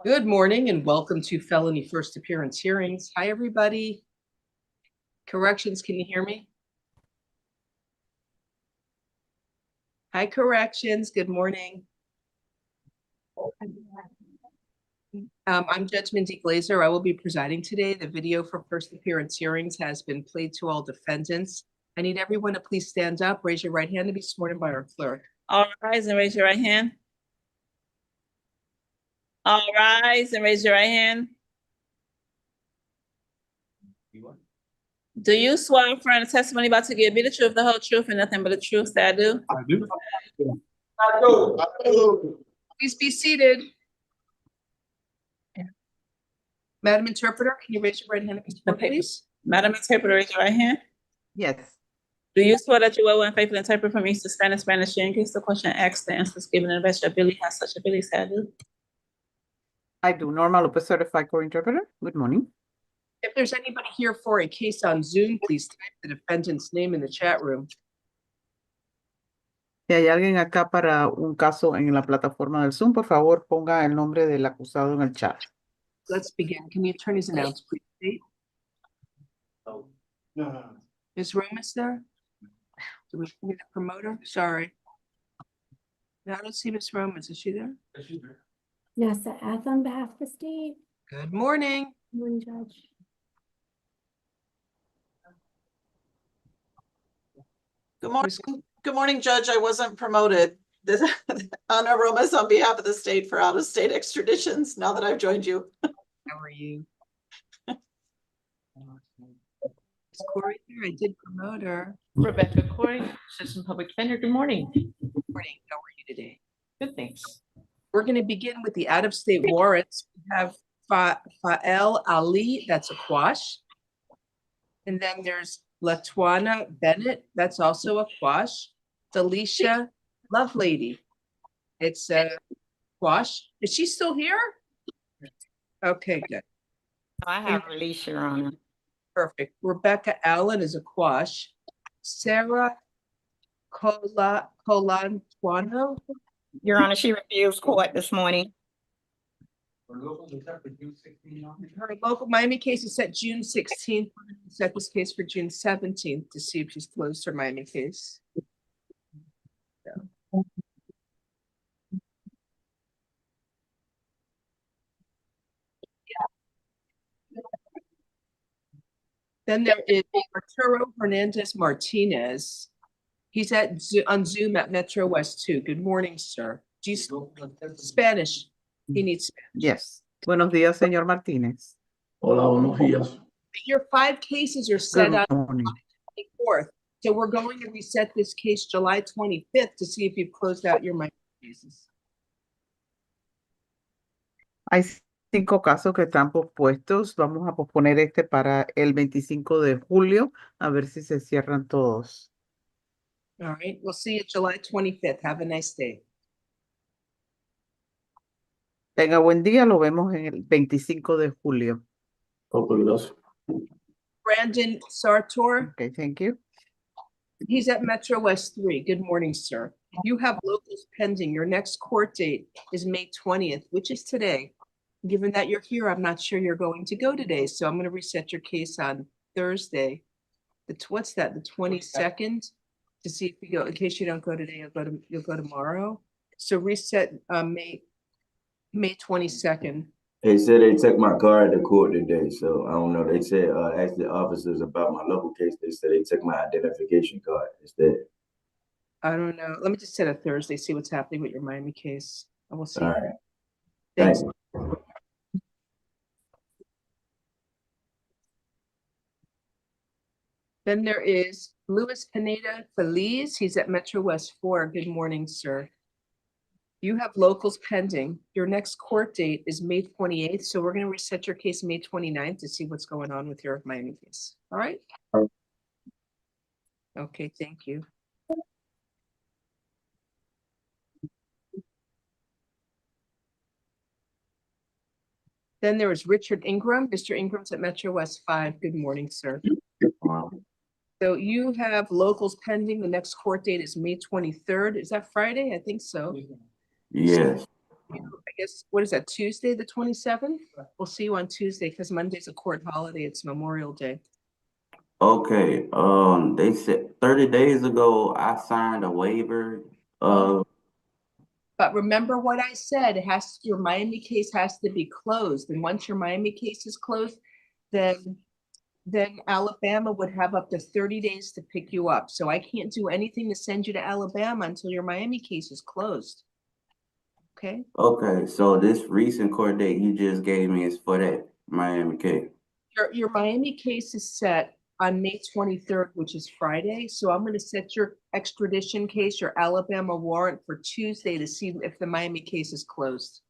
Good morning and welcome to Felony First Appearance Hearings. Hi, everybody. Corrections, can you hear me? Hi, Corrections. Good morning. I'm Judge Mindy Glazer. I will be presiding today. The video for First Appearance Hearings has been played to all defendants. I need everyone to please stand up, raise your right hand to be sworn in by our clerk. All rise and raise your right hand. All rise and raise your right hand. Do you swear affirm the testimony about to give me the truth, the whole truth, and nothing but the truth that I do? I do. I do. Please be seated. Madam Interpreter, can you raise your right hand and be sworn, please? Madam Interpreter, raise your right hand. Yes. Do you swear that you will and faithfully interpret from English to Spanish in case the question asked, the answers given, and the best your ability has such abilities that I do? I do. Norma Lopez, certified court interpreter. Good morning. If there's anybody here for a case on Zoom, please type the defendant's name in the chat room. Si hay alguien acá para un caso en la plataforma del Zoom, por favor, ponga el nombre del acusado en el chat. Let's begin. Can the attorneys announce, please? State? Ms. Romas there? Do we see the promoter? Sorry. No, I don't see Ms. Romas. Is she there? Nessa F on behalf of the state. Good morning. Morning, Judge. Good morning. Good morning, Judge. I wasn't promoted. This Ana Romas on behalf of the state for out-of-state extraditions. Now that I've joined you. How are you? Is Corey here? I did promote her. Rebecca Corey, Assistant Public Defender. Good morning. Good morning. How are you today? Good, thanks. We're going to begin with the out-of-state warrants. We have Fael Ali, that's a quash. And then there's Latuana Bennett, that's also a quash. Delicia Lovelady, it's a quash. Is she still here? Okay, good. I have released, Your Honor. Perfect. Rebecca Allen is a quash. Sarah Colantuano. Your Honor, she refused court this morning. Her local Miami case is set June 16th. We're going to set this case for June 17th to see if she's closed her Miami case. Yeah. Then there is Arturo Hernandez Martinez. He's on Zoom at Metro West 2. Good morning, sir. Do you Spanish? He needs Spanish. Yes. Buenos días, señor Martínez. Hola, buenos días. Your 5 cases are set Good on morning. the 24th. So we're going to reset this case July 25th to see if you've closed out your Miami cases. Hay 5 casos que están pospuestos. Vamos a posponer este para el 25 de julio, a ver si se cierran todos. All right. We'll see you July 25th. Have a nice day. Tenga buen día, lo vemos en el 25 de julio. Ok, gracias. Brandon Sartor, Okay, thank you. he's at Metro West 3. Good morning, sir. You have locals pending. Your next court date is May 20th, which is today. Given that you're here, I'm not sure you're going to go today, so I'm going to reset your case on Thursday. What's that? The 22nd, to see if you go. In case you don't go today, you'll go tomorrow. So reset May 22nd. They said they took my car to court today, so I don't know. They said ask the officers about my local case. They said they took my identification card instead. I don't know. Let me just set a Thursday, see what's happening with your Miami case. And we'll see. All right. Thanks. Thanks. Then there is Luis Pineda Feliz. He's at Metro West 4. Good morning, sir. You have locals pending. Your next court date is May 28th, so we're going to reset your case May 29th to see what's going on with your Miami case. All right? Okay, thank you. Then there is Richard Ingram. Mr. Ingram's at Metro West 5. Good morning, sir. So you have locals pending. The next court date is May 23rd. Is that Friday? I think so. Yes. I guess, what is that, Tuesday, the 27th? We'll see you on Tuesday because Monday's a court holiday. It's Memorial Day. Okay, they said 30 days ago, I signed a waiver of, But remember what I said, your Miami case has to be closed. And once your Miami case is closed, then Alabama would have up to 30 days to pick you up. So I can't do anything to send you to Alabama until your Miami case is closed. Okay? okay, so this recent court date you just gave me is for that Miami case. Your Miami case is set on May 23rd, which is Friday. So I'm going to set your extradition case, your Alabama warrant for Tuesday to see if the Miami case is closed.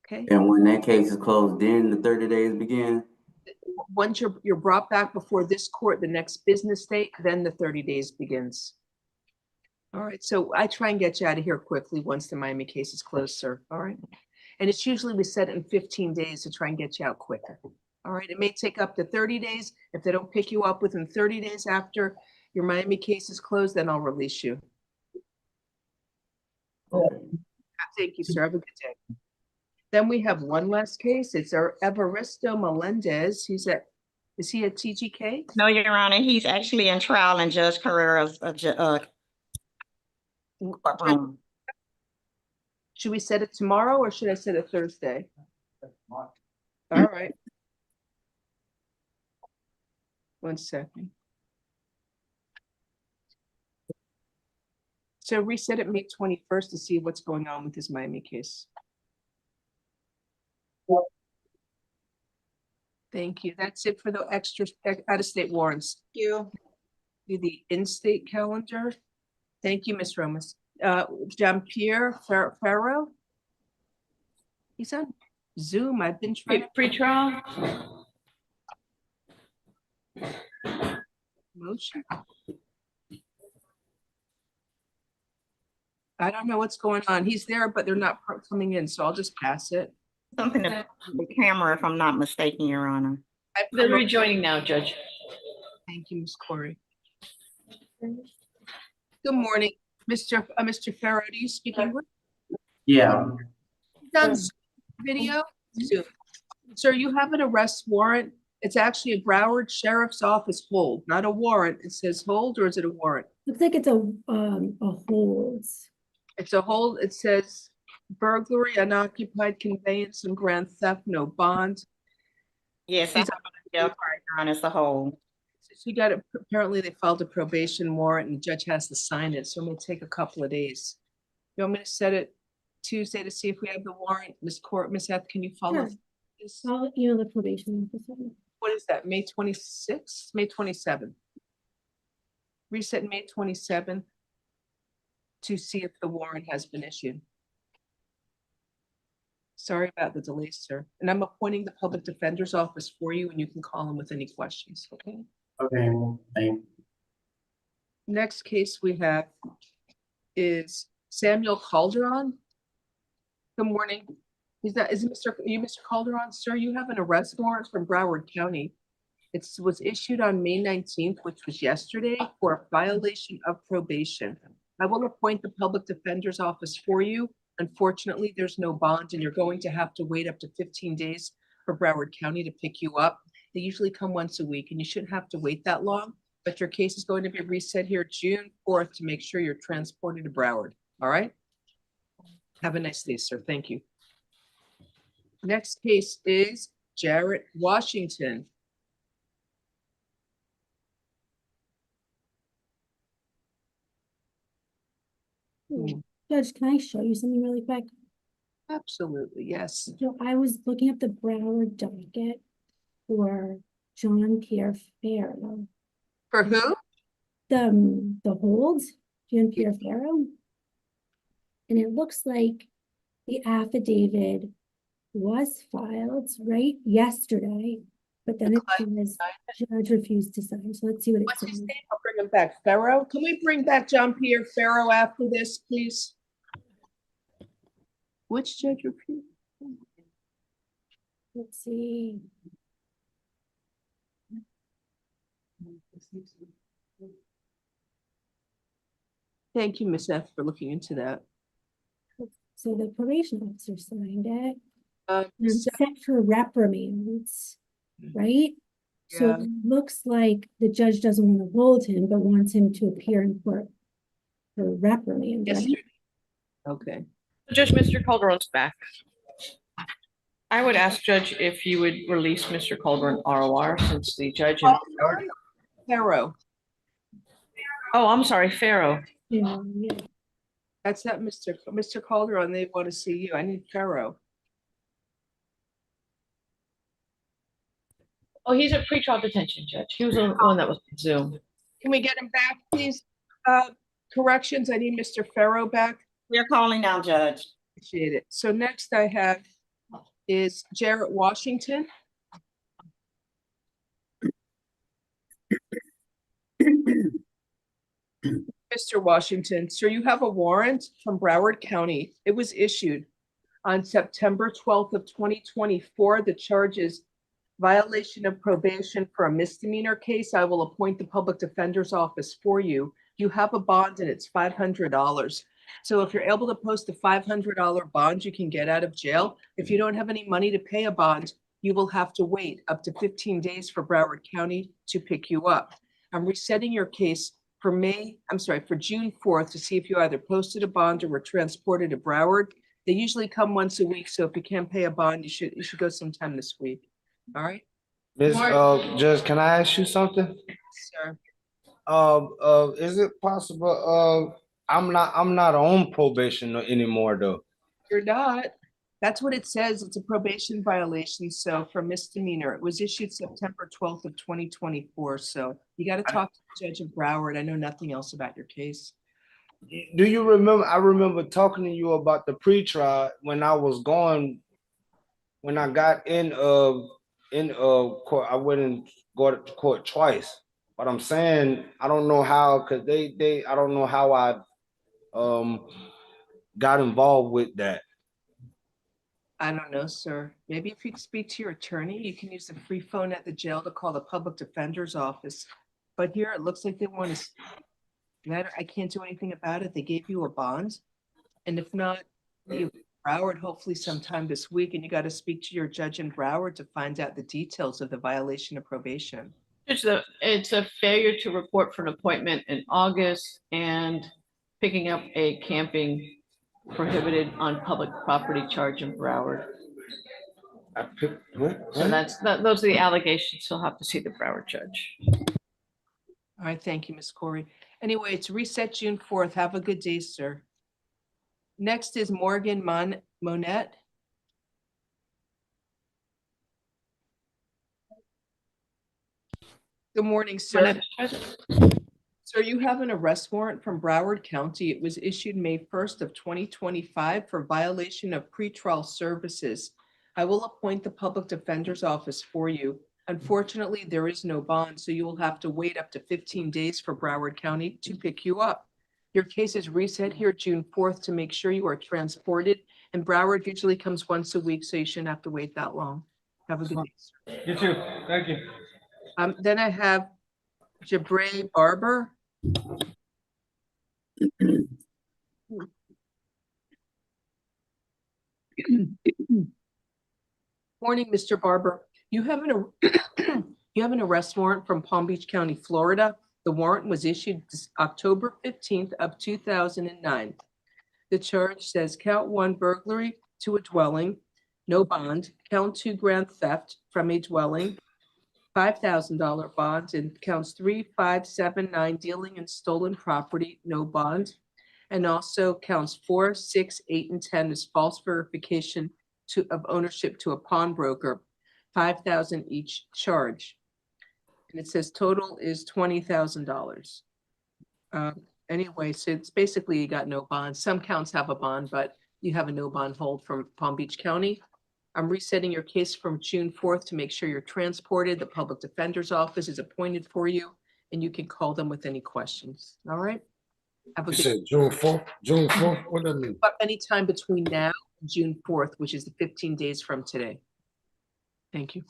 Okay? And when that case is closed, then the 30 days begin? Once you're brought back before this court, the next business day, then the 30 days begins. All right, so I try and get you out of here quickly once the Miami case is closed, sir. All right. And it's usually we set it in 15 days to try and get you out quicker. All right, it may take up to 30 days. If they don't pick you up within 30 days after your Miami case is closed, then I'll release you. Okay. Thank you, sir. Have a good day. Then we have one last case. It's our Evaristo Melendez. Is he at TGK? No, Your Honor, he's actually in trial in Judge Carrera's courtroom. Should we set it tomorrow or should I set it Thursday? All right. One second. So reset it May 21st to see what's going on with his Miami case. Thank you. That's it for the extra out-of-state warrants. Thank you. Do the in-state calendar. Thank you, Ms. Romas. Jean-Pierre Ferro. He's on Zoom. I've been trying to Pre-trial? motion. I don't know what's going on. He's there, but they're not coming in, so I'll just pass it. Something to the camera, if I'm not mistaken, Your Honor. They're rejoining now, Judge. Thank you, Ms. Corey. Good morning, Mr. Farrow. Do you speak English? Yeah. Done video. Zoom. Sir, you have an arrest warrant. It's actually a Broward Sheriff's Office hold, not a warrant. It says hold, or is it a warrant? Looks like it's a hold. It's a hold. It says burglary, unoccupied conveyance, and grand theft, no bond. Yes, I have a jail card, Your Honor, it's a whole. So she got it. Apparently, they filed a probation warrant, and the judge has to sign it. So it may take a couple of days. You want me to set it Tuesday to see if we have the warrant? Ms. Eth, can you follow Sure. this? I'll email the probation officer. What is that? May 26th, May 27th. Reset May 27th to see if the warrant has been issued. Sorry about the delay, sir. And I'm appointing the public defender's office for you, and you can call him with any questions, okay? Okay, well, thank Next case we have is Samuel Calderon. Good morning. Is it Mr. Calderon? Sir, you have an arrest warrant from Broward County. It was issued on May 19th, which was yesterday, for a violation of probation. I will appoint the public defender's office for you. Unfortunately, there's no bond, and you're going to have to wait up to 15 days for Broward County to pick you up. They usually come once a week, and you shouldn't have to wait that long, but your case is going to be reset here June 4th to make sure you're transported to Broward. All right? Have a nice day, sir. Thank you. Next case is Jarrett Washington. Judge, can I show you something really quick? Absolutely, yes. So I was looking up the Broward docket for John Pierre Farrow. For who? The hold, John Pierre Farrow. And it looks like the affidavit was filed right yesterday, but then it says judge refused to sign. So let's see what it What's his says. name? I'll bring him back. Farrow? Can we bring back John Pierre Farrow after this, please? Which judge refused? Let's see. Thank you, Ms. F, for looking into that. So the probation officer signed it. Uh, And so- set for reprimands, right? So Yeah. it looks like the judge doesn't want to hold him, but wants him to appear in court for reprimand, right? Yesterday. Okay. Judge, Mr. Calderon's back. I would ask Judge if you would release Mr. Calderon ROR since the judge and. Pharaoh, Oh, I'm sorry, Pharaoh. Yeah, yeah. that's not Mr. Calderon. They want to see you. I need Pharaoh. Oh, he's at pretrial detention, Judge. He was the one that was on Zoom. Can we get him back, please? Corrections, I need Mr. Pharaoh back. We're calling now, Judge. Appreciate it. So next I have is Jarrett Washington. Mr. Washington, sir, you have a warrant from Broward County. It was issued on September 12th of 2024. The charge is violation of probation for a misdemeanor case. I will appoint the public defender's office for you. You have a bond and it's $500. So if you're able to post a $500 bond, you can get out of jail. If you don't have any money to pay a bond, you will have to wait up to 15 days for Broward County to pick you up. I'm resetting your case for June 4th to see if you either posted a bond or were transported to Broward. They usually come once a week, so if you can't pay a bond, you should go sometime this week. All right, Miss Judge, can I ask you something? sir. Is it possible? I'm not on probation anymore though. You're not. That's what it says. It's a probation violation. So for misdemeanor, it was issued September 12th of 2024. So you got to talk to the judge of Broward. I know nothing else about your case. Do you remember? I remember talking to you about the pretrial when I was going. When I got in court, I went and go to court twice. But I'm saying I don't know how, because I don't know how I got involved with that. I don't know, sir. Maybe if you could speak to your attorney, you can use the free phone at the jail to call the public defender's office. But here it looks like they want to matter. I can't do anything about it. They gave you a bond. And if not, you Broward hopefully sometime this week, and you got to speak to your judge in Broward to find out the details of the violation of probation. It's a failure to report for an appointment in August and picking up a camping prohibited on public property charge in Broward. So those are the allegations. He'll have to see the Broward judge. All right, thank you, Ms. Corey. Anyway, it's reset June 4th. Have a good day, sir. Next is Morgan Monette. Good morning, sir. Sir, you have an arrest warrant from Broward County. It was issued May 1st of 2025 for violation of pretrial services. I will appoint the public defender's office for you. Unfortunately, there is no bond, so you will have to wait up to 15 days for Broward County to pick you up. Your case is reset here June 4th to make sure you are transported, and Broward usually comes once a week, so you shouldn't have to wait that long. Have a good day, sir. You too. Thank you. Then I have Jabray Barber. Morning, Mr. Barber. You have an arrest warrant from Palm Beach County, Florida. The warrant was issued October 15th of 2009. The charge says count 1 burglary to a dwelling, no bond, count 2 grand theft from a dwelling, $5,000 bonds, and counts 3, 5, 7, 9 dealing in stolen property, no bond, and also counts 4, 6, 8, and 10 is false verification of ownership to a pawnbroker, $5,000 each charge. And it says total is $20,000. Anyway, so it's basically you got no bond. Some counts have a bond, but you have a no bond hold from Palm Beach County. I'm resetting your case from June 4th to make sure you're transported. The public defender's office is appointed for you, and you can call them with any questions. All right? Have a You good said June 4th? June 4th? What does that mean? But anytime between now and June 4th, which is the 15 days from today. Thank you.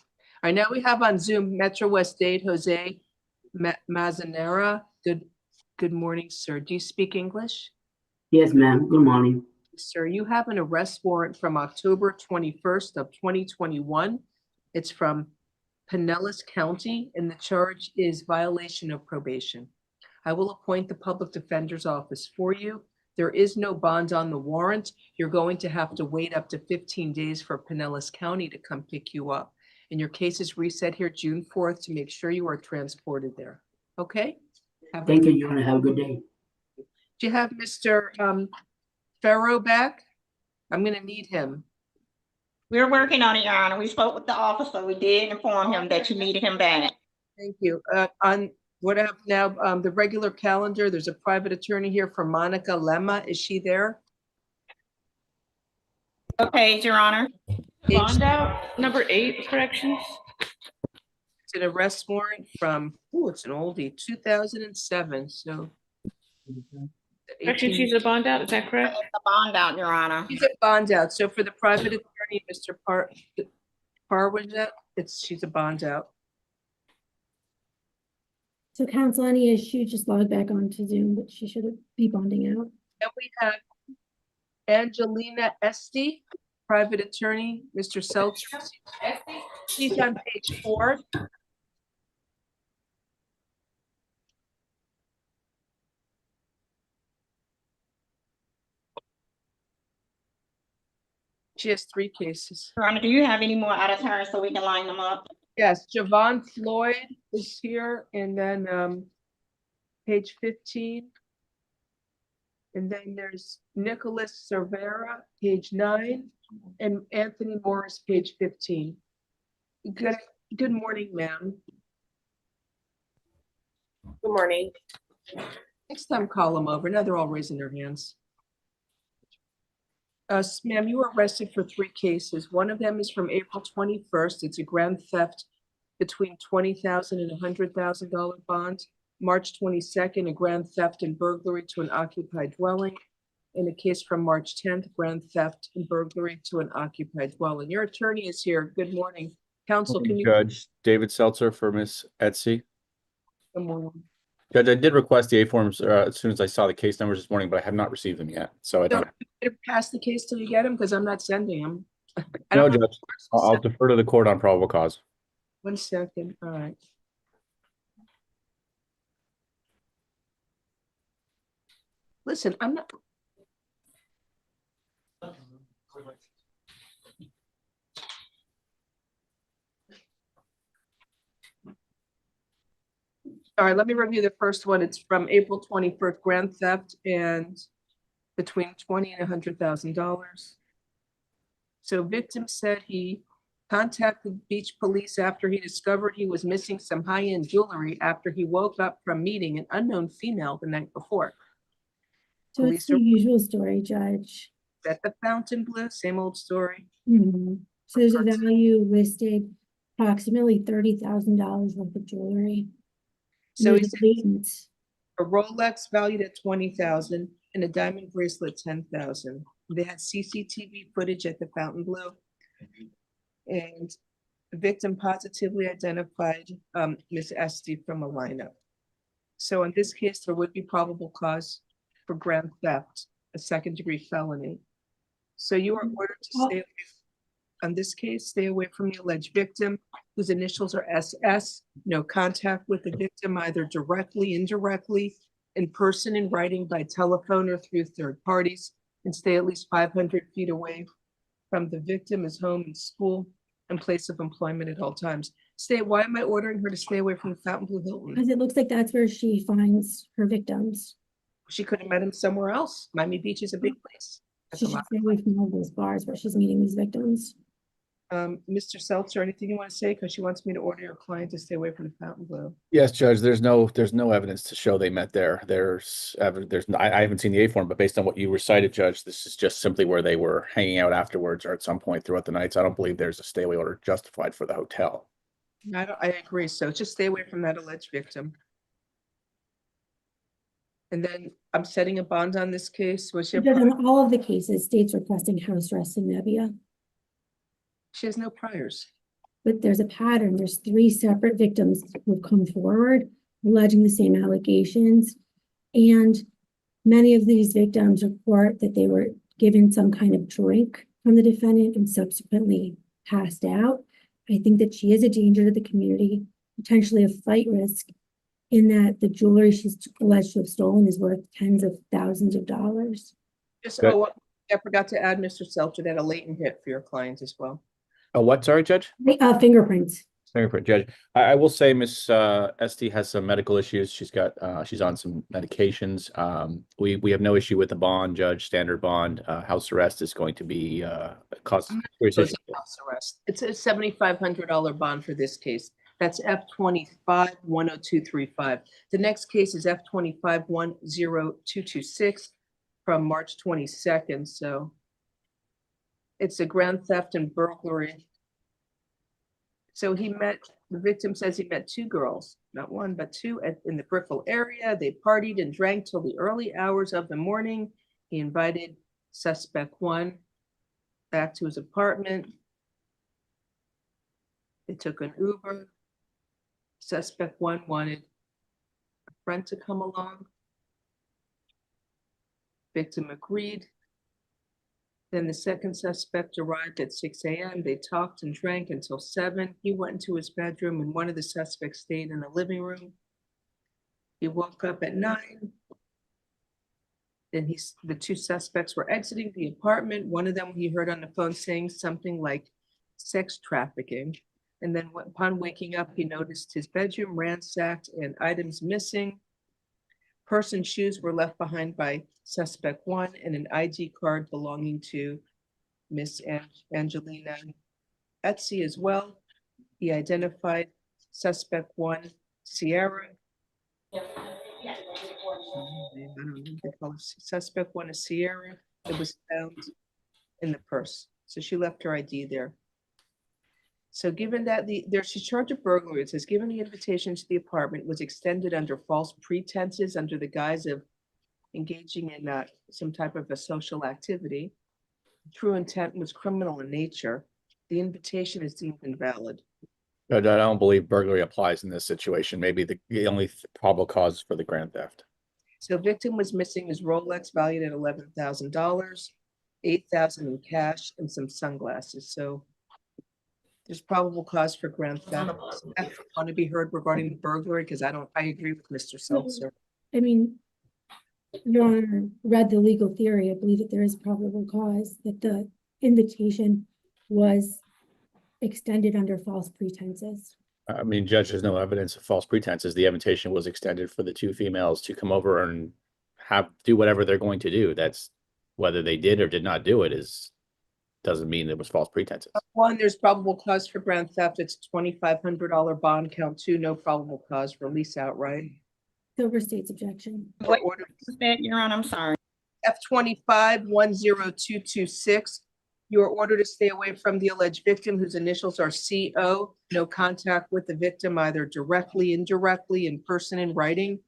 All right, now we have on Zoom Metro West Dade, Jose Mazanera. Good Good morning, sir. Do you speak English? Yes, ma'am. Good morning. Sir, you have an arrest warrant from October 21st of 2021. It's from Pinellas County, and the charge is violation of probation. I will appoint the public defender's office for you. There is no bond on the warrant. You're going to have to wait up to 15 days for Pinellas County to come pick you up. And your case is reset here June 4th to make sure you are transported there. Okay? Thank you, Your Honor. Have a good day. Do you have Mr. Farrow back? I'm gonna need him. We're working on it, Your Honor. We spoke with the officer. We did inform him that you needed him back. Thank you. On what I have now, the regular calendar, there's a private attorney here for Monica Lemma. Is she there? Okay, Your Honor. Bond out, number 8, corrections. It's an arrest warrant from, oh, it's an oldie, 2007, so. Correction, she's a bond out, is that correct? The bond out, Your Honor. She's a bond out. So for the private attorney, Mr. Parwajet, she's a bond out. So counsel, any issue, just log back onto Zoom, but she should be bonding out. Then we have Angelina Esty, private attorney, Mr. Seltzer. She's on page 4. She has 3 cases. Your Honor, do you have any more out of turn so we can line them up? Yes, Javon Floyd is here, and then page 15. And then there's Nicholas Cervera, page 9, and Anthony Morris, page 15. Good morning, ma'am. Good morning. Next time, call them over. Now they're all raising their hands. Ma'am, you were arrested for 3 cases. One of them is from April 21st. It's a grand theft between $20,000 and $100,000 bond. March 22nd, a grand theft and burglary to an occupied dwelling. In a case from March 10th, grand theft and burglary to an occupied dwelling. Your attorney is here. Good morning. Counsel, can you? Judge David Seltzer for Miss Etsy. Good morning. Judge, I did request the A forms as soon as I saw the case numbers this morning, but I have not received them yet. So I don't. Pass the case till you get them because I'm not sending them. No, Judge. I'll defer to the court on probable cause. 1 second. All right. Listen, I'm not. All right, let me review the first one. It's from April 21st, grand theft and between $20,000 and $100,000. So victim said he contacted beach police after he discovered he was missing some high-end jewelry after he woke up from meeting an unknown female the night before. So it's the usual story, Judge. At the Fontainebleau, same old story. So there's a value listed approximately $30,000 worth of jewelry. So There's he's a Rolex valued at $20,000 and a diamond bracelet $10,000. They had CCTV footage at the Fontainebleau, and the victim positively identified Ms. Esty from a lineup. So in this case, there would be probable cause for grand theft, a second-degree felony. So you are ordered to stay away. On this case, stay away from the alleged victim, whose initials are SS. No contact with the victim, either directly, indirectly, in person, in writing, by telephone, or through third parties, and stay at least 500 feet away from the victim, his home and school, and place of employment at all times. Why am I ordering her to stay away from the Fontainebleau Hilton? Because it looks like that's where she finds her victims. She could have met him somewhere else. Miami Beach is a big place. She should stay away from all those bars where she's meeting these victims. Mr. Seltzer, anything you want to say? Because she wants me to order your client to stay away from the Fontainebleau. Yes, Judge. There's no evidence to show they met there. I haven't seen the A form, but based on what you recited, Judge, this is just simply where they were hanging out afterwards or at some point throughout the night. So I don't believe there's a stay away order justified for the hotel. I agree. So just stay away from that alleged victim. And then I'm setting a bond on this case. Judge, on all of the cases, states requesting house arrest in Nebia. She has no priors. But there's a pattern. There's 3 separate victims who've come forward alleging the same allegations. And many of these victims report that they were given some kind of drink from the defendant and subsequently passed out. I think that she is a danger to the community, potentially a flight risk, in that the jewelry she's alleged to have stolen is worth tens of thousands of dollars. Just, Good. I forgot to add, Mr. Seltzer, that a latent hit for your clients as well. Oh, what? Sorry, Judge? Fingerprints. Fingerprint, Judge. I will say Miss Esty has some medical issues. She's got she's on some medications. We have no issue with the bond, Judge. Standard bond. House arrest is going to be cause serious So it's issue. a house arrest. It's a $7,500 bond for this case. That's F25-10235. The next case is F25-10226 from March 22nd. So it's a grand theft and burglary. So the victim says he met two girls, not one, but two in the Brickell area. They partied and drank till the early hours of the morning. He invited suspect one back to his apartment. They took an Uber. Suspect one wanted a friend to come along. Victim agreed. Then the second suspect arrived at 6 a.m. They talked and drank until 7. He went into his bedroom and one of the suspects stayed in the living room. He woke up at 9. Then the two suspects were exiting the apartment. One of them he heard on the phone saying something like sex trafficking. And then upon waking up, he noticed his bedroom ransacked and items missing. Person's shoes were left behind by suspect one and an ID card belonging to Miss Angelina Etsy as well. He identified suspect one, Sierra. Suspect one is Sierra. It was found in the purse. So she left her ID there. So given that she's charged of burglary, it says given the invitation to the apartment was extended under false pretenses under the guise of engaging in some type of a social activity. True intent was criminal in nature. The invitation is deemed invalid. Judge, I don't believe burglary applies in this situation. Maybe the only probable cause is for the grand theft. So victim was missing his Rolex valued at $11,000, $8,000 in cash, and some sunglasses. So there's probable cause for grand theft. I want to be heard regarding the burglary because I agree with Mr. Seltzer. I mean, Your Honor read the legal theory. I believe that there is probable cause that the invitation was extended under false pretenses. I mean, Judge, there's no evidence of false pretenses. The invitation was extended for the two females to come over and do whatever they're going to do. That's whether they did or did not do it doesn't mean it was false pretenses. One, there's probable cause for grand theft. It's $2,500 bond. Count two, no probable cause, release outright. The overstates objection. What was that, Your Honor? I'm sorry. F25-10226. You are ordered to stay away from the alleged victim whose initials are CO. No contact with the victim either directly, indirectly, in person, in writing,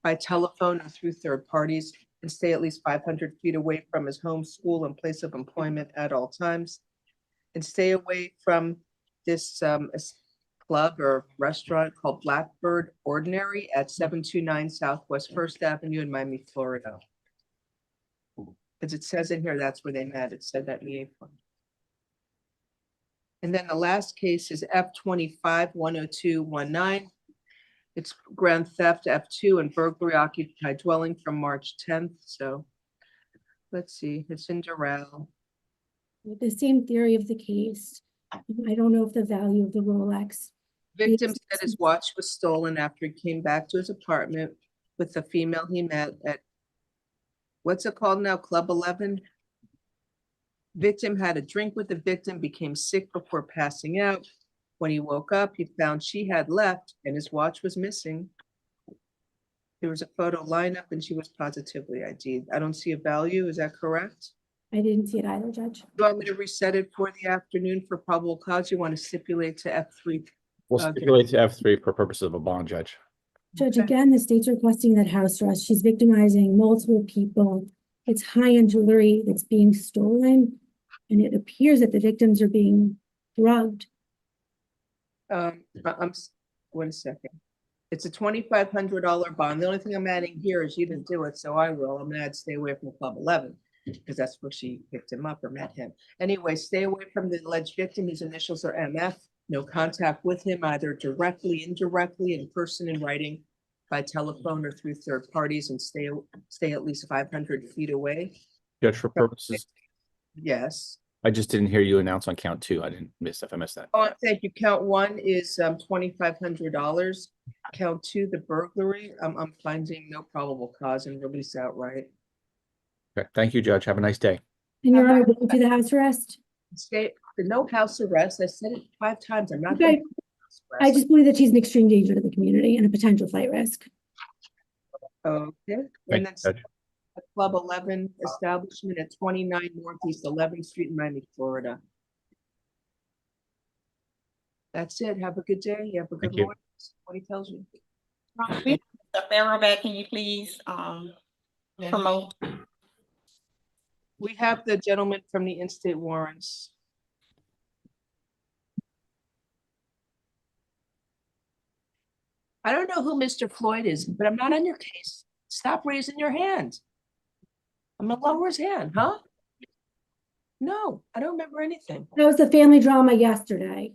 by telephone, or through third parties, and stay at least 500 feet away from his home, school, and place of employment at all times. And stay away from this club or restaurant called Blackbird Ordinary at 729 Southwest 1st Avenue in Miami, Florida. Because it says in here, that's where they met. It said that in the A-form. And then the last case is F25-10219. It's grand theft F2 and burglary occupied dwelling from March 10th. So let's see, it's in Doral. The same theory of the case. I don't know if the value of the Rolex. Victim said his watch was stolen after he came back to his apartment with the female he met at, what's it called now, Club 11? Victim had a drink with the victim, became sick before passing out. When he woke up, he found she had left and his watch was missing. There was a photo lineup and she was positively ID'd. I don't see a value, is that correct? I didn't see it either, Judge. You want me to reset it for the afternoon for probable cause? You want to stipulate to F3? We'll stipulate to F3 for purposes of a bond, Judge. Judge, again, the state's requesting that house arrest. She's victimizing multiple people. It's high-end jewelry that's being stolen, and it appears that the victims are being drugged. One second. It's a $2,500 bond. The only thing I'm adding here is you didn't do it, so I will. I'm gonna add stay away from Club 11 because that's where she picked him up or met him. Anyway, stay away from the alleged victim. His initials are MF. No contact with him, either directly, indirectly, in person, in writing, by telephone, or through third parties, and stay at least 500 feet away. Judge, for purposes, Yes. I just didn't hear you announce on count 2. I didn't miss if I missed that. Oh, thank you. Count 1 is $2,500. Count 2, the burglary. I'm finding no probable cause and release outright. Okay, thank you, Judge. Have a nice day. And Your Honor, we'll do the house arrest. Stay, no house arrest. I said it 5 times. I'm not. Okay. doing house I arrest. just believe that she's an extreme danger to the community and a potential flight risk. Okay. Thank And you, that's Judge. a Club 11 establishment at 29 Northeast 11th Street in Miami, Florida. That's it. Have a good day. Have a good you. morning. What he tells you. The Pharaoh back, can you please, promote? We have the gentleman from the in-state warrants. I don't know who Mr. Floyd is, but I'm not on your case. Stop raising your hand. I'm gonna lower his hand, huh? No, I don't remember anything. That was the family drama yesterday.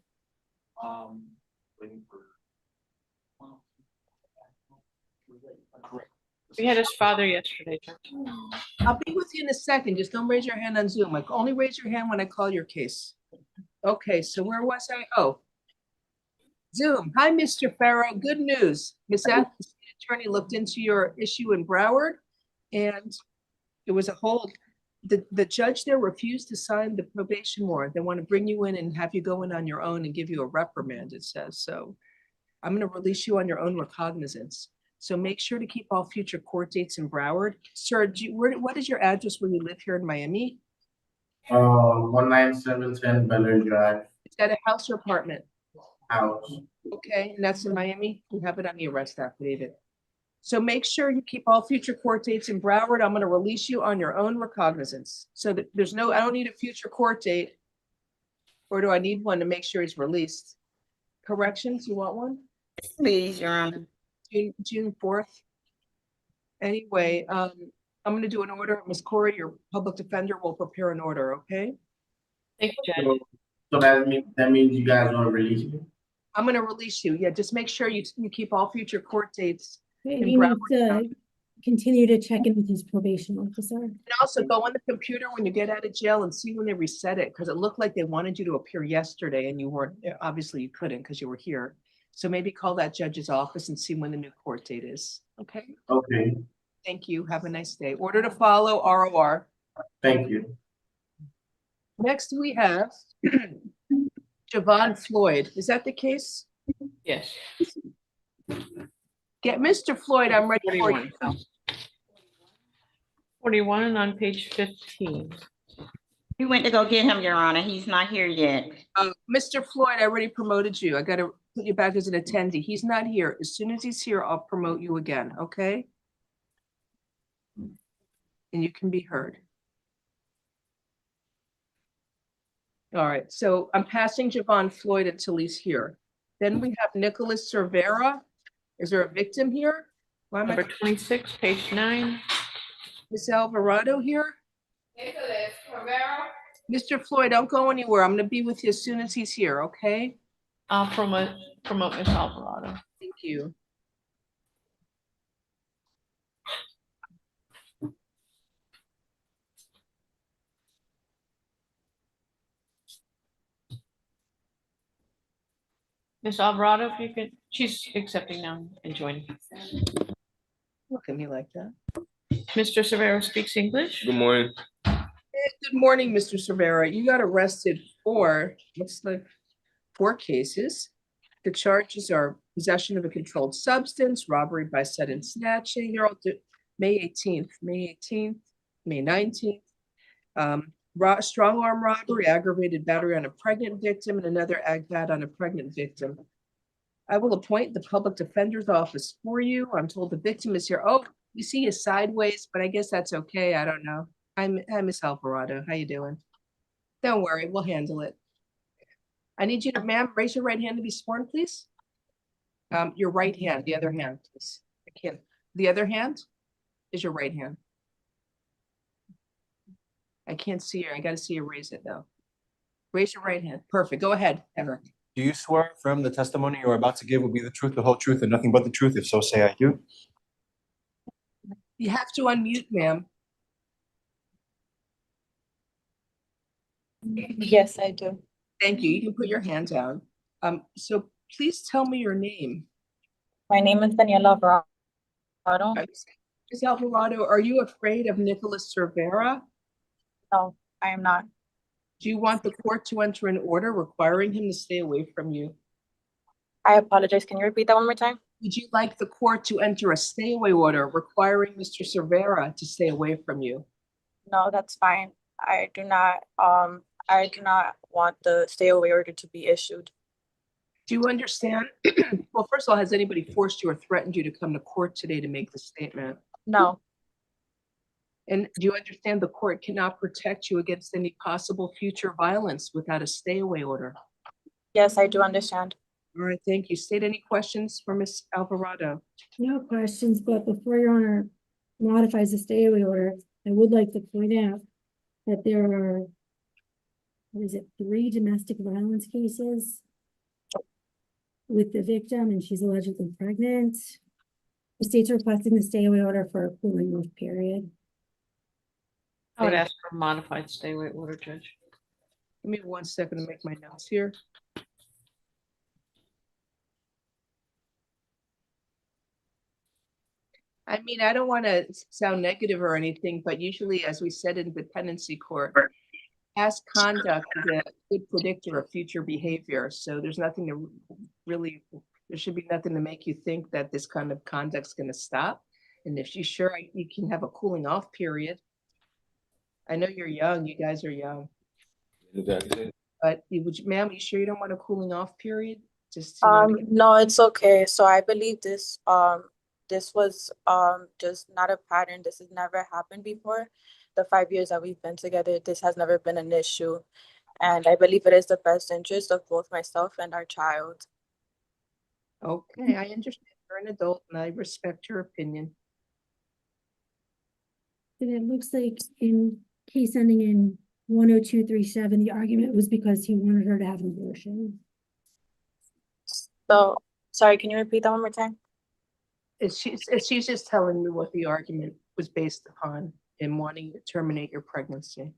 We had his father yesterday, Judge. I'll be with you in a second. Just don't raise your hand on Zoom. Like, only raise your hand when I call your case. Okay, so where was I? Oh. Zoom. Hi, Mr. Farrow. Good news. Ms. F, the state attorney looked into your issue in Broward, and it was a hold. The judge there refused to sign the probation warrant. They want to bring you in and have you go in on your own and give you a reprimand, it says. So I'm going to release you on your own recognizance. So make sure to keep all future court dates in Broward. Sir, what is your address where you live here in Miami? 19710 Bel Drive. Is that a house or apartment? House. Okay, and that's in Miami? We have it on the arrest affidavit. So make sure you keep all future court dates in Broward. I'm going to release you on your own recognizance. So that there's no, I don't need a future court date. Or do I need one to make sure he's released? Corrections, you want one? Please, Your Honor. June 4th. Anyway, I'm going to do an order. Ms. Corey, your public defender will prepare an order, okay? Thank you, Judge. So that means you guys want to release me? I'm going to release you. Yeah, just make sure you keep all future court dates. And in he needs Broward. to continue to check in with his probation officer. And also go on the computer when you get out of jail and see when they reset it, because it looked like they wanted you to appear yesterday and you weren't, obviously you couldn't because you were here. So maybe call that judge's office and see when the new court date is. Okay. Okay. Thank you. Have a nice day. Order to follow, ROR. Thank you. Next we have Javon Floyd. Is that the case? Yes. Get Mr. Floyd. I'm ready for you. 41 and on page 15. We went to go get him, Your Honor. He's not here yet. Mr. Floyd, I already promoted you. I got to put you back as an attendee. He's not here. As soon as he's here, I'll promote you again, okay? And you can be heard. All right, so I'm passing Javon Floyd until he's here. Then we have Nicholas Cervera. Is there a victim here? Why am I? Number 26, page 9. Miss Alvarado here? Mr. Floyd, don't go anywhere. I'm gonna be with you as soon as he's here, okay? I'll promote Ms. Alvarado. Thank you. Ms. Alvarado, if you could, she's accepting now and joining. Look at me like that. Mr. Cervera speaks English. Good morning. Good morning, Mr. Cervera. You got arrested for, looks like 4 cases. The charges are possession of a controlled substance, robbery by sudden snatching. They're all May 18th, May 19th. Strong arm robbery, aggravated battery on a pregnant victim, and another ag-bat on a pregnant victim. I will appoint the public defender's office for you. I'm told the victim is here. Oh, you see you sideways, but I guess that's okay. I don't know. Hi, Miss Alvarado. How you doing? Don't worry, we'll handle it. I need you to, ma'am, raise your right hand to be sworn, please. Your right hand, the other hand, please. I can't, the other hand is your right hand. I can't see her. I gotta see you raise it though. Raise your right hand. Perfect. Go ahead, Ever. Do you swear from the testimony you are about to give will be the truth, the whole truth, and nothing but the truth? If so, say I do. You have to unmute, ma'am. Yes, I do. Thank you. You can put your hand down. So please tell me your name. My name is Daniela Alvarado. Ms. Alvarado, are you afraid of Nicholas Cervera? No, I am not. Do you want the court to enter an order requiring him to stay away from you? I apologize. Can you repeat that one more time? Would you like the court to enter a stay away order requiring Mr. Cervera to stay away from you? No, that's fine. I do not want the stay away order to be issued. Do you understand? Well, first of all, has anybody forced you or threatened you to come to court today to make the statement? No. And do you understand the court cannot protect you against any possible future violence without a stay away order? Yes, I do understand. All right, thank you. State any questions for Ms. Alvarado? No questions, but before Your Honor modifies the stay away order, I would like to point out that there are, what is it, 3 domestic violence cases with the victim, and she's allegedly pregnant. The state's requesting the stay away order for a cooling off period. I would ask for a modified stay away order, Judge. Give me 1 second to make my notes here. I mean, I don't want to sound negative or anything, but usually, as we said in dependency court, past conduct is a good predictor of future behavior. So there's nothing to really, there should be nothing to make you think that this kind of conduct's going to stop. And if you're sure, you can have a cooling off period. I know you're young, you guys are young. But ma'am, you sure you don't want a cooling off period? Just No, it's okay. So I believe this was just not a pattern. This has never happened before. The 5 years that we've been together, this has never been an issue. And I believe it is the best interest of both myself and our child. Okay, I understand. You're an adult and I respect your opinion. And it looks like in case ending in 10237, the argument was because he wanted her to have an abortion. So, sorry, can you repeat that one more time? She's just telling me what the argument was based upon in wanting to terminate your pregnancy.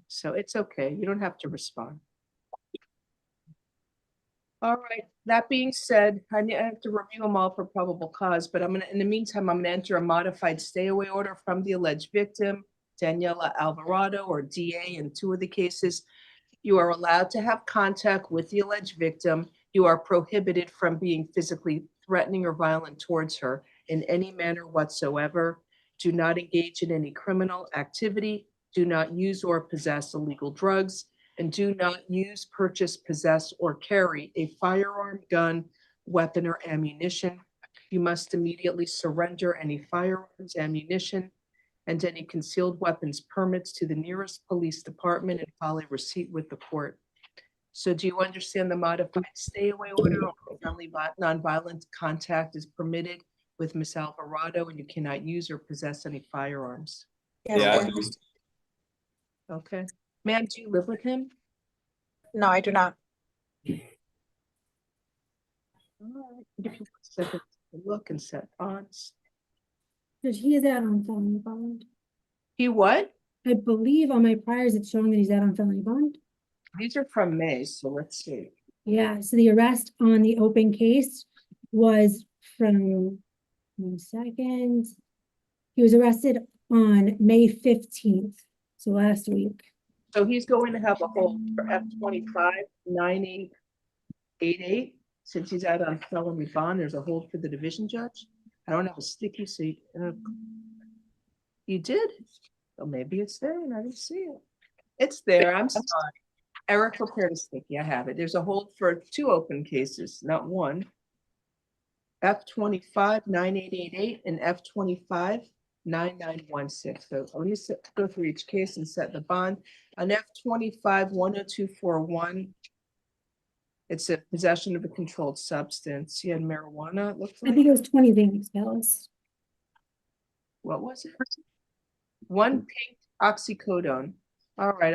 So it's okay. You don't have to respond. All right. That being said, I have to review them all for probable cause, but in the meantime, I'm gonna enter a modified stay away order from the alleged victim, Daniela Alvarado, or DA, in 2 of the cases. You are allowed to have contact with the alleged victim. You are prohibited from being physically threatening or violent towards her in any manner whatsoever. Do not engage in any criminal activity. Do not use or possess illegal drugs. And do not use, purchase, possess, or carry a firearm, gun, weapon, or ammunition. You must immediately surrender any firearms, ammunition, and any concealed weapons permits to the nearest police department and file a receipt with the court. So do you understand the modified stay away order? Only nonviolent contact is permitted with Ms. Alvarado, and you cannot use or possess any firearms. Yes, yeah. Okay. Ma'am, do you live with him? No, I do not. All right. Give you 1 second to look and set bonds. Because he is out on felony bond. He what? I believe on my priors, it's showing that he's out on felony bond. These are from May, so let's see. Yeah, so the arrest on the open case was from, 1 second. He was arrested on May 15th, so last week. So he's going to have a hold for F25-9888. Since he's out on felony bond, there's a hold for the division judge. I don't have a sticky seat. You did? Well, maybe it's there and I didn't see it. It's there. I'm sorry. Eric prepared a sticky. I have it. There's a hold for 2 open cases, not 1. F25-9888 and F25-9916. So let me go through each case and set the bond. On F25-10241, It's a possession of a controlled substance. He had marijuana, it looks I like. think it was 20 Venus pills. What was it? One pink oxycodone. All right,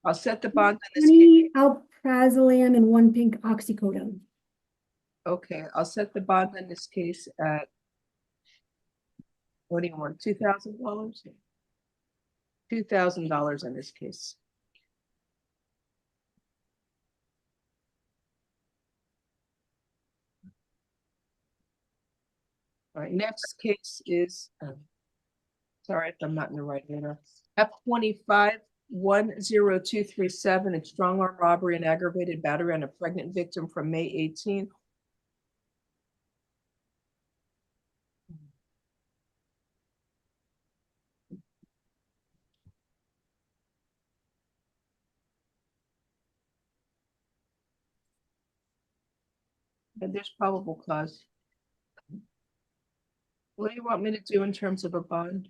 I'll set the bond on this case. 20 alprazolam and 1 pink oxycodone. Okay, I'll set the bond on this case at, what do you want, $2,000? $2,000 in this case. All right, next case is, sorry if I'm not in the right order. F25-10237, it's strong arm robbery and aggravated battery on a pregnant victim from May 18th. And there's probable cause. What do you want me to do in terms of a bond?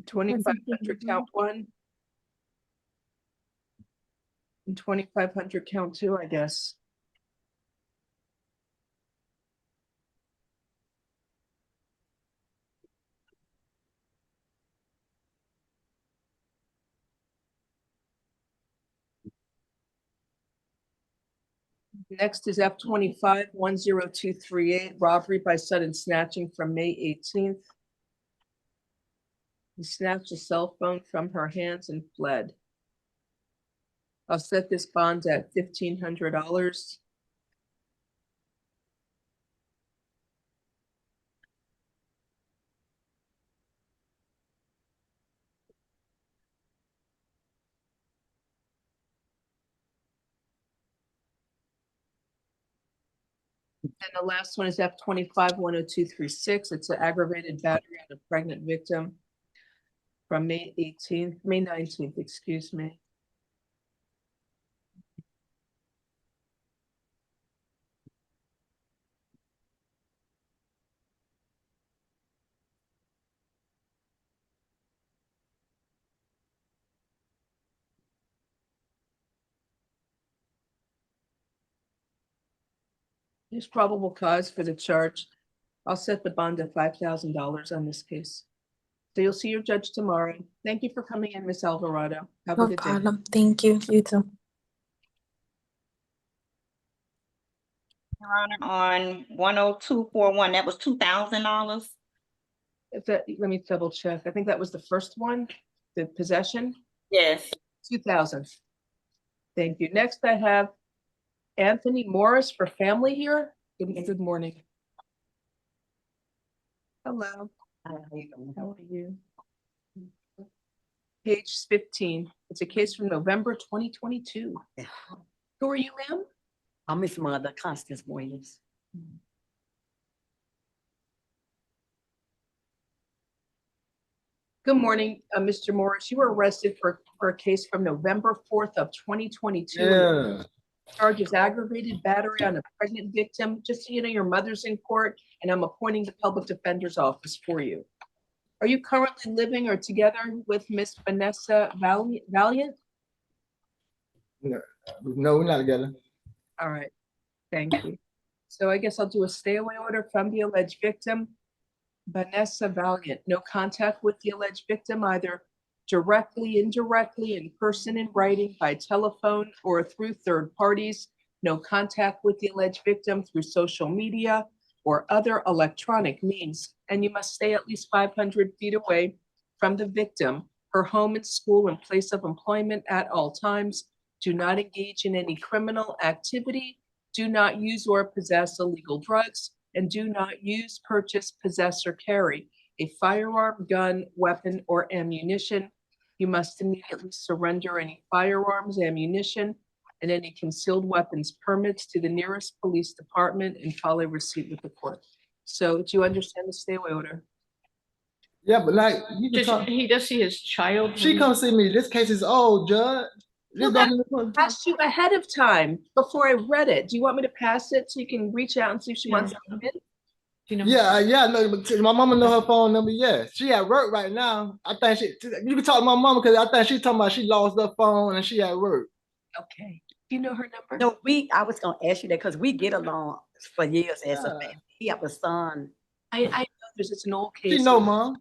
2,500 count one. And 2,500 count two, I guess. Next is F25-10238, robbery by sudden snatching from May 18th. He snatched a cell phone from her hands and fled. I'll set this bond at $1,500. And the last one is F25-10236. It's an aggravated battery on a pregnant victim from May 19th, excuse me. There's probable cause for the charge. I'll set the bond at $5,000 on this case. So you'll see your judge tomorrow. Thank you for coming in, Miss Alvarado. Have a No good day. problem. Thank you. You too. Your Honor, on 10241, that was $2,000. If that, let me double check. I think that was the first one, the possession. Yes. 2,000. Thank you. Next, I have Anthony Morris for family here. Good morning. Hello. How are you? Page 15. It's a case from November 2022. Who are you, ma'am? I'm his mother, Constance Williams. Good morning, Mr. Morris. You were arrested for a case from November 4th of 2022. Yeah. Charges aggravated battery on a pregnant victim. Just so you know, your mother's in court, and I'm appointing the public defender's office for you. Are you currently living or together with Miss Vanessa Valiant? No, we're not together. All right, thank you. So I guess I'll do a stay away order from the alleged victim, Vanessa Valiant. No contact with the alleged victim, either directly, indirectly, in person, in writing, by telephone, or through third parties. No contact with the alleged victim through social media or other electronic means. And you must stay at least 500 feet away from the victim, her home and school and place of employment at all times. Do not engage in any criminal activity. Do not use or possess illegal drugs, and do not use, purchase, possess, or carry a firearm, gun, weapon, or ammunition. You must immediately surrender any firearms, ammunition, and any concealed weapons permits to the nearest police department and file a receipt with the court. So do you understand the stay away order? Yeah, but like you can Does talk. he does see his child? She come see me. This case is old, Judge. Well, I asked you ahead of time before I read it. Do you want me to pass it so you can reach out and see if she wants to come in? Yeah, no, but my mama know her phone number. Yeah, she at work right now. I think you can talk to my mama because I think she talking about she lost her phone and she at work. Okay. Do you know her number? No, I was gonna ask you that because we get along for years as a Yeah. family. He have a son. I know it's an old case. You know, Mom.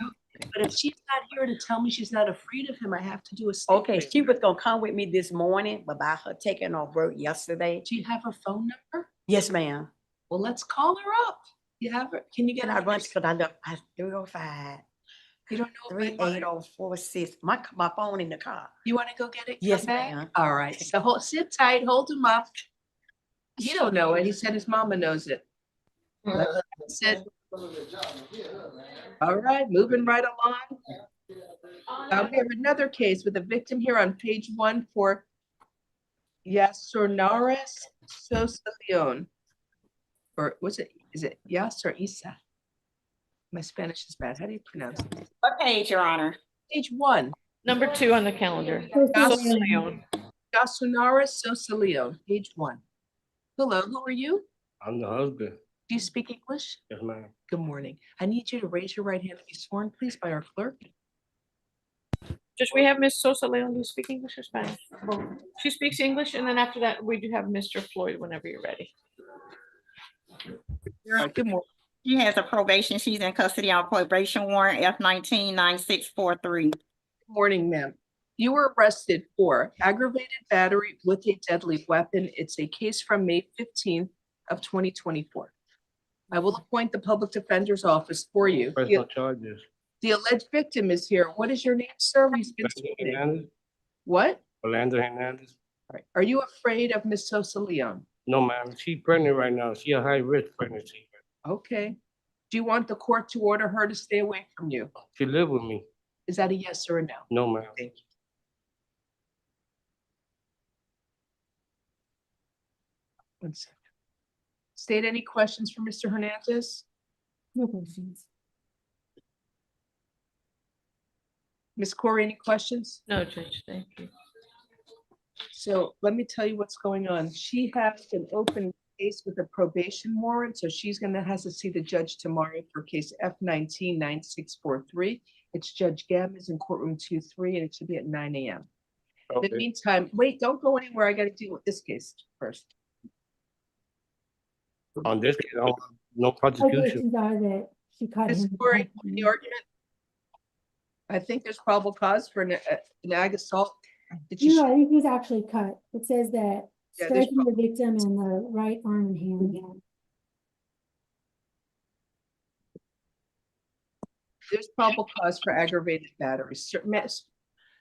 But if she's not here to tell me she's not afraid of him, I have to do a Okay, statement. she was gonna come with me this morning, but by her taking off work yesterday. Do you have her phone number? Yes, ma'am. Well, let's call her up. You have her? Can you get Can I her? run, because I look, 305. You don't know my mother? 38046. My phone in the car. You want to go get it? Come Yes, back? ma'am. All right. So sit tight, hold him up. He don't know it. He said his mama knows it. That's it. All right, moving right along. We have another case with a victim here on page 1 for Yasornares Sosa Leon. Or was it, is it Yas or Isa? My Spanish is bad. How do you pronounce it? What page, Your Honor? Page 1. Number 2 on the calendar. Sosa Sosa Leon. Leon. Yasornares Sosa Leon, page 1. Hello, who are you? I'm the husband. Do you speak English? Yes, ma'am. Good morning. I need you to raise your right hand and be sworn, please, by our clerk. Just we have Miss Sosa Leon. Do you speak English or Spanish? She speaks English, and then after that, we do have Mr. Floyd whenever you're ready. Good morning. She has a probation. She's in custody on probation warrant F199643. Good morning, ma'am. You were arrested for aggravated battery with a deadly weapon. It's a case from May 15th of 2024. I will appoint the public defender's office for you. Personal charges. The alleged victim is here. What is your name, sir? He's been stated. Hernandez. What? Orlando Hernandez. All right. Are you afraid of Miss Sosa Leon? No, ma'am. She's pregnant right now. She a high risk pregnancy. Okay. Do you want the court to order her to stay away from you? She live with me. Is that a yes or a no? No, ma'am. Thank you. One second. State any questions for Mr. Hernandez? No questions. Ms. Corey, any questions? No, Judge, thank you. So let me tell you what's going on. She has an open case with a probation warrant, so she's has to see the judge tomorrow for case F199643. It's Judge Gammas in courtroom 2-3, and it should be at 9 a.m. In the meantime, wait, don't go anywhere. I got to deal with this case first. On this case, no Okay, prosecution. she got it. She cut Ms. him. Corey, the argument. I think there's probable cause for an ag assault. Did you? No, I think he's actually cut. It says that Yeah, there's striking the victim in the right arm and hand. There's probable cause for aggravated battery.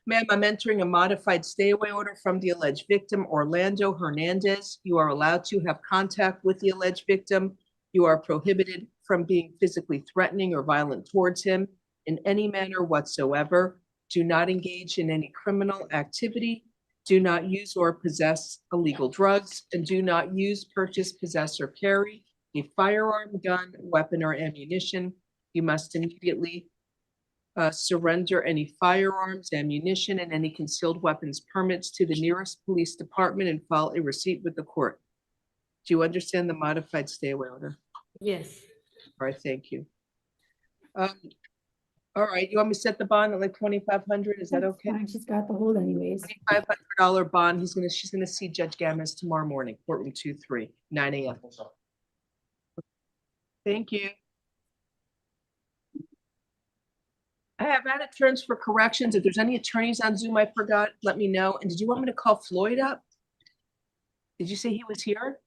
Ma'am, I'm entering a modified stay away order from the alleged victim, Orlando Hernandez. You are allowed to have contact with the alleged victim. You are prohibited from being physically threatening or violent towards him in any manner whatsoever. Do not engage in any criminal activity. Do not use or possess illegal drugs, and do not use, purchase, possess, or carry a firearm, gun, weapon, or ammunition. You must immediately surrender any firearms, ammunition, and any concealed weapons permits to the nearest police department and file a receipt with the court. Do you understand the modified stay away order? Yes. All right, thank you. All right, you want me to set the bond at like 2,500? Is that That's okay? fine. She's got the hold anyways. $2,500 bond. She's gonna see Judge Gammas tomorrow morning, courtroom 2-3, 9 a.m. Thank you. I have added terms for corrections. If there's any attorneys on Zoom I forgot, let me know. And did you want me to call Floyd up? Did you say he was here?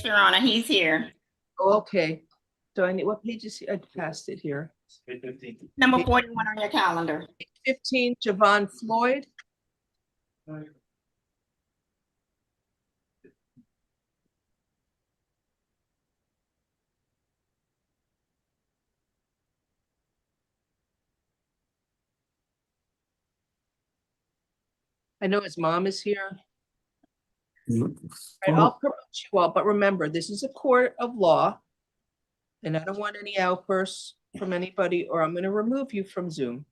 Your Honor, he's here. Oh, okay. So I need, what page is he? I passed it here. Number 41 on your calendar. 15, Javon Floyd. I know his mom is here. All right, I'll promote you all, but remember, this is a court of law. And I don't want any outbursts from anybody, or I'm going to remove you from Zoom.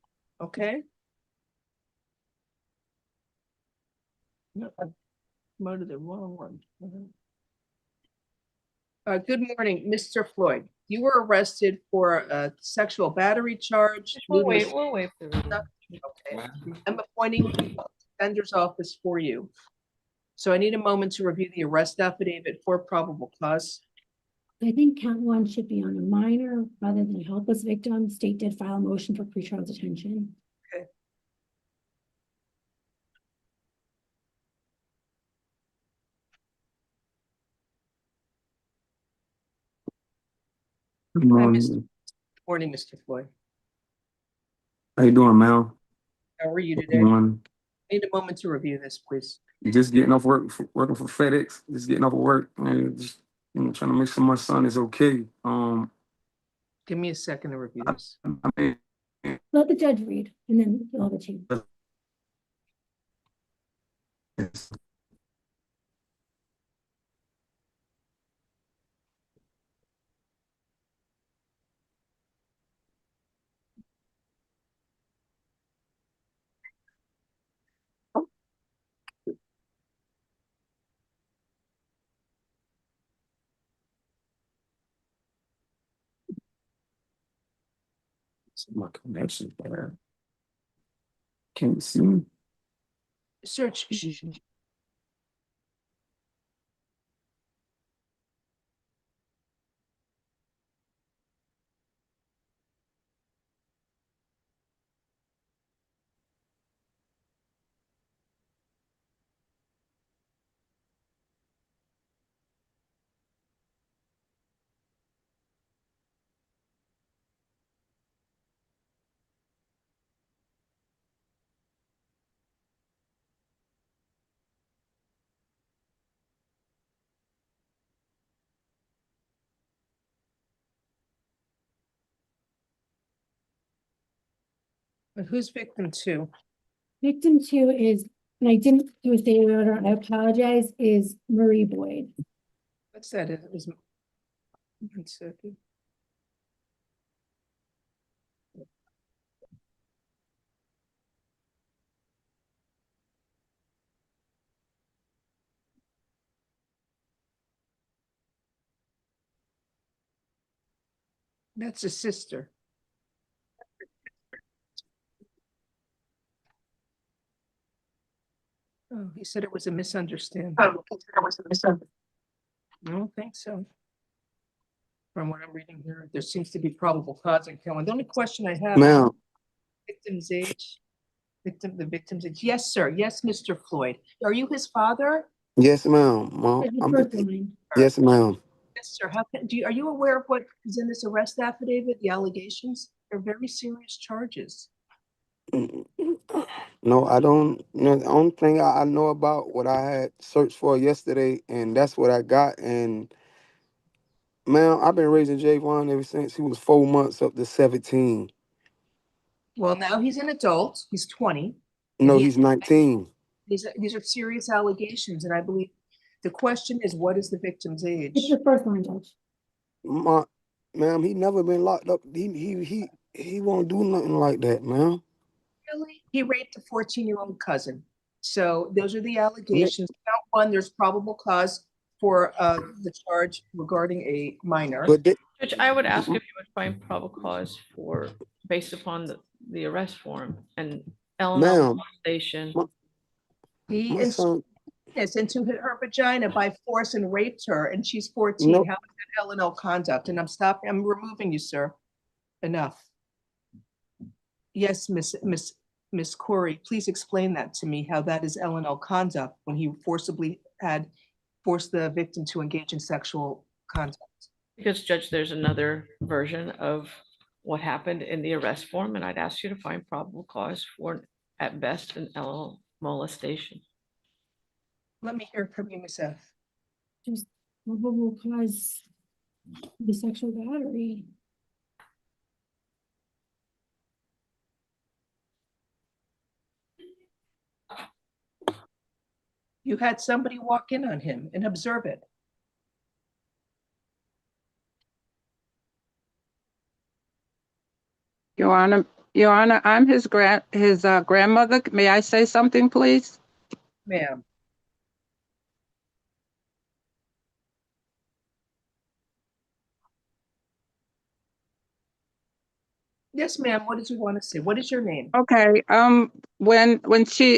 Okay? No, I promoted the wrong one. Good morning, Mr. Floyd. You were arrested for a sexual battery charge. We'll wait for it. Okay. I'm appointing the defender's office for you. So I need a moment to review the arrest affidavit for probable cause. I think count one should be on a minor rather than a helpless victim. State did file a motion for pretrial detention. Okay. Good Hi, morning. Morning, Mr. Floyd. How you doing, Mel? How are you Good today? morning. I need a moment to review this, please. Just getting off work, working for FedEx. Just getting off of work, and just trying to make sure my son is okay. Give me a second to review this. I mean, Let the judge read and then you'll have a change. it's- my connection there. Can't see me. Search. But who's victim two? Victim two is, and I didn't do a state order, I apologize, is Marie Boyd. What's that? It was. One second. That's a sister. Oh, he said it was a misunderstanding. I don't think so. From what I'm reading here, there seems to be probable cause and killing. The only question I have. Ma'am. Victim's age. The victim's age. Yes, sir. Yes, Mr. Floyd. Are you his father? Yes, ma'am. Mom, There's the first line. yes, ma'am. Yes, sir. How can, are you aware of what is in this arrest affidavit, the allegations? They're very serious charges. No, I don't. No, the only thing I know about what I had searched for yesterday, and that's what I got. And man, I've been raising Javon ever since he was 4 months up to 17. Well, now he's an adult. He's 20. No, he's 19. These are serious allegations, and I believe the question is, what is the victim's age? It's the first line, Judge. Ma'am, he never been locked up. He won't do nothing like that, ma'am. Really? He raped a 14-year-old cousin. So those are the allegations. Count one, there's probable cause for the charge regarding a minor. But Judge, I would ask if you would find probable cause for, based upon the arrest form and Ma'am, molestation. He my son, into her vagina by force and raped her, and she's 14. Nope. How is that LNL conduct? And I'm removing you, sir. Enough. Yes, Miss Corey, please explain that to me, how that is LNL conduct when he forcibly had forced the victim to engage in sexual contact. Because, Judge, there's another version of what happened in the arrest form, and I'd ask you to find probable cause for, at best, an LL molestation. Let me hear from you, Miss F. Just probable cause the sexual battery. You had somebody walk in on him and observe it. Your Honor, I'm his grandmother. May I say something, please? Ma'am. Yes, ma'am. What did you want to say? What is your name? Okay, when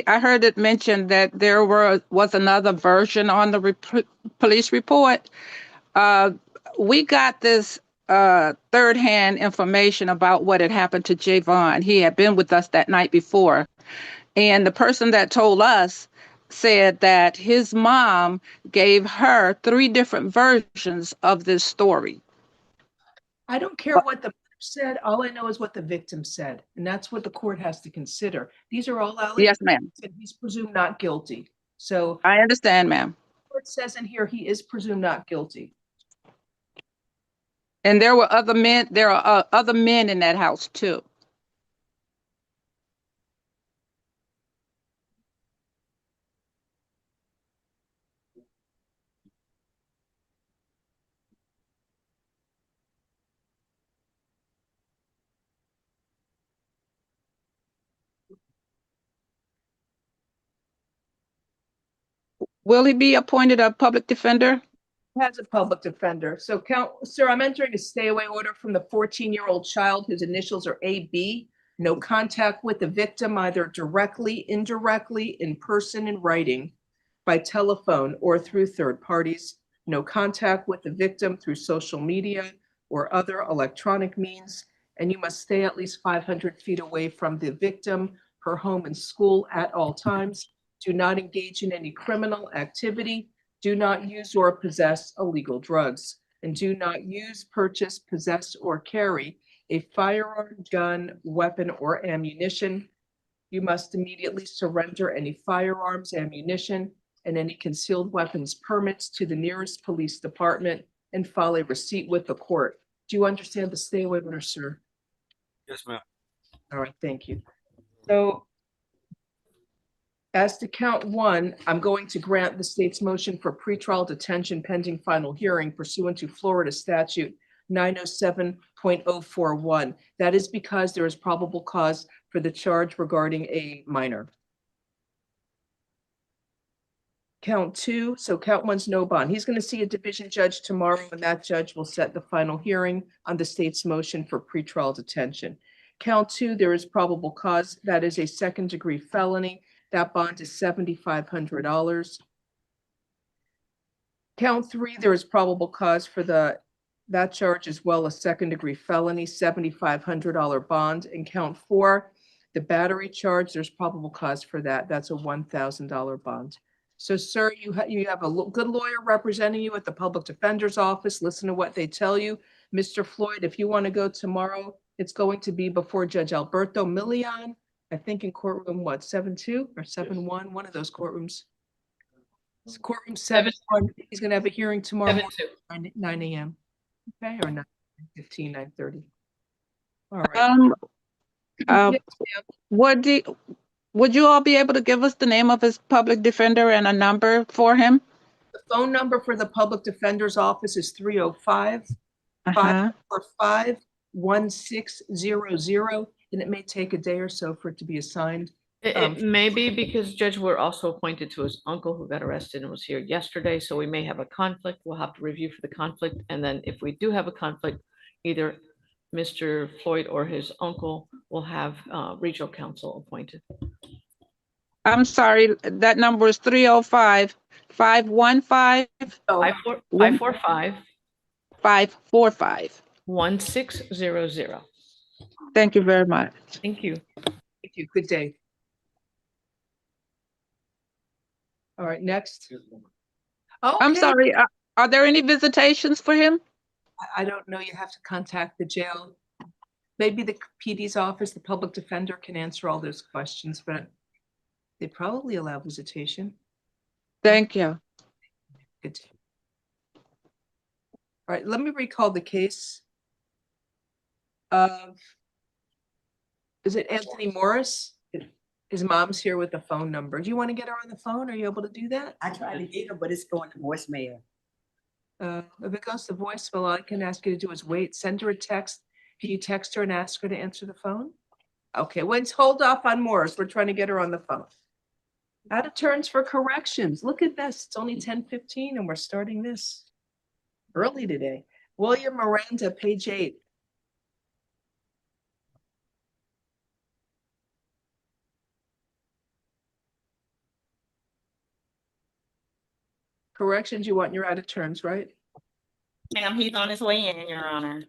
I heard it mentioned that there was another version on the police report. We got this third-hand information about what had happened to Javon. He had been with us that night before, and the person that told us said that his mom gave her 3 different versions of this story. I don't care what the mother said. All I know is what the victim said, and that's what the court has to consider. These are all allegations. Yes, ma'am. And he's presumed not guilty. So I understand, ma'am. the court says in here he is presumed not guilty. And there were other men. There are other men in that house too. Will he be appointed a public defender? Has a public defender. So sir, I'm entering a stay away order from the 14-year-old child whose initials are AB. No contact with the victim, either directly, indirectly, in person, in writing, by telephone, or through third parties. No contact with the victim through social media or other electronic means. And you must stay at least 500 feet away from the victim, her home and school at all times. Do not engage in any criminal activity. Do not use or possess illegal drugs, and do not use, purchase, possess, or carry a firearm, gun, weapon, or ammunition. You must immediately surrender any firearms, ammunition, and any concealed weapons permits to the nearest police department and file a receipt with the court. Do you understand the stay away order, sir? Yes, ma'am. All right, thank you. So as to count 1, I'm going to grant the state's motion for pretrial detention pending final hearing pursuant to Florida statute 907.041. That is because there is probable cause for the charge regarding a minor. Count 2, so count 1's no bond. He's going to see a division judge tomorrow, and that judge will set the final hearing on the state's motion for pretrial detention. Count 2, there is probable cause. That is a second-degree felony. That bond is $7,500. Count 3, there is probable cause for that charge as well, a second-degree felony, $7,500 bond. And count 4, the battery charge, there's probable cause for that. That's a $1,000 bond. So, sir, you have a good lawyer representing you at the public defender's office. Listen to what they tell you. Mr. Floyd, if you want to go tomorrow, it's going to be before Judge Alberto Milian. I think in courtroom, what, 7-2 or 7-1, one of those courtrooms. It's courtroom 7-1. He's going to have a hearing tomorrow morning, 9 a.m. Okay, or 9:15, 9:30. All right. Would you all be able to give us the name of his public defender and a number for him? The phone number for the public defender's office is 305-545-1600. And it may take a day or so for it to be assigned. It may be because, Judge, we're also appointed to his uncle who got arrested and was here yesterday, so we may have a conflict. We'll have to review for the conflict, and then if we do have a conflict, either Mr. Floyd or his uncle will have regional counsel appointed. I'm sorry, that number is 305-515-545-545. 1600. Thank you very much. Thank you. Thank you. Good day. All right, next. Oh, I'm sorry, are there any visitations for him? I don't know. You have to contact the jail. Maybe the PD's office, the public defender, can answer all those questions, but they probably allow visitation. Thank you. Good. All right, let me recall the case of, is it Anthony Morris? His mom's here with the phone number. Do you want to get her on the phone? Are you able to do that? I tried to get her, but it's going to voicemail. If it goes to voicemail, all I can ask you to do is wait. Send her a text. Can you text her and ask her to answer the phone? Okay, let's hold off on Morris. We're trying to get her on the phone. Out of turns for corrections. Look at this. It's only 10:15 and we're starting this early today. William Miranda, page 8. Corrections, you want your out of turns, right? Ma'am, he's on his way in, Your Honor.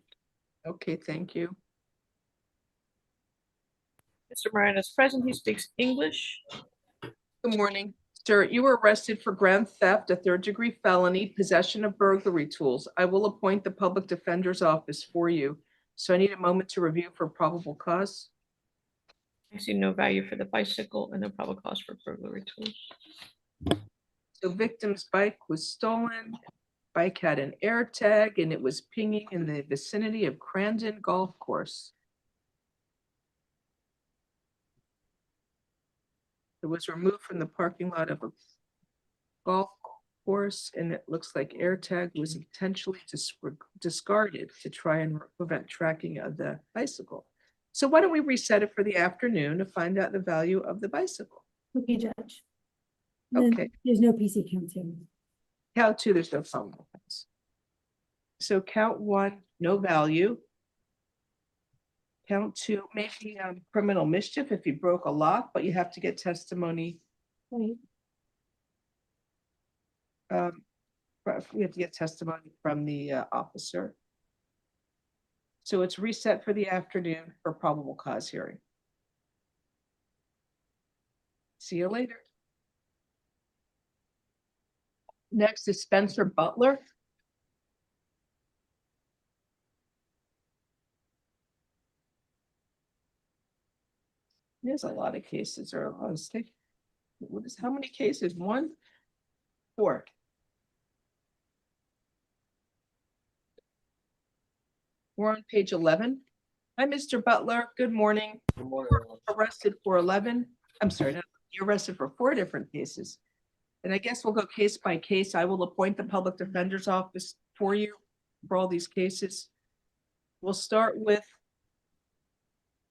Okay, thank you. Mr. Moran is present. He speaks English. Good morning. Sir, you were arrested for grand theft, a third-degree felony, possession of burglary tools. I will appoint the public defender's office for you. So I need a moment to review for probable cause. I see no value for the bicycle and no probable cause for burglary tools. The victim's bike was stolen. Bike had an air tag and it was pinging in the vicinity of Crandon Golf Course. It was removed from the parking lot of a golf course, and it looks like air tag was intentionally discarded to try and prevent tracking of the bicycle. So why don't we reset it for the afternoon to find out the value of the bicycle? Okay, Judge. Then Okay. There's no PC counts here. Count two, there's no phone calls. So count one, no value. Count two, maybe criminal mischief if you broke a lock, but you have to get testimony. Right. We have to get testimony from the officer. So it's reset for the afternoon for probable cause hearing. See you later. Next is Spencer Butler. There's a lot of cases, or a lot of state. What is, how many cases? 1, 4. We're on page 11. Hi, Mr. Butler. Good morning. Good morning. Arrested for 11. I'm sorry, no, you're arrested for 4 different cases. And I guess we'll go case by case. I will appoint the public defender's office for you for all these cases. We'll start with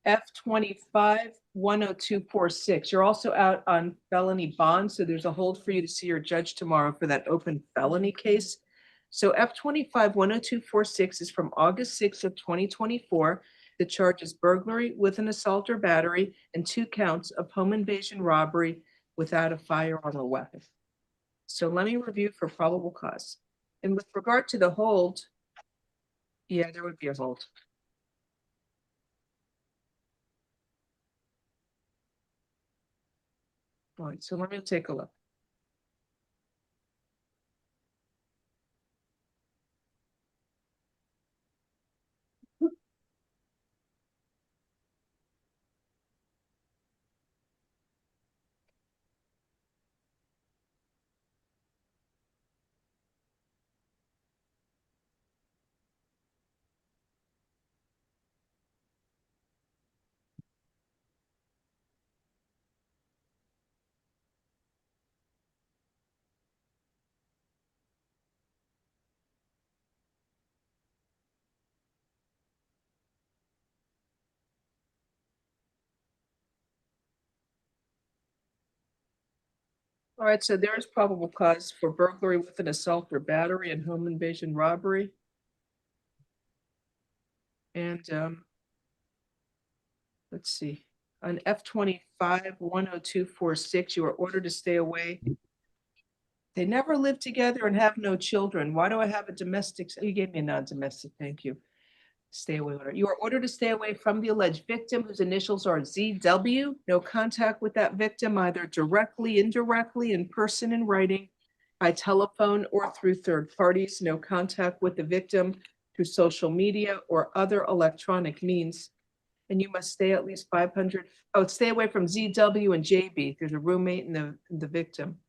F25-10246. You're also out on felony bond, so there's a hold for you to see your judge tomorrow for that open felony case. So F25-10246 is from August 6th of 2024. The charge is burglary with an assault or battery and 2 counts of home invasion robbery without a firearm or weapon. So let me review for probable cause. And with regard to the hold, yeah, there would be a hold. All right, so let me take a look. All right, so there is probable cause for burglary with an assault or battery and home invasion robbery. And let's see, on F25-10246, you are ordered to stay away. They never live together and have no children. Why do I have a domestic? You gave me a non-domestic, thank you. Stay away. You are ordered to stay away from the alleged victim whose initials are ZW. No contact with that victim, either directly, indirectly, in person, in writing, by telephone, or through third parties. No contact with the victim through social media or other electronic means. And you must stay at least 500. Oh, stay away from ZW and JB. There's a roommate and the victim.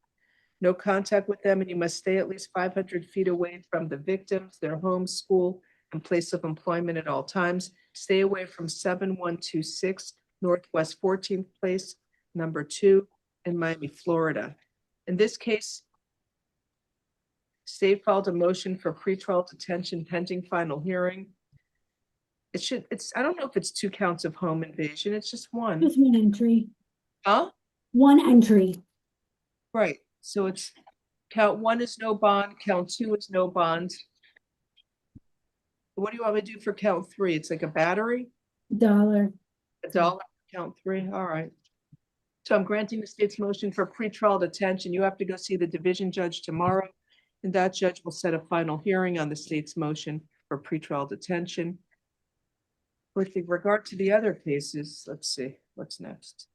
No contact with them, and you must stay at least 500 feet away from the victims, their home, school, and place of employment at all times. Stay away from 7126 Northwest 14th Place, number 2 in Miami, Florida. In this case, state filed a motion for pretrial detention pending final hearing. I don't know if it's 2 counts of home invasion. It's just 1. Just 1 entry. Huh? 1 entry. Right. So it's count 1 is no bond, count 2 is no bond. What do you want me to do for count 3? It's like a battery? $1. $1, count 3, all right. So I'm granting the state's motion for pretrial detention. You have to go see the division judge tomorrow. And that judge will set a final hearing on the state's motion for pretrial detention. With regard to the other cases, let's see, what's next?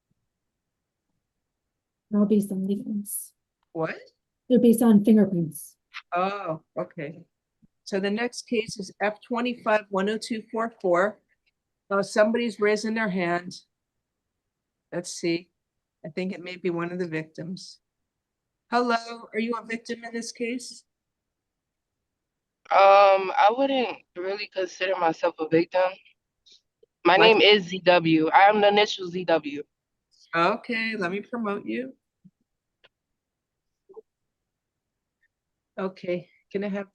They're all based on fingerprints. What? They're based on fingerprints. Oh, okay. So the next case is F25-10244. Somebody's raising their hand. Let's see. I think it may be one of the victims. Hello, are you a victim in this case? I wouldn't really consider myself a victim. My name is ZW. I am the initial ZW. Okay, let me promote you. Okay, can I have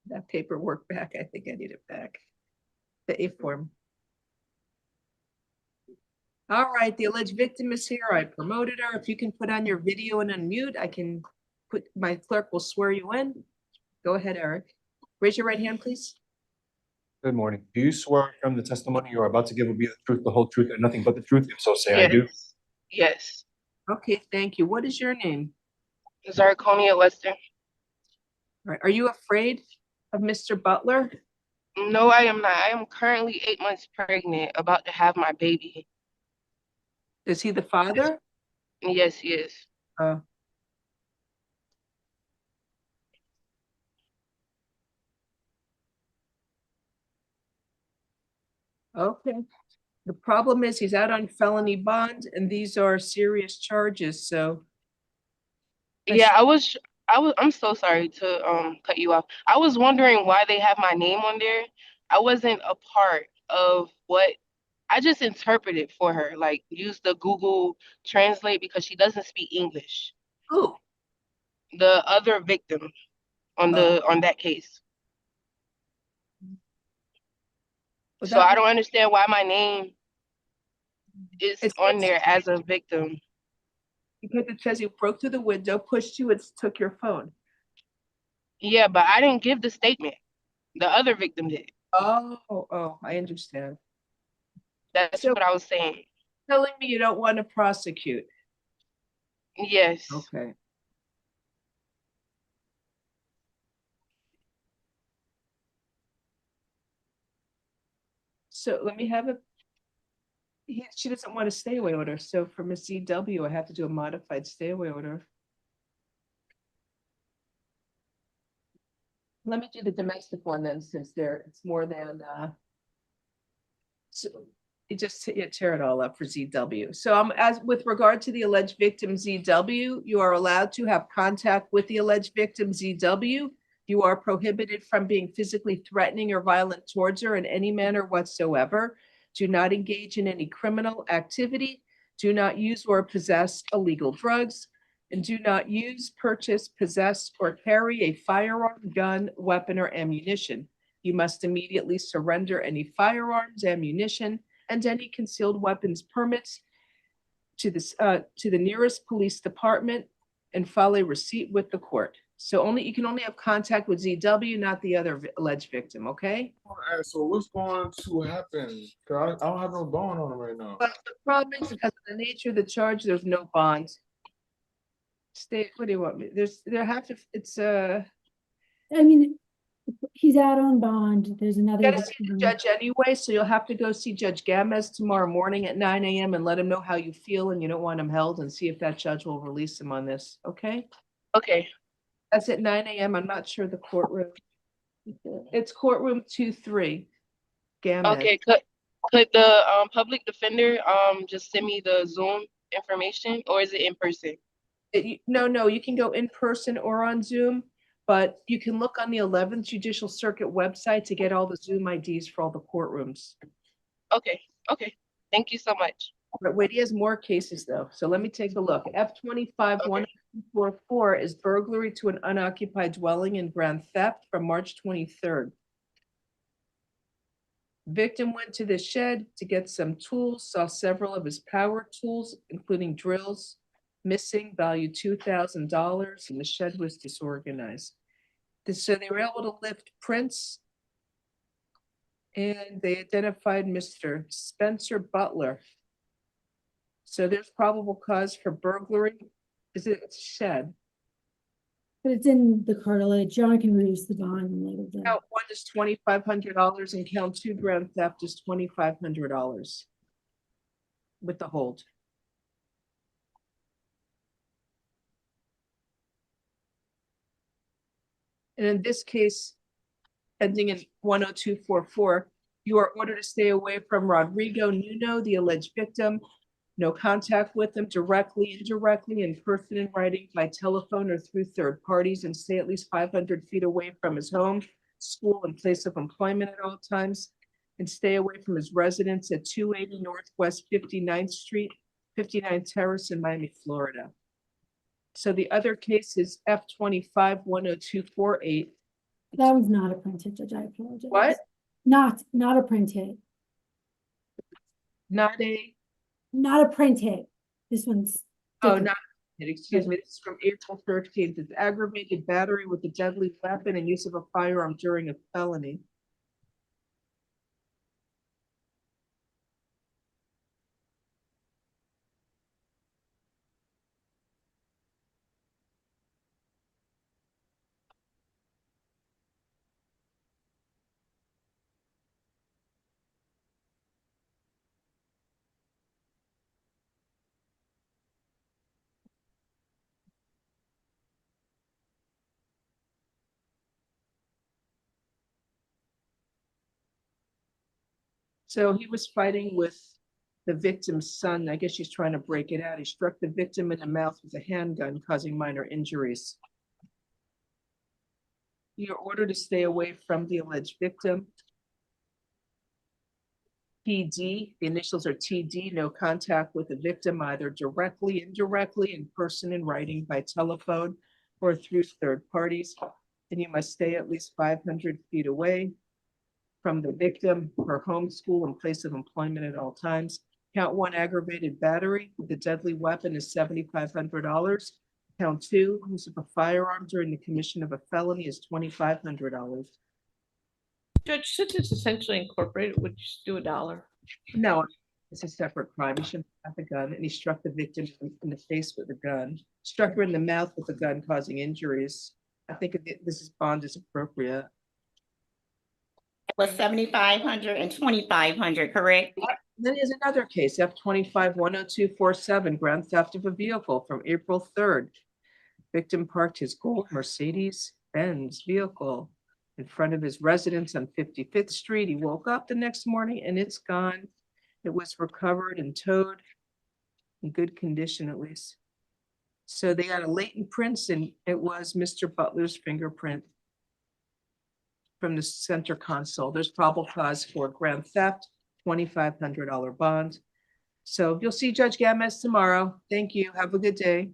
that paperwork back? I think I need it back. The A form. All right, the alleged victim is here. I promoted her. If you can put on your video and unmute, I can put, my clerk will swear you in. Go ahead, Eric. Raise your right hand, please. Good morning. Do you swear from the testimony you are about to give will be the truth, the whole truth, and nothing but the truth? If so, say I do. Yes. Okay, thank you. What is your name? Zarconia Western. All right. Are you afraid of Mr. Butler? No, I am not. I am currently 8 months pregnant, about to have my baby. Is he the father? Yes, he is. Okay. The problem is he's out on felony bond and these are serious charges, so. Yeah, I'm so sorry to cut you off. I was wondering why they have my name on there. I wasn't a part of what I just interpreted for her, like use the Google Translate because she doesn't speak English. Who? The other victim on that case. So I don't understand why my name is on there as a victim. Because it says you broke through the window, pushed you, and took your phone. Yeah, but I didn't give the statement. The other victim did. Oh, I understand. That's what I was saying. Telling me you don't want to prosecute. Yes. Okay. So let me have she doesn't want a stay away order. So for Miss EW, I have to do a modified stay away order. Let me do the domestic one then, since it's more than so you just tear it all up for ZW. So as with regard to the alleged victim ZW, you are allowed to have contact with the alleged victim ZW. You are prohibited from being physically threatening or violent towards her in any manner whatsoever. Do not engage in any criminal activity. Do not use or possess illegal drugs. And do not use, purchase, possess, or carry a firearm, gun, weapon, or ammunition. You must immediately surrender any firearms, ammunition, and any concealed weapons permits to the nearest police department and file a receipt with the court. So you can only have contact with ZW, not the other alleged victim, okay? All right, so what's going to happen? Cause I don't have no bond on him right now. But the problem is because of the nature of the charge, there's no bond. What do you want me? I mean, he's out on bond. There's another. You gotta see the judge anyway, so you'll have to go see Judge Gamez tomorrow morning at 9 a.m. and let him know how you feel and you don't want him held and see if that judge will release him on this, okay? Okay. That's at 9 a.m. I'm not sure the courtroom. It's courtroom 2-3. Gamez. Okay, could the public defender just send me the Zoom information, or is it in person? No, you can go in person or on Zoom, but you can look on the 11th Judicial Circuit website to get all the Zoom IDs for all the courtrooms. Okay. Thank you so much. But wait, he has more cases though. So let me take a look. F25-1244 is burglary to an unoccupied dwelling and grand theft from March 23rd. Victim went to the shed to get some tools, saw several of his power tools, including drills, missing, value $2,000, and the shed was disorganized. So they were able to lift prints and they identified Mr. Spencer Butler. So there's probable cause for burglary. Is it a shed? But it's in the cartilage. John can reduce the bond in light of that. Count one is $2,500 and count two grand theft is $2,500 with the hold. And in this case, ending in 10244, you are ordered to stay away from Rodrigo Nuno, the alleged victim. No contact with him directly, indirectly, in person, in writing, by telephone, or through third parties, and stay at least 500 feet away from his home, school, and place of employment at all times, and stay away from his residence at 280 Northwest 59th Street, 59th Terrace in Miami, Florida. So the other case is F25-10248. That one's not a printed, Judge. I apologize. What? Not a printed. Not a printed. This one's. Oh, different. not, excuse me, this is from April 13th. It's aggravated battery with a deadly weapon and use of a firearm during a felony. So he was fighting with the victim's son. I guess she's trying to break it out. He struck the victim in the mouth with a handgun, causing minor injuries. You're ordered to stay away from the alleged victim. TD, the initials are TD, no contact with the victim, either directly, indirectly, in person, in writing, by telephone, or through third parties. And you must stay at least 500 feet away from the victim, her home, school, and place of employment at all times. Count one, aggravated battery with a deadly weapon is $7,500. Count two, use of a firearm during the commission of a felony is $2,500. Judge, since it's essentially incorporated, would you just do $1? No, it's a separate crime. He shouldn't have the gun, and he struck the victim in the face with a gun. Struck her in the mouth with a gun, causing injuries. I think this is bond is appropriate. Was 7,500 and 2,500, correct? Then there's another case, F25-10247, grand theft of a vehicle from April 3rd. Victim parked his gold Mercedes-Benz vehicle in front of his residence on 55th Street. He woke up the next morning and it's gone. It was recovered and towed in good condition, at least. So they got a latent prints, and it was Mr. Butler's fingerprint from the center console. There's probable cause for grand theft, $2,500 bond. So you'll see Judge Gamez tomorrow. Thank you. Have a good day.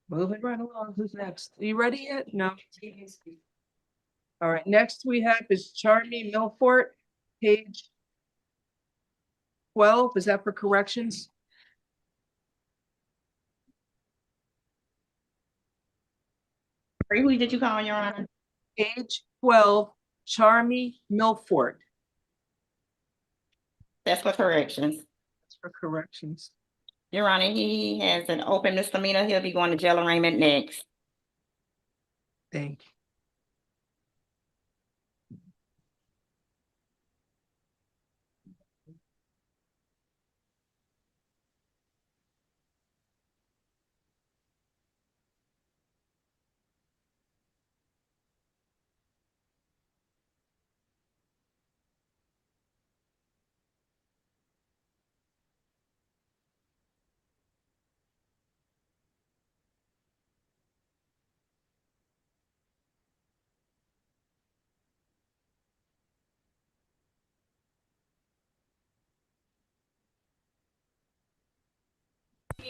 Moving right along. Who's next? Are you ready yet? No. All right. Next we have is Charmy Milfort, page 12. Is that for corrections? Who did you call, Your Honor? Page 12, Charmy Milfort. That's for corrections. That's for corrections. Your Honor, he has an open misdemeanor. He'll be going to jail arraignment next. Thank you.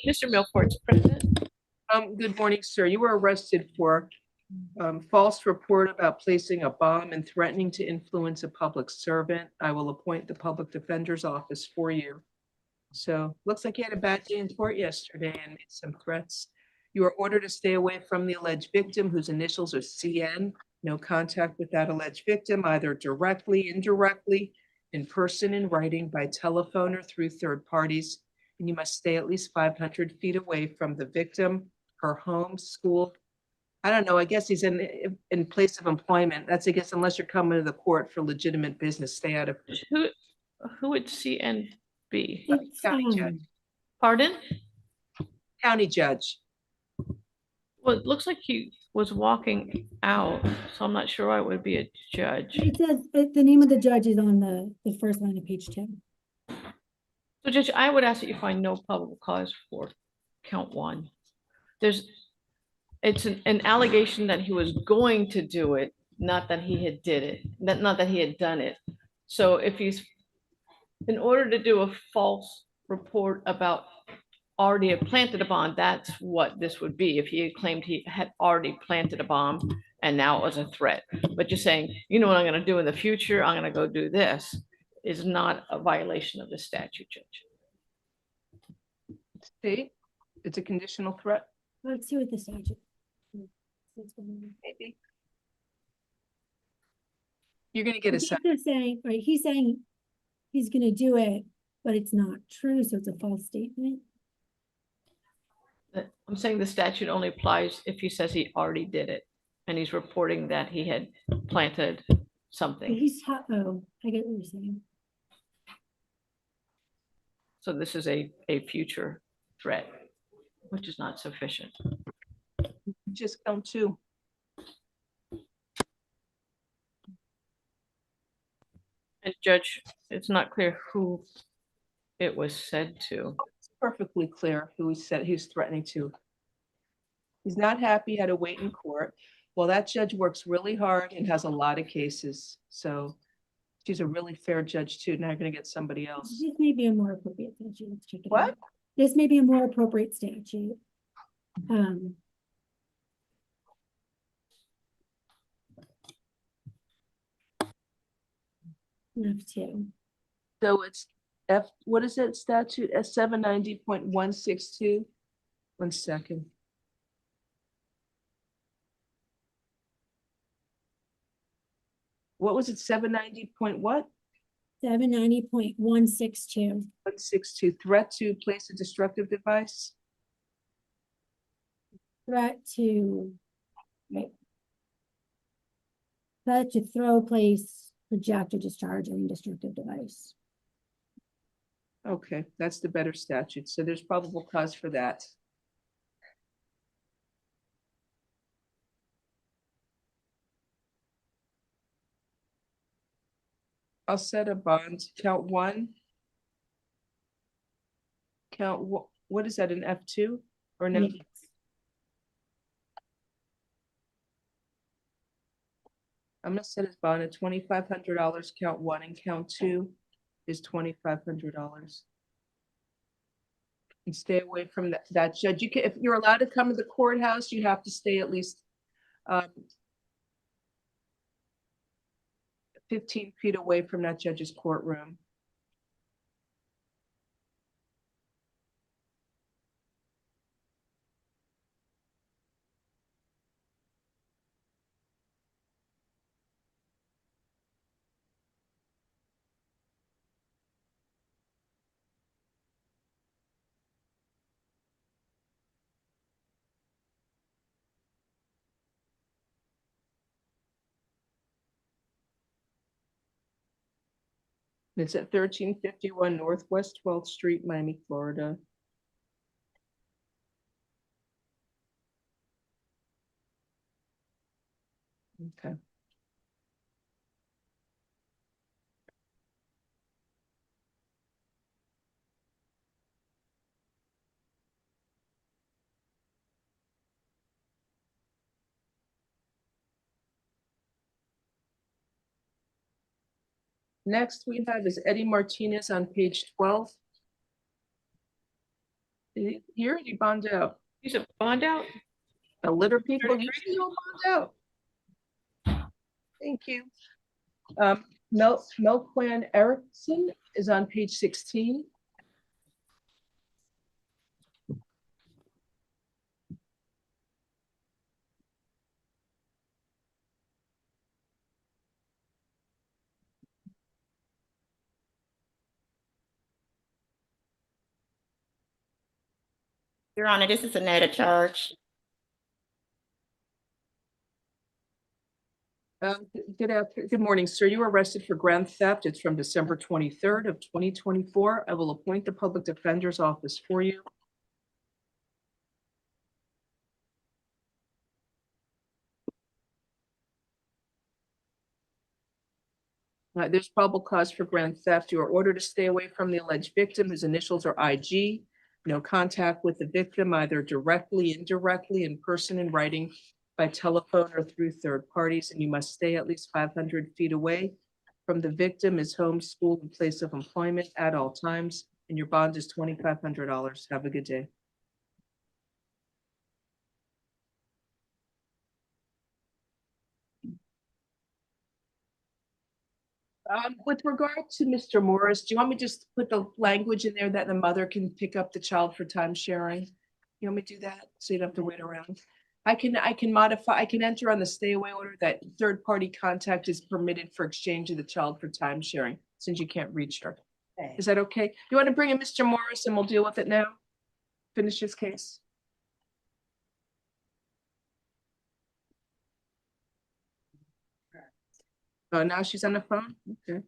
Mr. Milfort's present. Good morning, sir. You were arrested for false report about placing a bomb and threatening to influence a public servant. I will appoint the public defender's office for you. So looks like you had a bad day in court yesterday and made some threats. You are ordered to stay away from the alleged victim, whose initials are CN. No contact with that alleged victim, either directly, indirectly, in person, in writing, by telephone, or through third parties. And you must stay at least 500 feet away from the victim, her home, school. I don't know, I guess he's in place of employment. That's, I guess, unless you're coming to the court for legitimate business, stay out of. Who would C and B? It's, County judge. Pardon? County judge. Well, it looks like he was walking out, so I'm not sure why it would be a judge. it says, the name of the judge is on the first line of page 2. So Judge, I would ask that you find no probable cause for count 1. It's an allegation that he was going to do it, not that he had did it, not that he had done it. So if he's, in order to do a false report about already had planted a bomb, that's what this would be. If he had claimed he had already planted a bomb and now it was a threat. But just saying, you know what I'm gonna do in the future, I'm gonna go do this, is not a violation of the statute, Judge. State, it's a conditional threat. Let's see what the statute. Maybe. You're gonna get a He's second. just saying, right, he's saying he's gonna do it, but it's not true, so it's a false statement. I'm saying the statute only applies if he says he already did it and he's reporting that he had planted But something. oh, I get what you're saying. So this is a future threat, which is not sufficient. Just count 2. And Judge, it's not clear who it was said to. It's perfectly clear who he said he was threatening to. He's not happy, had to wait in court. Well, that judge works really hard and has a lot of cases. So she's a really fair judge too. Now you're gonna get somebody else. This may be a more appropriate statute. Let's check it What? out. This may be a more appropriate statute. F2. So it's what is it, statute S 790.162? 1 second. What was it, 790 point what? 790.162. 162, threat to place a destructive device. Threat to, right. Threat to throw, place, project, or discharge any destructive device. Okay, that's the better statute. So there's probable cause for that. I'll set a bond, count 1. Count, what is that, an F2 or an F? Yes. I'm gonna set his bond at $2,500, count 1, and count 2 is $2,500. And stay away from that judge. You can, if you're allowed to come to the courthouse, you have to stay at least 15 feet away from that judge's courtroom. It's at 1351 Northwest 12th Street, Miami, Florida. Okay. Next we have is Eddie Martinez on page 12. Here, he bond out. He's a bond out? A litter people, you see you bond out. Thank you. Melquan Erickson is on page 16. Your Honor, this is another charge. Good morning, sir. You were arrested for grand theft. It's from December 23rd of 2024. I will appoint the public defender's office for you. There's probable cause for grand theft. You are ordered to stay away from the alleged victim, whose initials are IG. No contact with the victim, either directly, indirectly, in person, in writing, by telephone, or through third parties, and you must stay at least 500 feet away from the victim, his home, school, and place of employment at all times, and your bond is $2,500. Have a good day. With regard to Mr. Morris, do you want me just to put the language in there that the mother can pick up the child for time sharing? You want me to do that so you don't have to wait around? I can modify, I can enter on the stay away order that third party contact is permitted for exchange of the child for time sharing, since you can't reach her. Okay. Is that okay? You want to bring in Mr. Morris and we'll deal with it now? Finish his case. Oh, now she's on the phone? Okay.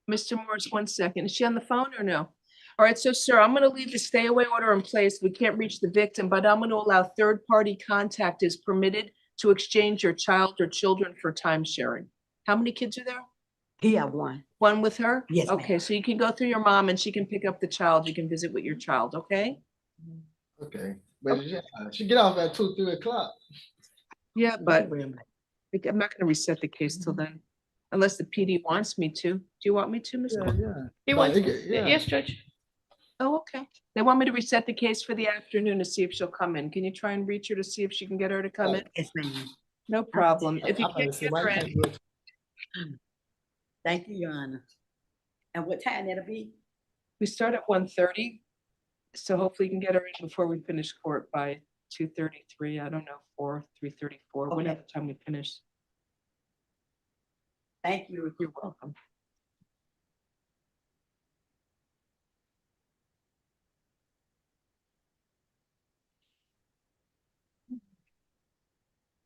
Mr. Morris, 1 second. Is she on the phone or no? All right, so sir, I'm gonna leave the stay away order in place. We can't reach the victim, but I'm gonna allow third party contact is permitted to exchange your child or children for time sharing. How many kids are there? He have one. One with her? Yes, ma'am. Okay, so you can go through your mom and she can pick up the child. You can visit with your child, okay? Okay, but she get off at 2, 3 o'clock. Yeah, but I'm not gonna reset the case till then, unless the PD wants me to. Do you want me to, Ms. Cole? He wants, yes, Judge. Oh, okay. They want me to reset the case for the afternoon to see if she'll come in. Can you try and reach her to see if she can get her to come in? Yes, ma'am. No problem. If you I'm gonna can't say, get why her can't in, you- Thank you, Your Honor. And what time that'll be? we start at 1:30. So hopefully you can get her in before we finish court by 2:33. I don't know, 3:34, Okay. whenever time we finish. Thank you. You're welcome.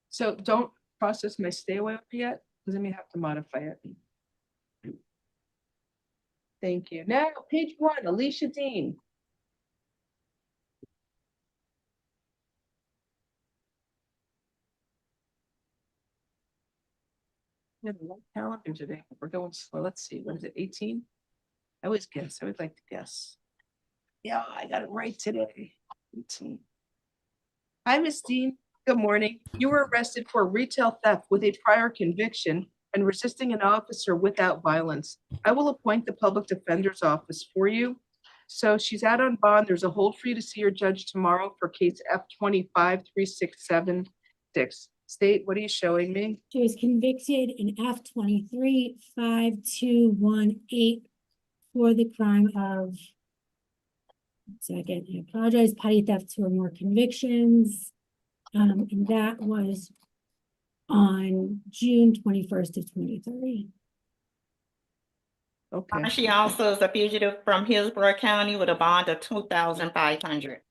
So don't process my stay away yet, because then we have to modify it. Thank you. Now, page 1, Alicia Dean. We have a long calendar today. We're going slow. Let's see, what is it, 18? I always guess. I would like to guess. Yeah, I got it right today. 18. Hi, Miss Dean. Good morning. You were arrested for retail theft with a prior conviction and resisting an officer without violence. I will appoint the public defender's office for you. So she's out on bond. There's a hold for you to see your judge tomorrow for case F253676. State, what are you showing me? She was convicted in F235218 for the crime of, second, I apologize, petty theft, 2 or more convictions. And that was on June 21st of 23. Okay. She also is a fugitive from Hillsborough County with a bond of $2,500.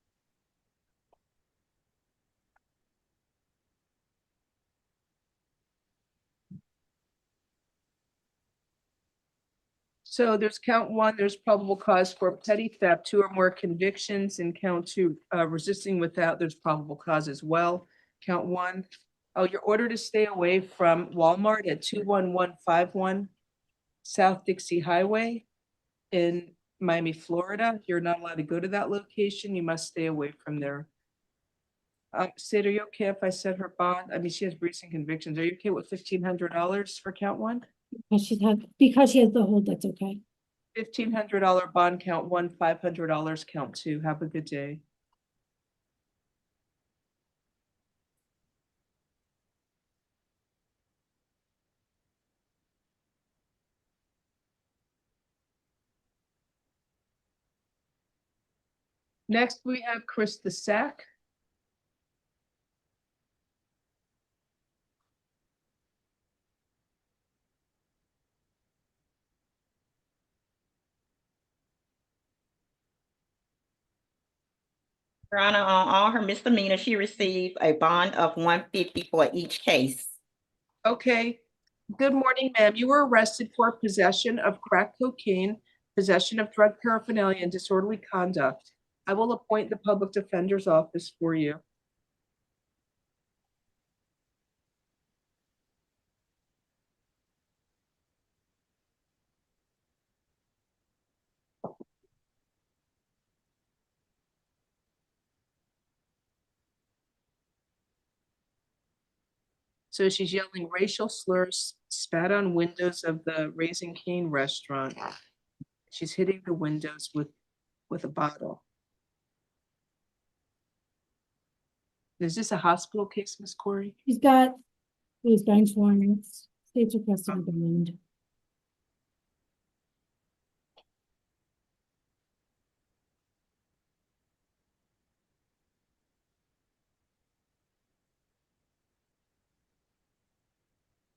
So there's count 1, there's probable cause for petty theft, 2 or more convictions, and count 2, resisting without, there's probable cause as well. Count 1. Oh, you're ordered to stay away from Walmart at 21151 South Dixie Highway in Miami, Florida. You're not allowed to go to that location. You must stay away from there. Sid, are you okay if I set her bond? I mean, she has recent convictions. Are you okay with $1,500 for count 1? Because she has the hold, that's okay. $1,500 bond count 1, $500 count 2. Have a good day. Next, we have Chris the Sack. Your Honor, on all her misdemeanors, she received a bond of 150 for each case. Okay. Good morning, ma'am. You were arrested for possession of crack cocaine, possession of drug paraphernalia, and disorderly conduct. I will appoint the public defender's office for you. So she's yelling racial slurs, spat on windows of the Raising Cane restaurant. She's hitting the windows with a bottle. Is this a hospital case, Miss Corey? He's got these bench warrants, state's requesting a bond.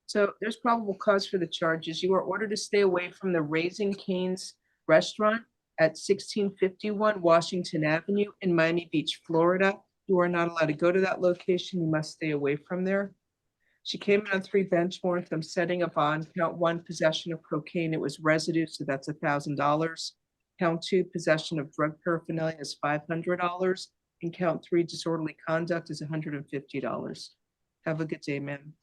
So there's probable cause for the charges. You are ordered to stay away from the Raising Cane's restaurant at 1651 Washington Avenue in Miami Beach, Florida. You are not allowed to go to that location. You must stay away from there. She came in on 3 bench warrants. I'm setting a bond. Count 1, possession of cocaine. It was residue, so that's $1,000. Count 2, possession of drug paraphernalia is $500. And count 3, disorderly conduct is $150. Have a good day, ma'am.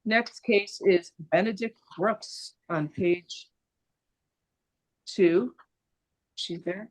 Next case is Benedict Brooks on page 2. She's there.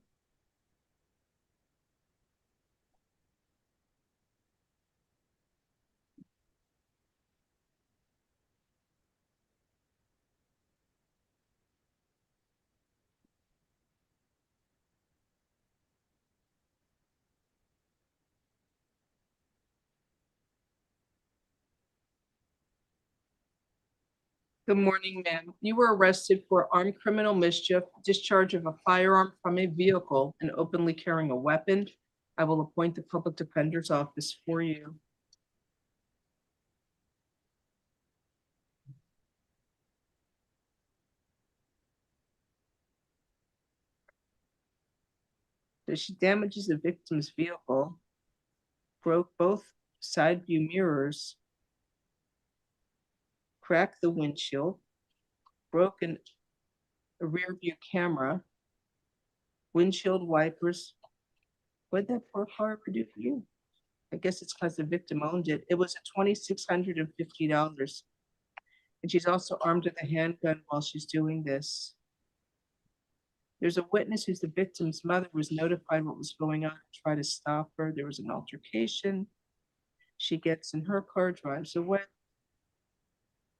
Good morning, ma'am. You were arrested for armed criminal mischief, discharge of a firearm from a vehicle, and openly carrying a weapon. I will appoint the public defender's office for you. So she damages the victim's vehicle, broke both side view mirrors, cracked the windshield, broken a rear view camera, windshield wipers. What did that poor car ever do for you? I guess it's because the victim owned it. It was $2,650. And she's also armed with a handgun while she's doing this. There's a witness who's the victim's mother who was notified what was going on to try to stop her. There was an altercation. She gets in her car, drives away,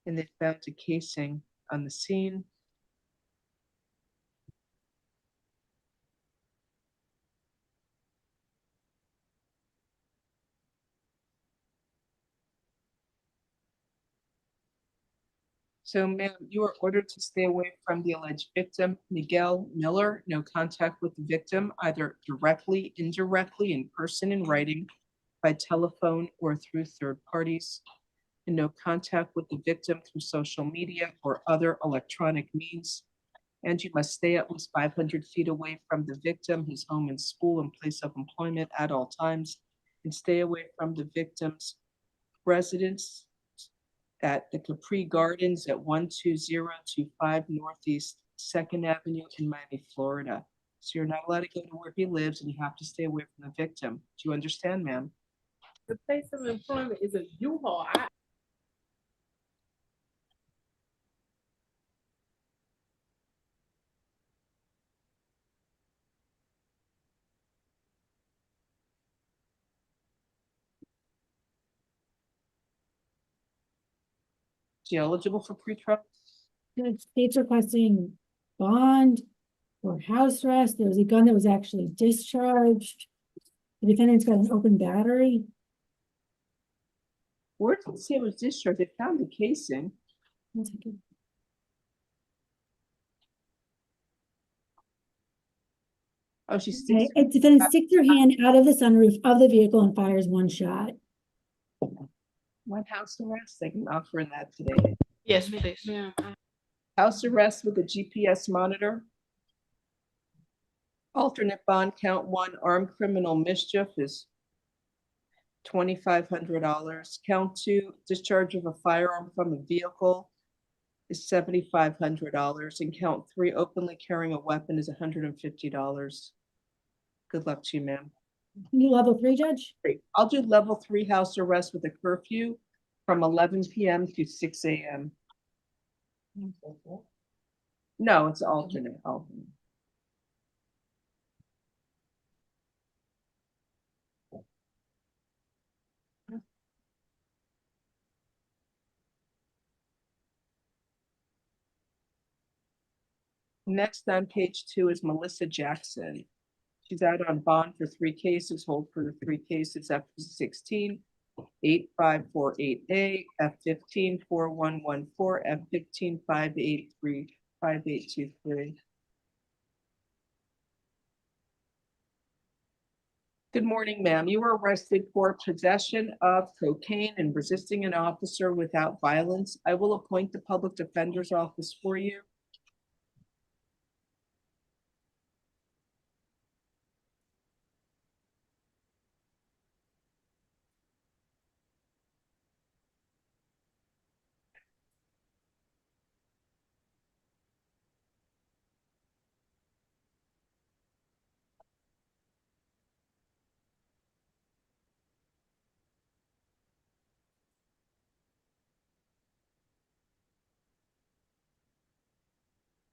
and they found a casing on the scene. So, ma'am, you are ordered to stay away from the alleged victim, Miguel Miller. No contact with the victim, either directly, indirectly, in person, in writing, by telephone, or through third parties. And no contact with the victim through social media or other electronic means. And you must stay at least 500 feet away from the victim, his home and school and place of employment at all times. And stay away from the victim's residence at the Capri Gardens at 12025 Northeast 2nd Avenue in Miami, Florida. So you're not allowed to go to where he lives and you have to stay away from the victim. Do you understand, ma'am? The place of employment is a U-Haul. Is she eligible for pretrial? The state's requesting bond or house arrest. There was a gun that was actually discharged. The defendant's got an open battery. Where did it say it was discharged? They found the casing. One second. Oh, she Okay, sticks. a defendant sticks her hand out of the sunroof of the vehicle and fires one shot. One house arrest. I can offer in that today. Yes, please. Yeah. House arrest with a GPS monitor. Alternate bond count 1, armed criminal mischief is $2,500. Count 2, discharge of a firearm from a vehicle is $7,500. And count 3, openly carrying a weapon is $150. Good luck to you, ma'am. You level 3, Judge? Great. I'll do level 3 house arrest with a curfew from 11 p.m. to 6 a.m. No, it's alternate. Next on page 2 is Melissa Jackson. She's out on bond for 3 cases, hold for the 3 cases, F16, 8548A, F15, 4114, F15, 583, 5823. Good morning, ma'am. You were arrested for possession of cocaine and resisting an officer without violence. I will appoint the public defender's office for you.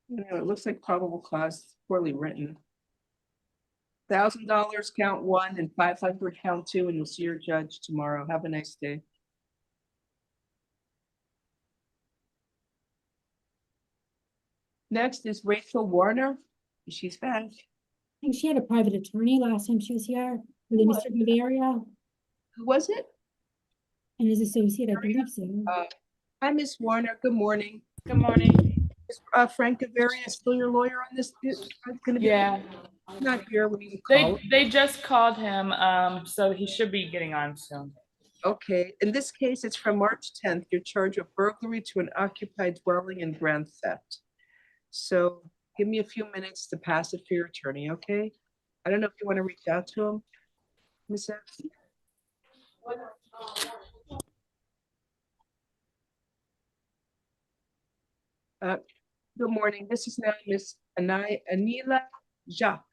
It looks like probable cause, poorly written. $1,000 count 1 and 500 count 2, and you'll see your judge tomorrow. Have a nice day. Next is Rachel Warner. She's back. I think she had a private attorney last time she was here. Was it Mr. Bavaria Who was it? and his associate, I believe so. Hi, Miss Warner. Good morning. Good morning. Is Frank Gavaria still your lawyer on this? Gonna be Yeah. not here when you call. They just called him, so he should be getting on soon. Okay, in this case, it's from March 10th. You're charged of burglary to an occupied dwelling and grand theft. So give me a few minutes to pass it for your attorney, okay? I don't know if you want to reach out to him, Ms. X. Good morning. This is now Miss Anila Jacques.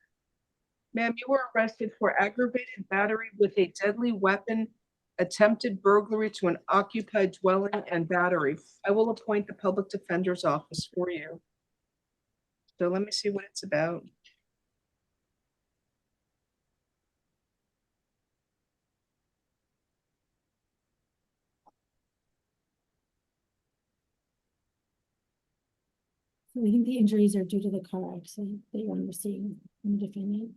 Ma'am, you were arrested for aggravated battery with a deadly weapon, attempted burglary to an occupied dwelling, and battery. I will appoint the public defender's office for you. So let me see what it's about. So we think the injuries are due to the car accident that you're understating in the defendant.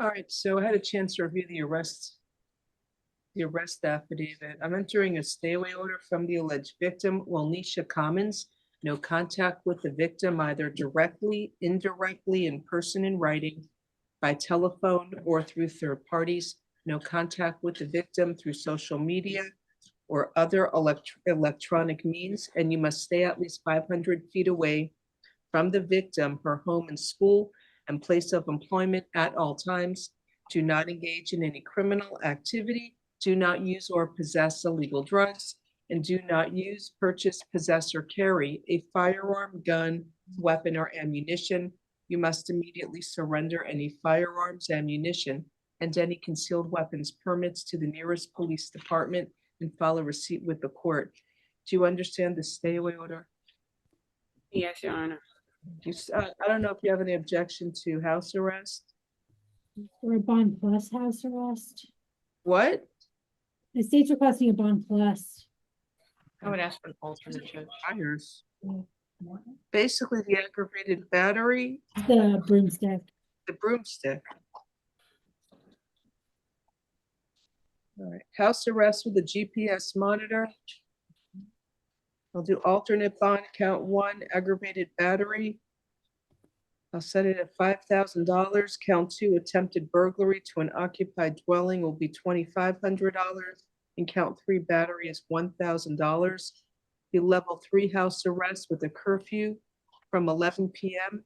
All right, so I had a chance to review the arrest affidavit. I'm entering a stay away order from the alleged victim, Walnisha Commons. No contact with the victim, either directly, indirectly, in person, in writing, by telephone, or through third parties. No contact with the victim through social media or other electronic means, and you must stay at least 500 feet away from the victim, her home and school, and place of employment at all times. Do not engage in any criminal activity. Do not use or possess illegal drugs, and do not use, purchase, possess, or carry a firearm, gun, weapon, or ammunition. You must immediately surrender any firearms, ammunition, and any concealed weapons permits to the nearest police department and file a receipt with the court. Do you understand the stay away order? Yes, Your Honor. I don't know if you have any objection to house arrest. Or a bond plus house arrest. What? The state's requesting a bond plus. I would ask for an alternate judge. Tires. Basically, the aggravated battery. The broomstick. The broomstick. All right, house arrest with a GPS monitor. I'll do alternate bond, count 1, aggravated battery. I'll set it at $5,000. Count 2, attempted burglary to an occupied dwelling will be $2,500. And count 3, battery is $1,000. The level 3 house arrest with a curfew from 11 p.m.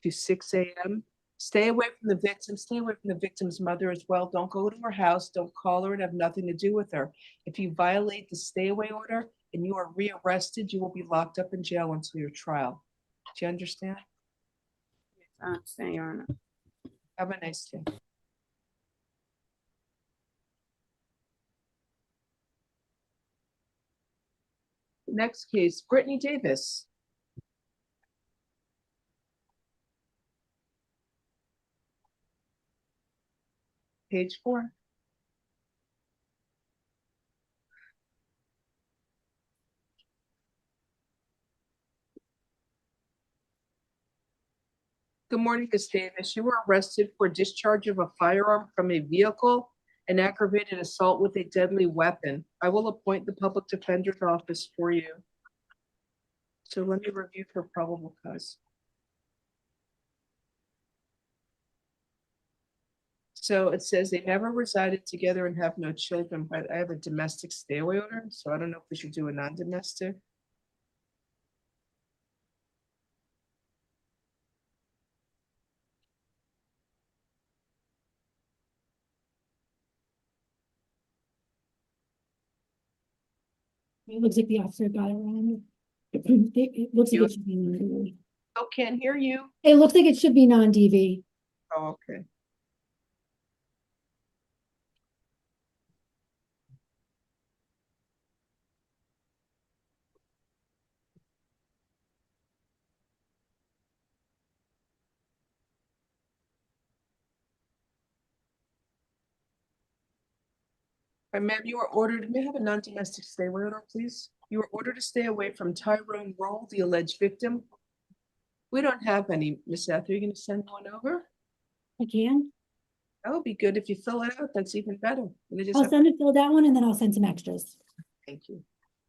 to 6 a.m. Stay away from the victim. Stay away from the victim's mother as well. Don't go to her house. Don't call her and have nothing to do with her. If you violate the stay away order and you are rearrested, you will be locked up in jail until your trial. Do you understand? I understand, Your Honor. Have a nice day. Next case, Brittany Davis. Page 4. Good morning, Ms. Davis. You were arrested for discharge of a firearm from a vehicle and aggravated assault with a deadly weapon. I will appoint the public defender's office for you. So let me review for probable cause. So it says they never resided together and have no children, but I have a domestic stay away order, so I don't know if we should do a non-domestic. It looks like the officer got it wrong. It looks like it should be non-DV. Oh, can't hear you. It looks like it should be non-DV. Oh, okay. Ma'am, you are ordered, may I have a non-domestic stay away order, please? You are ordered to stay away from Tyrone Roll, the alleged victim. We don't have any, Miss Seth. Are you going to send one over? I can. That would be good. If you fill it out, that's even better. I'll send it, fill that one, and then I'll send some extras. Thank you.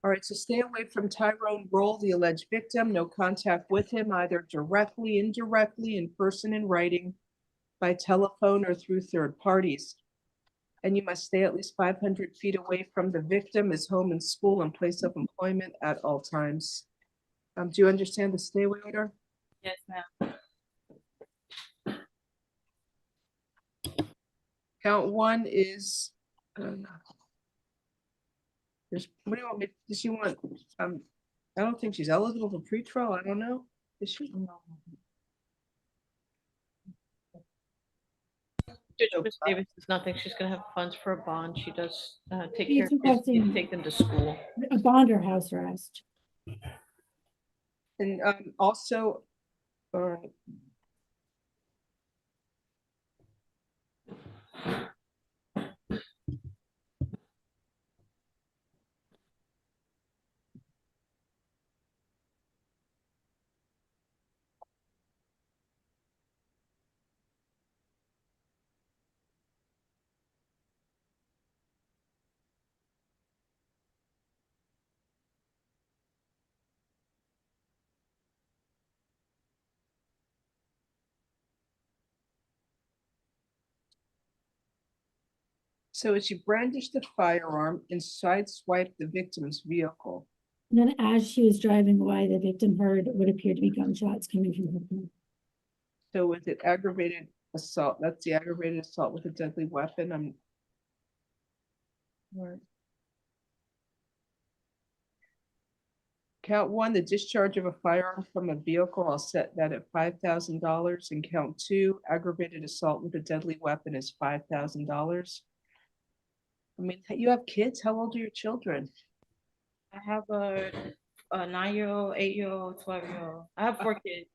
All right, so stay away from Tyrone Roll, the alleged victim. No contact with him, either directly, indirectly, in person, in writing, by telephone, or through third parties. And you must stay at least 500 feet away from the victim, his home and school, and place of employment at all times. Do you understand the stay away order? Yes, ma'am. Count 1 is, I don't know. What do you want me, does she want, I don't think she's eligible for pretrial. I don't know. Is she? Ms. Davis does not think she's gonna have funds for a bond. She does take She's care of kids, requesting take them to school. a bond or house arrest. And also, So as she brandished the firearm and sideswiped the victim's vehicle. And then as she was driving away, the victim heard what appeared to be gunshots coming from her car. So was it aggravated assault? That's the aggravated assault with a deadly weapon. Right. Count one, the discharge of a firearm from a vehicle. I'll set that at $5,000. And count two, aggravated assault with a deadly weapon is $5,000. I mean, you have kids. How old are your children? I have a 9-year-old, 8-year-old, 12-year-old. I have 4 kids.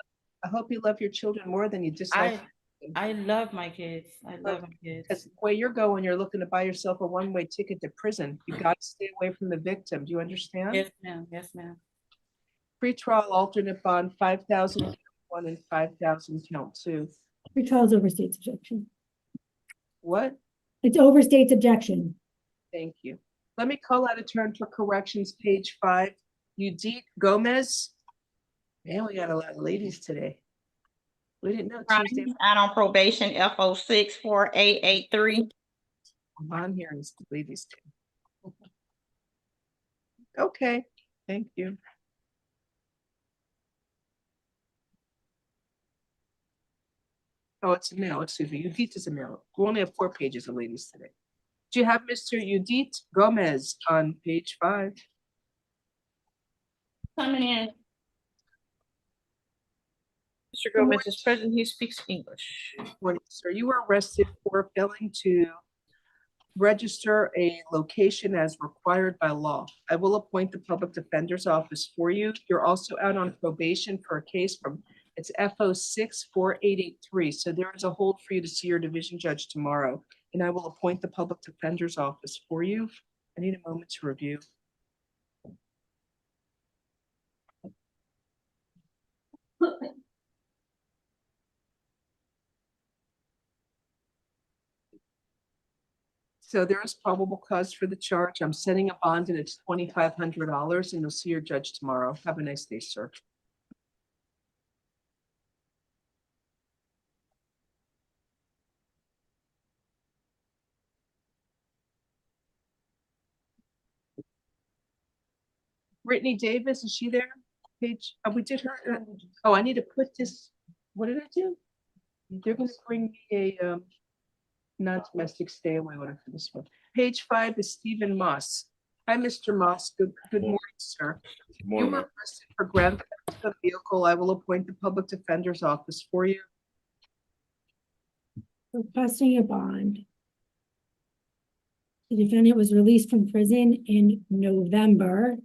I hope you love your children more than you dislike. I love my kids. I love my kids. Because the way you're going, you're looking to buy yourself a one-way ticket to prison. You got to stay away from the victim. Do you understand? Yes, ma'am. Yes, ma'am. Pretrial alternate bond, 5,000 count one and 5,000 count two. Pretrial overstates objection. What? It's overstates objection. Thank you. Let me call out a turn for corrections, page 5. Judith Gomez. Man, we got a lot of ladies today. We didn't know Tuesday. Out on probation, FO64883. I'm on here and ladies too. Okay, thank you. Oh, it's a male, excuse me. Judith is a male. We only have 4 pages of ladies today. Do you have Mr. Judith Gomez on page 5? Coming in. Mr. Gomez is present. He speaks English. Morning, sir. You were arrested for failing to register a location as required by law. I will appoint the public defender's office for you. You're also out on probation for a case from, it's FO64883. So there is a hold for you to see your division judge tomorrow, and I will appoint the public defender's office for you. I need a moment to review. So there is probable cause for the charge. I'm setting a bond and it's $2,500, and you'll see your judge tomorrow. Have a nice day, sir. Brittany Davis, is she there? Page, we did her. Oh, I need to put this. What did I do? They're going to bring me a non-domestic stay away order for this one. Page 5 is Stephen Moss. Hi, Mr. Moss. Good morning, sir. Good morning, You were ma'am. arrested for ground theft of a vehicle. I will appoint the public defender's office for you. Requesting a bond. The defendant was released from prison in November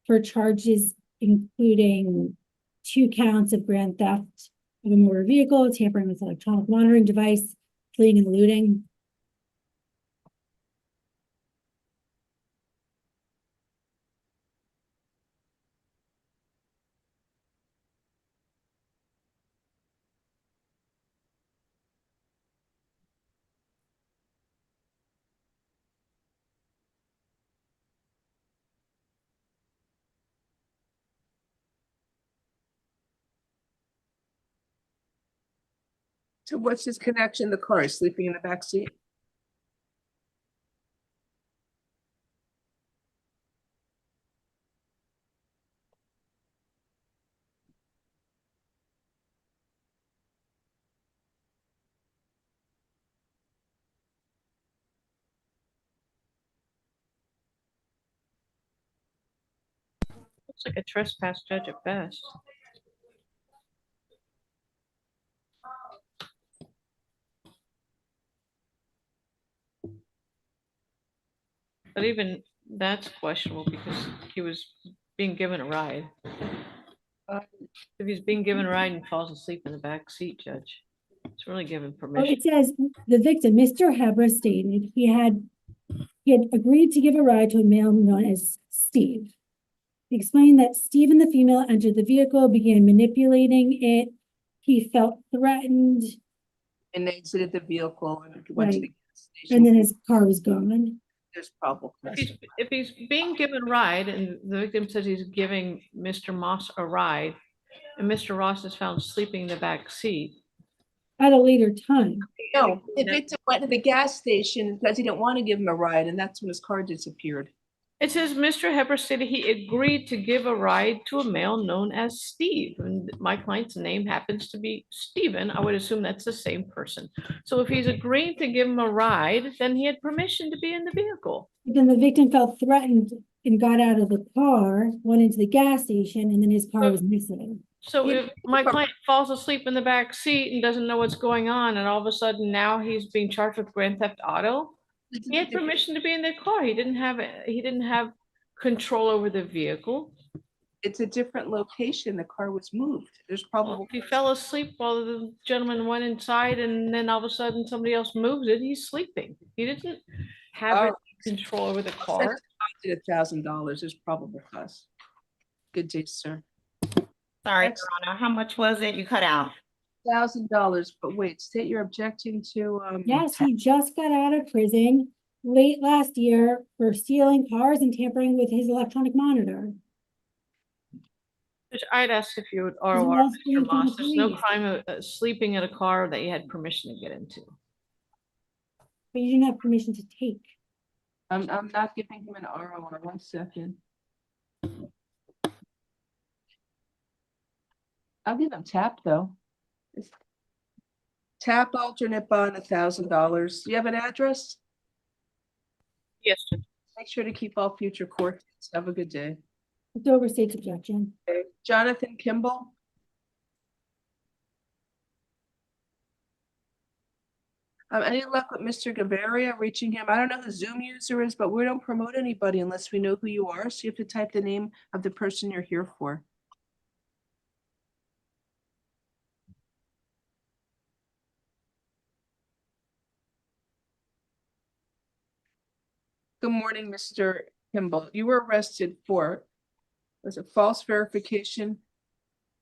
for charges including 2 counts of grand theft of a motor vehicle, tampering with electronic monitoring device, fleeing and looting. So what's his connection? The car is sleeping in the back seat. Looks like a trespass judge at best. But even that's questionable because he was being given a ride. If he's being given a ride and falls asleep in the back seat, Judge, it's really given Oh, permission. it says the victim, Mr. Hebra, stated he had agreed to give a ride to a male known as Steve. He explained that Steve and the female entered the vehicle, began manipulating it. He felt threatened. And they exited the vehicle and went to the Right. gas station. And then his car was gone. There's probable cause. If he's being given a ride and the victim says he's giving Mr. Moss a ride and Mr. Ross is found sleeping in the back seat, at a later time. No, the victim went to the gas station because he didn't want to give him a ride, and that's when his car disappeared. It says Mr. Hepper stated he agreed to give a ride to a male known as Steve. And my client's name happens to be Steven. I would assume that's the same person. So if he's agreeing to give him a ride, then he had permission to be in the vehicle. Then the victim felt threatened and got out of the car, went into the gas station, and then his car was missing. So if my client falls asleep in the back seat and doesn't know what's going on, and all of a sudden now he's being charged with grand theft auto, he had permission to be in the car. He didn't have control over the vehicle. It's a different location. The car was moved. There's probably. If he fell asleep while the gentleman went inside and then all of a sudden somebody else moves it, he's sleeping. He didn't have any control over the car. $1,000 is probable cause. Good day, sir. Sorry, Your Honor, how much was it? You cut out. $1,000, but wait, state you're objecting to. Yes, he just got out of prison late last year for stealing cars and tampering with his electronic monitor. I'd ask if you would ROR, Mr. Moss. There's no crime of sleeping in a car that you had permission to get into. But you didn't have permission to take. I'm not giving him an ROR. 1 second. I'll give him tap though. Tap alternate bond $1,000. Do you have an address? Yes, sir. Make sure to keep all future court dates. Have a good day. It's over state's objection. Okay. Jonathan Kimball. Any luck with Mr. Gaviria reaching him? I don't know who the Zoom user is, but we don't promote anybody unless we know who you are. So you have to type the name of the person you're here for. Good morning, Mr. Kimball. You were arrested for, was it false verification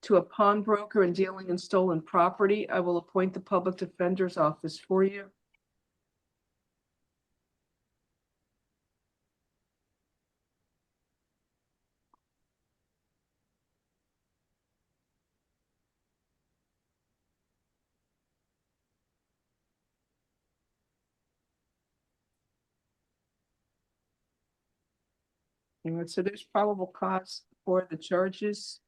to a pawnbroker and dealing in stolen property? I will appoint the public defender's office for you. All right, so there's probable cause for the charges.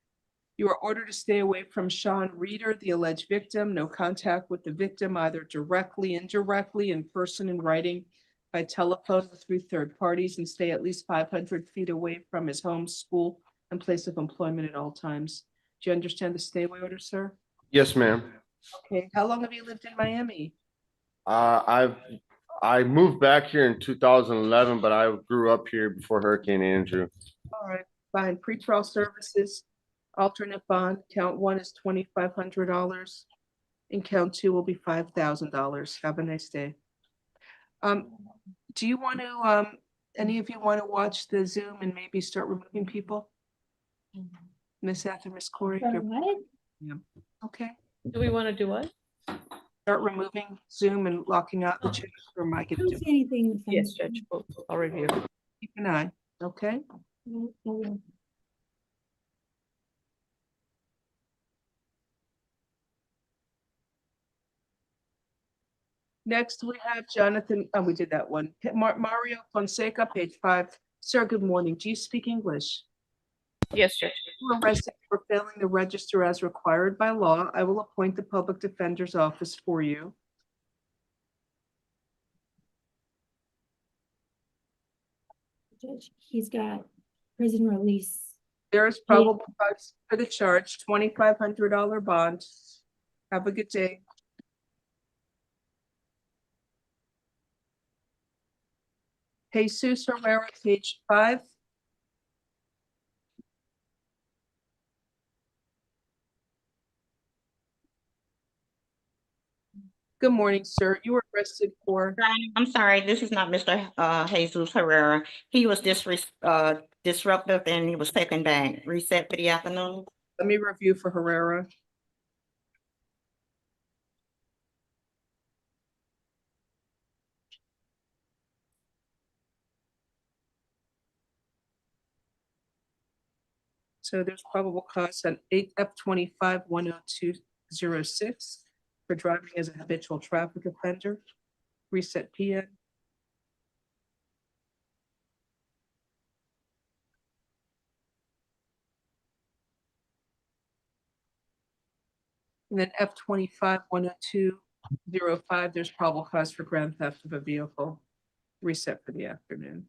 You are ordered to stay away from Sean Reeder, the alleged victim. No contact with the victim, either directly, indirectly, in person, in writing, by telephone, or through third parties, and stay at least 500 feet away from his home, school, and place of employment at all times. Do you understand the stay away order, sir? Yes, ma'am. Okay. How long have you lived in Miami? I moved back here in 2011, but I grew up here before Hurricane Andrew. All right, fine. Pretrial services, alternate bond. Count 1 is $2,500, and count 2 will be $5,000. Have a nice day. Do you want to? Any of you want to watch the Zoom and maybe start removing people? Miss Ather, Miss Corey. Yeah. Okay. Do we want to do what? Start removing Zoom and locking out the chat, or am I going to do it? Anything? Yes, Judge. I'll review. Keep an eye. Okay. Next, we have Jonathan. Oh, we did that one. Mario Fonseca, page 5. Sir, good morning. Do you speak English? Yes, Judge. You were arrested for failing to register as required by law. I will appoint the public defender's office for you. Judge, he's got prison release. There is probable cause for the charge, $2,500 bond. Have a good day. Jesus Herrera, page 5. Good morning, sir. You were arrested for. I'm sorry, this is not Mr. Jesus Herrera. He was disruptive and he was taken back. Reset for the afternoon. Let me review for Herrera. So there's probable cause on 8F25-10206. for driving as a habitual traffic offender. Reset PN. And then F25-102-05, there's probable cause for grand theft of a vehicle. Reset for the afternoon.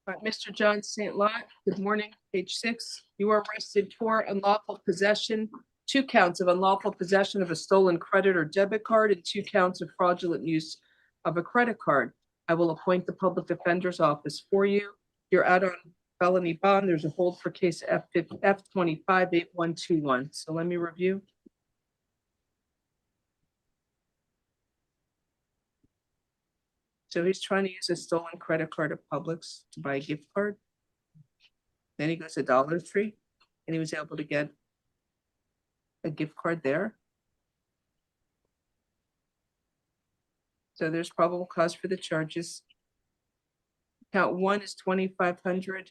All right, Mr. John St. Lot, good morning, page 6. You are arrested for unlawful possession, 2 counts of unlawful possession of a stolen credit or debit card and 2 counts of fraudulent use of a credit card. I will appoint the public defender's office for you. You're out on felony bond. There's a hold for case F25-8121. So let me review. So he's trying to use a stolen credit card at Publix to buy a gift card. Then he goes to Dollar Tree and he was able to get a gift card there. So there's probable cause for the charges. Count 1 is 2,500.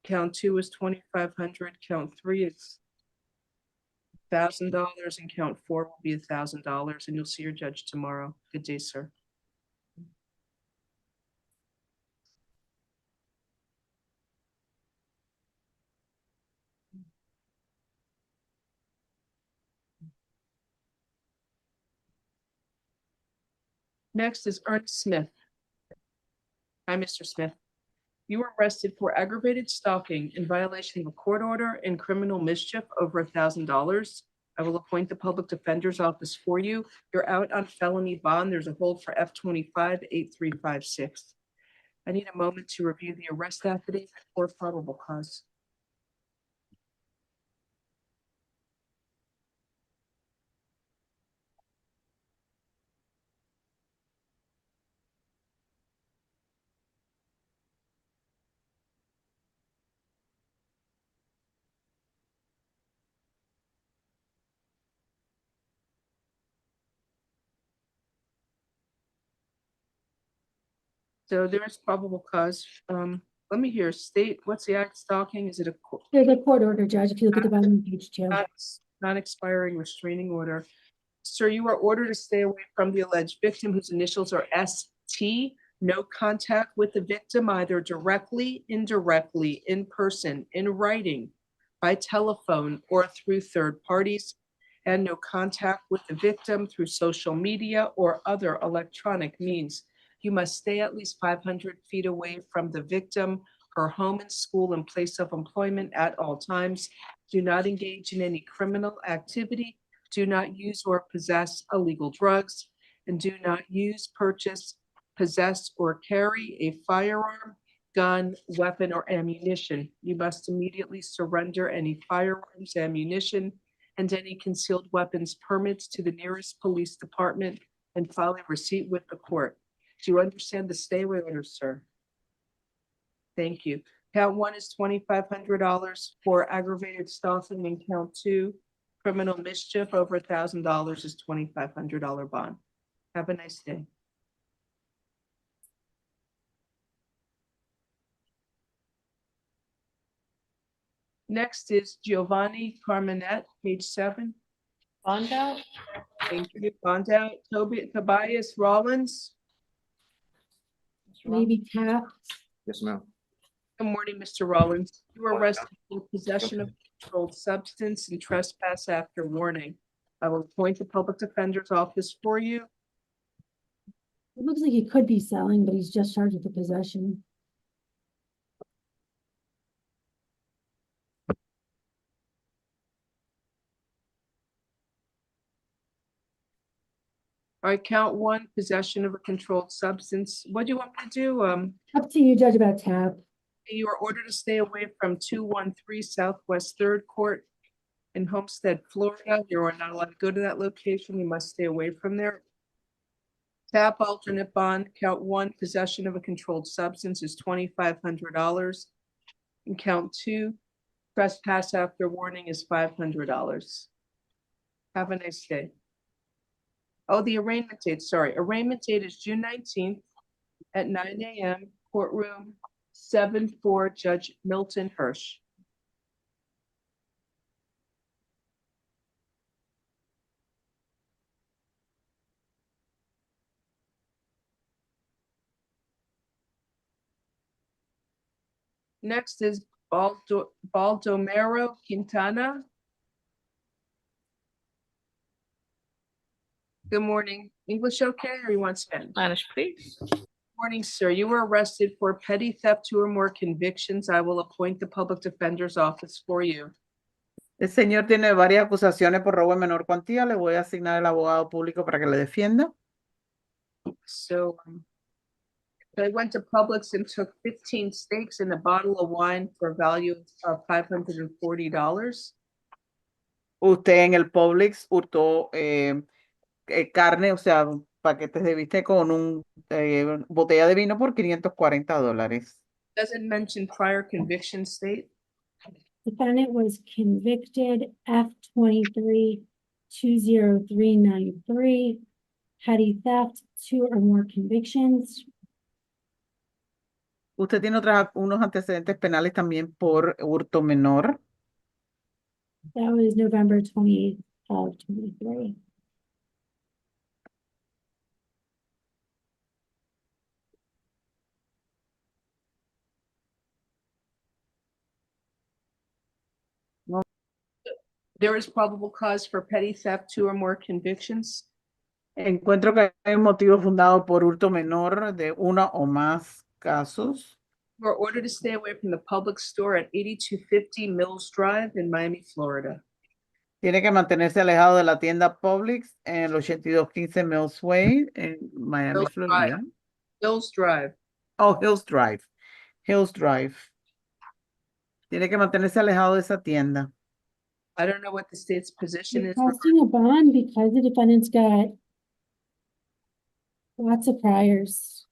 Count 2 is 2,500. Count 3 is $1,000 and count 4 will be $1,000 and you'll see your judge tomorrow. Good day, sir. Next is Ernest Smith. Hi, Mr. Smith. You were arrested for aggravated stalking in violation of a court order and criminal mischief over $1,000. I will appoint the public defender's office for you. You're out on felony bond. There's a hold for F25-8356. I need a moment to review the arrest affidavit for probable cause. So there's probable cause. Let me hear state, what's the act stalking? Is it a There's a court order, Judge, if you look at the bottom of page 2. non-expiring restraining order? Sir, you are ordered to stay away from the alleged victim whose initials are ST. No contact with the victim either directly, indirectly, in person, in writing, by telephone, or through third parties, and no contact with the victim through social media or other electronic means. You must stay at least 500 feet away from the victim, her home and school and place of employment at all times. Do not engage in any criminal activity. Do not use or possess illegal drugs, and do not use, purchase, possess, or carry a firearm, gun, weapon, or ammunition. You must immediately surrender any firearms, ammunition, and any concealed weapons permits to the nearest police department and file a receipt with the court. Do you understand the stay away order, sir? Thank you. Count 1 is $2,500 for aggravated stalking, and count 2, criminal mischief over $1,000 is $2,500 bond. Have a nice day. Next is Giovanni Carmenet, page 7. Bond out? Thank you. Bond out. Tobias Rollins. Maybe tap. Yes, ma'am. Good morning, Mr. Rollins. You were arrested for possession of controlled substance and trespass after warning. I will appoint the public defender's office for you. It looks like he could be selling, but he's just charged with the possession. All right, count 1, possession of a controlled substance. What do you want me to do? Up to you, Judge, about tap. You are ordered to stay away from 213 Southwest 3rd Court in Homestead, Florida. You are not allowed to go to that location. You must stay away from there. TAP alternate bond, count one, possession of a controlled substance is $2,500. And count two, trespass after warning is $500. Have a nice day. Oh, the arraignment date, sorry. Arraignment date is June 19th at 9 a.m. Courtroom 7-4, Judge Milton Hirsch. Next is Baldomero Quintana. Good morning. English okay, or you want Spanish? Spanish, please. Morning, sir. You were arrested for petty theft, 2 or more convictions. I will appoint the public defender's office for you. El señor tiene varias acusaciones por robo en menor cuantía. Le voy a asignar el abogado público para que le defienda. So I went to Publix and took 15 steaks and a bottle of wine for a value of $540. Usted en el Publix hurtó carne, o sea, paquetes de bistec con un botella de vino por $540. Doesn't mention prior conviction state. Defendant was convicted F 23-20393, petty theft, 2 or more convictions. Usted tiene unos antecedentes penales también por hurto menor. That was November 28th of 23. There is probable cause for petty theft, 2 or more convictions. Encuentro que hay un motivo fundado por hurto menor de 1 o más casos. You are ordered to stay away from the public store at 8250 Mills Drive in Miami, Florida. Tiene que mantenerse alejado de la tienda Publix en el 8215 Mills Way en Miami, Mills Florida. Drive. Mills Drive. Oh, Hills Drive. Hills Drive. Tiene que mantenerse alejado de esa tienda. I don't know what the state's position is. Requesting a bond because the defendant's got lots of priors.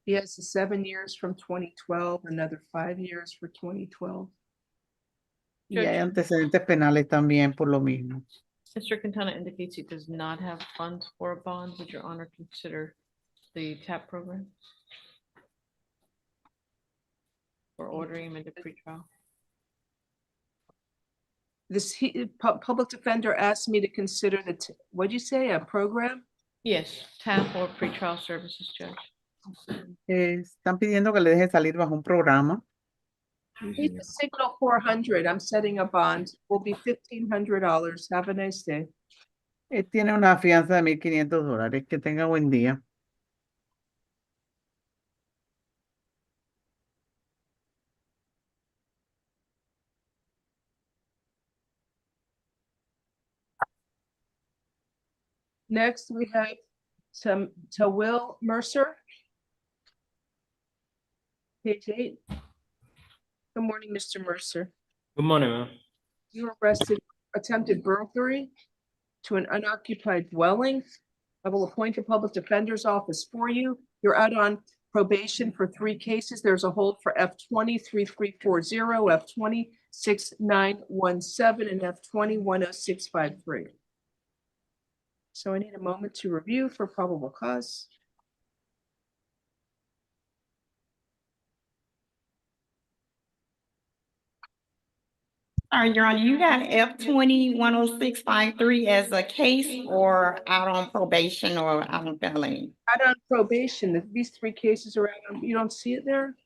He has 7 years from 2012, another 5 years for 2012. Y hay antecedentes penales también por lo mismo. Mr. Quintana indicates he does not have funds for a bond. Would your honor consider the TAP program? Or ordering him into pretrial? Public defender asked me to consider what'd you say, a program? Yes, TAP or pretrial services, Judge. Están pidiendo que le deje salir bajo un programa. He's a signal 400. I'm setting a bond. Will be $1,500. Have a nice day. Tiene una fianza de $1,500. Que tenga buen día. Next, we have Will Mercer. Page 8. Good morning, Mr. Mercer. Good morning, ma'am. You were arrested for attempted burglary to an unoccupied dwelling. I will appoint a public defender's office for you. You're out on probation for 3 cases. There's a hold for F20-3340, F20-6917, and F20-10653. So I need a moment to review for probable cause. All right, Your Honor, you got F20-10653 as a case or out on probation or out on felony? Out on probation. These 3 cases are out on, you don't see it there?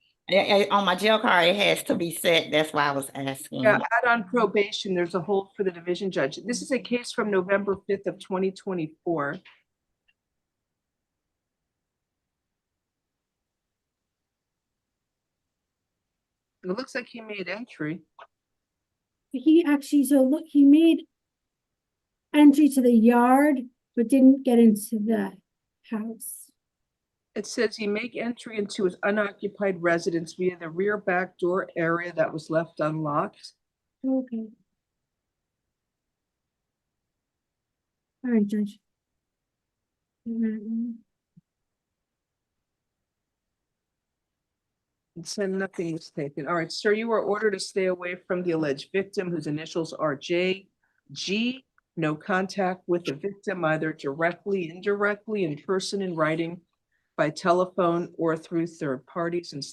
On my jail card, it has to be set. That's why I was asking. Yeah, out on probation, there's a hold for the division judge. This is a case from November 5th of 2024. It looks like he made entry. He actually, so look, he made entry to the yard, but didn't get into the house. It says he make entry into his unoccupied residence via the rear back door area that was left unlocked. Okay. All right, Judge. So nothing was taken. All right, sir, you are ordered to stay away from the alleged victim whose initials are J.G. No contact with the victim either directly, indirectly, in person, in writing, by telephone, or through third parties, and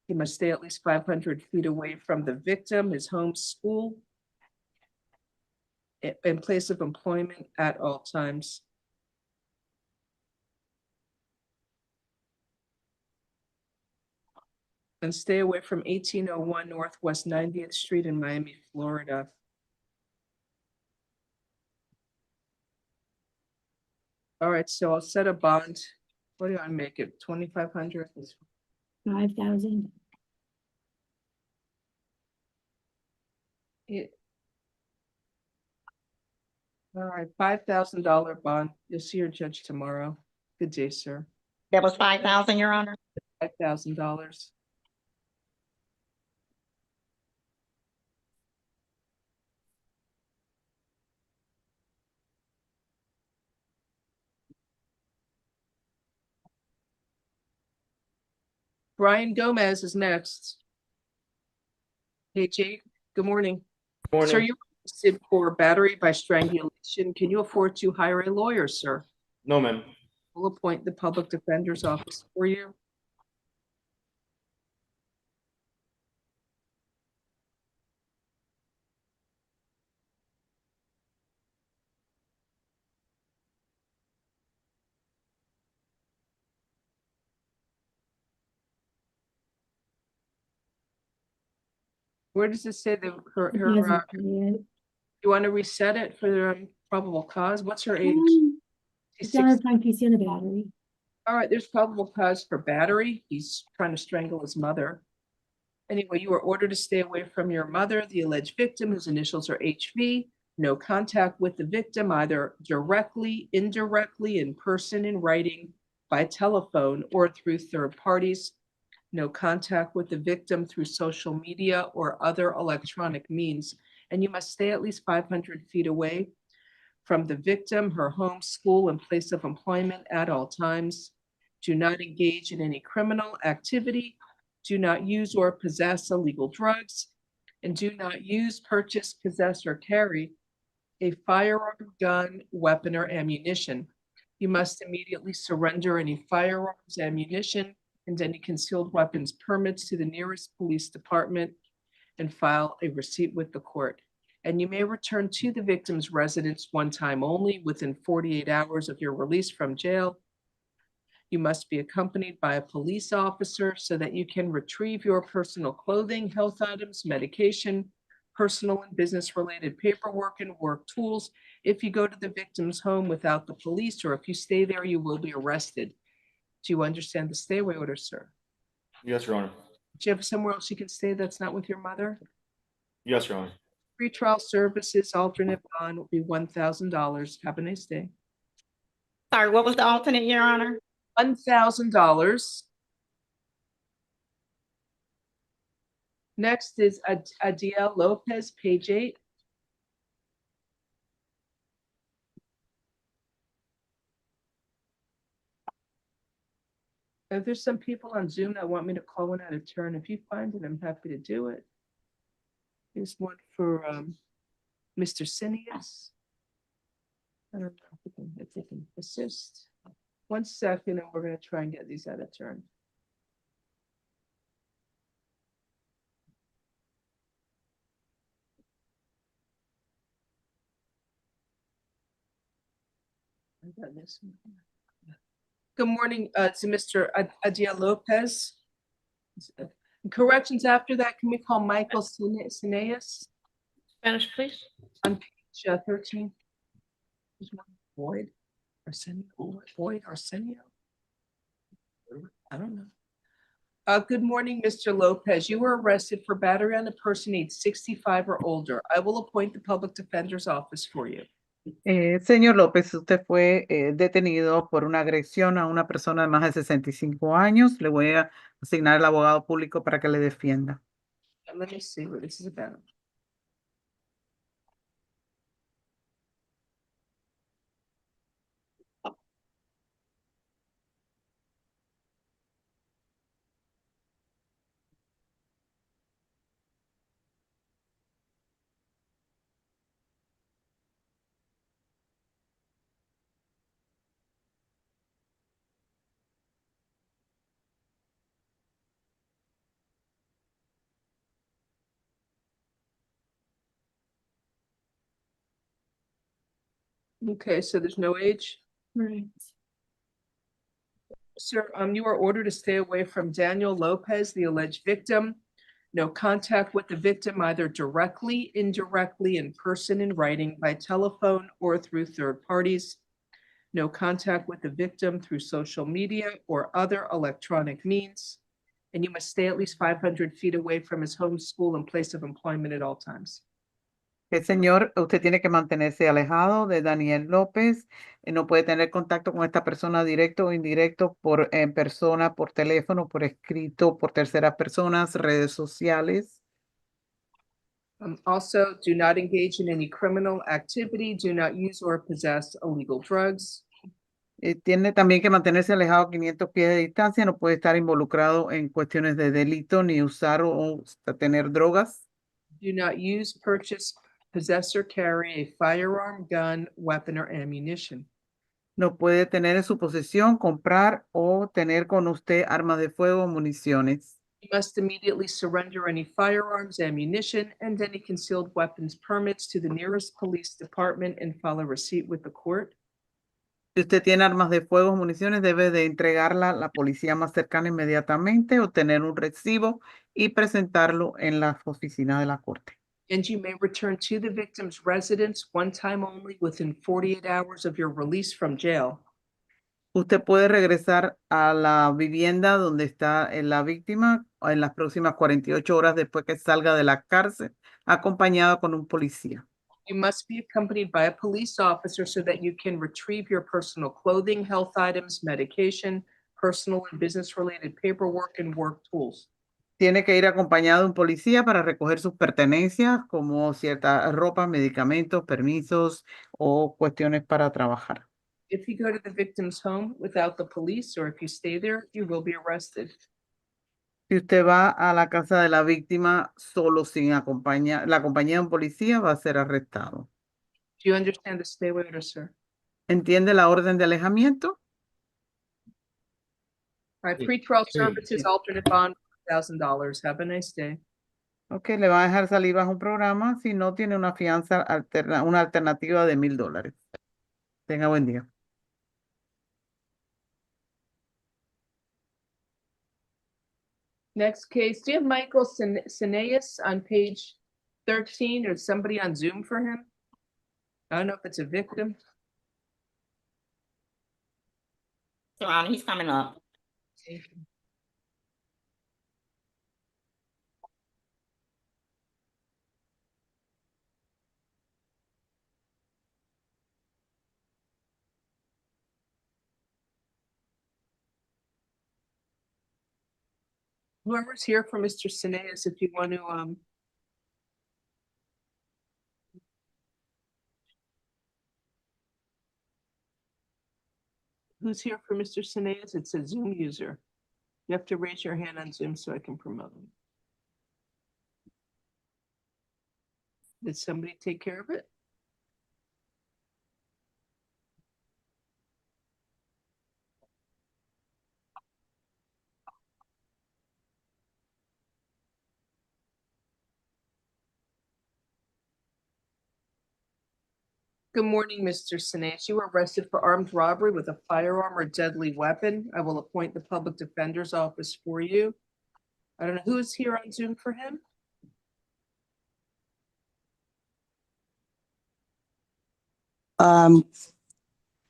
he must stay at least 500 feet away from the victim, his home, school, and place of employment at all times. And stay away from 1801 Northwest 90th Street in Miami, Florida. All right, so I'll set a bond. What do I make it? 2,500? 5,000. All right, $5,000 bond. You'll see your judge tomorrow. Good day, sir. That was 5,000, Your Honor. $5,000. Brian Gomez is next. Hey, Jake, good morning. Sir, Morning. you're arrested for battery by strangulation. Can you afford to hire a lawyer, sir? No, ma'am. We'll appoint the public defender's office for you. Where does it say that It doesn't say it. you want to reset it for the probable cause? What's her age? It's She's down to 16. find PC on a battery. All right, there's probable cause for battery. He's trying to strangle his mother. Anyway, you are ordered to stay away from your mother, the alleged victim, whose initials are HV. No contact with the victim, either directly, indirectly, in person, in writing, by telephone, or through third parties. No contact with the victim through social media or other electronic means. And you must stay at least 500 feet away from the victim, her home, school, and place of employment at all times. Do not engage in any criminal activity. Do not use or possess illegal drugs. And do not use, purchase, possess, or carry a firearm, gun, weapon, or ammunition. You must immediately surrender any firearms, ammunition, and any concealed weapons permits to the nearest police department and file a receipt with the court. And you may return to the victim's residence one time only within 48 hours of your release from jail. You must be accompanied by a police officer so that you can retrieve your personal clothing, health items, medication, personal and business-related paperwork, and work tools. If you go to the victim's home without the police, or if you stay there, you will be arrested. Do you understand the stay away order, sir? Yes, Your Honor. Do you have somewhere else you can stay that's not with your mother? Yes, Your Honor. Pretrial services alternate bond will be $1,000. Have a nice day. Sorry, what was the alternate, Your Honor? $1,000. Next is Adiel Lopez, page 8. If there's some people on Zoom that want me to call one out of turn, if you find it, I'm happy to do it. Here's one for Mr. Cineas. I don't know if they can assist. 1 second, and we're going to try and get these out of turn. I got this one. Good morning to Mr. Adiel Lopez. Corrections after that, can we call Michael Cineas? Spanish, please. On page 13. There's one Boyd Arsenio. Boyd Arsenio. I don't know. Good morning, Mr. Lopez. You were arrested for battery on a person aged 65 or older. I will appoint the public defender's office for you. Señor López, usted fue detenido por una agresión a una persona de más de 65 años. Le voy a asignar al abogado público para que le defienda. Let me see what this is about. Okay, so there's no age. Right. Sir, you are ordered to stay away from Daniel Lopez, the alleged victim. No contact with the victim either directly, indirectly, in person, in writing, by telephone, or through third parties. No contact with the victim through social media or other electronic means. And you must stay at least 500 feet away from his home, school, and place of employment at all times. Señor, usted tiene que mantenerse alejado de Daniel López. No puede tener contacto con esta persona directo o indirecto por en persona, por teléfono, por escrito, por terceras personas, redes sociales. Also, do not engage in any criminal activity. Do not use or possess illegal drugs. Tiene también que mantenerse alejado a 500 pies de distancia. No puede estar involucrado en cuestiones de delito ni usar o tener drogas. Do not use, purchase, possess, or carry a firearm, gun, weapon, or ammunition. No puede tener en su posesión, comprar o tener con usted armas de fuego o municiones. You must immediately surrender any firearms, ammunition, and any concealed weapons permits to the nearest police department and file a receipt with the court. Si usted tiene armas de fuego o municiones, debe de entregarla a la policía más cercana inmediatamente o tener un recibo y presentarlo en la oficina de la corte. And you may return to the victim's residence one time only within 48 hours of your release from jail. Usted puede regresar a la vivienda donde está la víctima en las próximas 48 horas después que salga de la cárcel, acompañado con un policía. You must be accompanied by a police officer so that you can retrieve your personal clothing, health items, medication, personal and business-related paperwork, and work tools. Tiene que ir acompañado de un policía para recoger sus pertenencias como cierta ropa, medicamentos, permisos o cuestiones para trabajar. If you go to the victim's home without the police, or if you stay there, you will be arrested. Si usted va a la casa de la víctima solo sin la compañía de un policía, va a ser arrestado. Do you understand the stay away order, sir? ¿Entiende la orden de alejamiento? All right, pretrial services, alternate bond, $1,000. Have a nice day. Ok, le va a dejar salir bajo un programa si no tiene una fianza una alternativa de $1,000. Tenga buen día. Next case, do you have Michael Sineas on page 13, or somebody on Zoom for him? I don't know if it's a victim. Your Honor, he's coming up. Whoever's here for Mr. Sineas, if you want to, who's here for Mr. Sineas? It's a Zoom user. You have to raise your hand on Zoom so I can promote him. Did somebody take care of it? Good morning, Mr. Sineas. You were arrested for armed robbery with a firearm or deadly weapon. I will appoint the public defender's office for you. I don't know who is here on Zoom for him.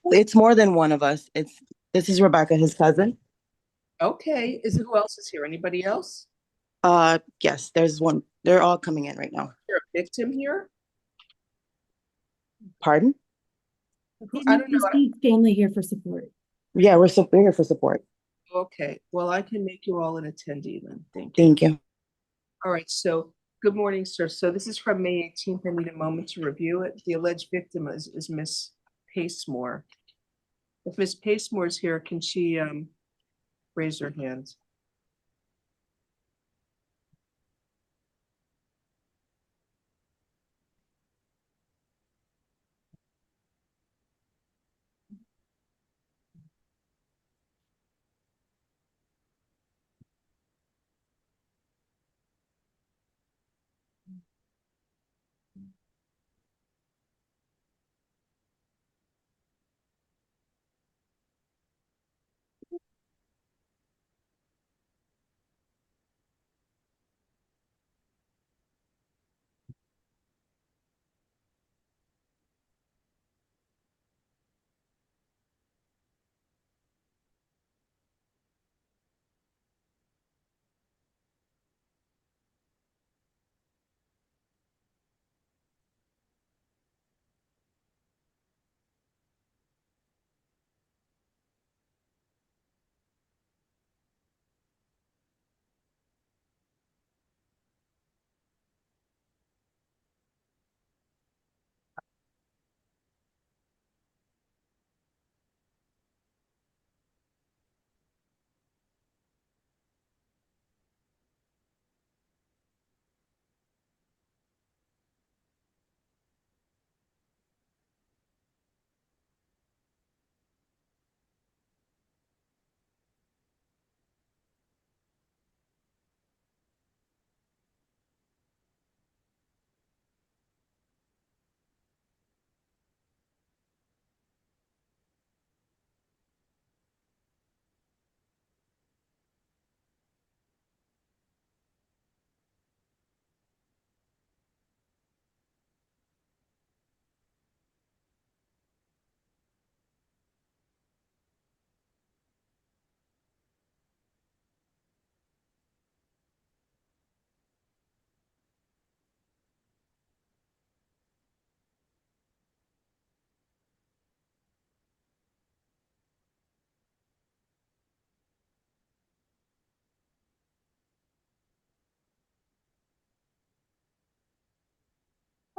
It's more than one of us. This is Rebecca, his cousin. Okay, who else is here? Anybody else? Yes, there's one. They're all coming in right now. Is there a victim here? Pardon? I don't know. Family here for support. Yeah, we're here for support. Okay, well, I can make you all an attendee then. Thank you. Thank you. All right, so good morning, sir. So this is from May 18th. I need a moment to review it. The alleged victim is Miss Pacemore. If Miss Pacemore is here, can she raise her hand?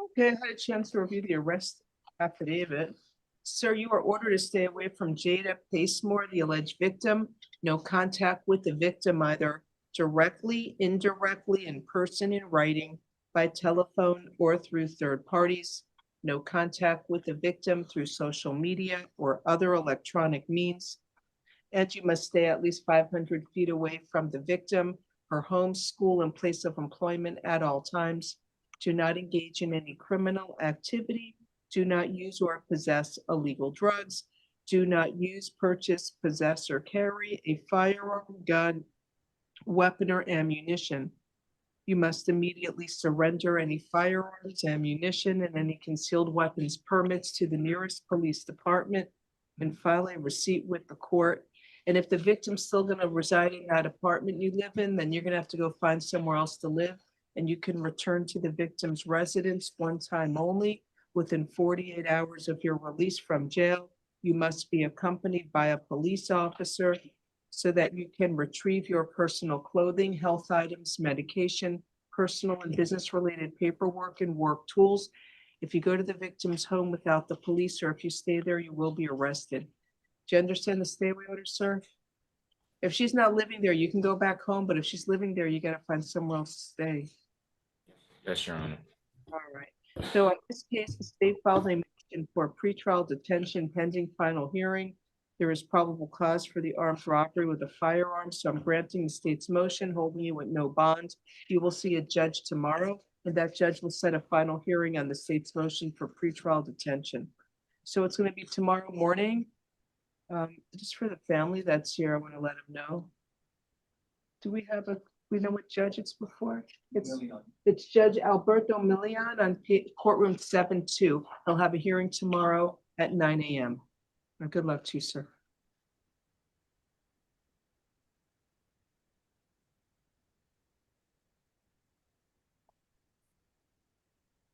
Okay, I had a chance to review the arrest affidavit. Sir, you are ordered to stay away from Jada Pacemore, the alleged victim. No contact with the victim either directly, indirectly, in person, in writing, by telephone, or through third parties. No contact with the victim through social media or other electronic means. And you must stay at least 500 feet away from the victim, her home, school, and place of employment at all times. Do not engage in any criminal activity. Do not use or possess illegal drugs. Do not use, purchase, possess, or carry a firearm, gun, weapon, or ammunition. You must immediately surrender any firearms, ammunition, and any concealed weapons permits to the nearest police department and file a receipt with the court. And if the victim's still gonna reside in that apartment you live in, then you're gonna have to go find somewhere else to live. And you can return to the victim's residence one time only within 48 hours of your release from jail. You must be accompanied by a police officer so that you can retrieve your personal clothing, health items, medication, personal and business-related paperwork, and work tools. If you go to the victim's home without the police, or if you stay there, you will be arrested. Do you understand the stay away order, sir? If she's not living there, you can go back home, but if she's living there, you gotta find somewhere else to stay. Yes, Your Honor. All right. So in this case, the state filed a motion for pretrial detention pending final hearing. There is probable cause for the armed robbery with a firearm, so I'm granting the state's motion, holding you with no bond. You will see a judge tomorrow, and that judge will set a final hearing on the state's motion for pretrial detention. So it's going to be tomorrow morning. Just for the family that's here, I want to let them know. Do we have we know what judge it's before? It's Judge Alberto Milian on courtroom 7-2. They'll have a hearing tomorrow at 9 a.m. Good luck to you, sir.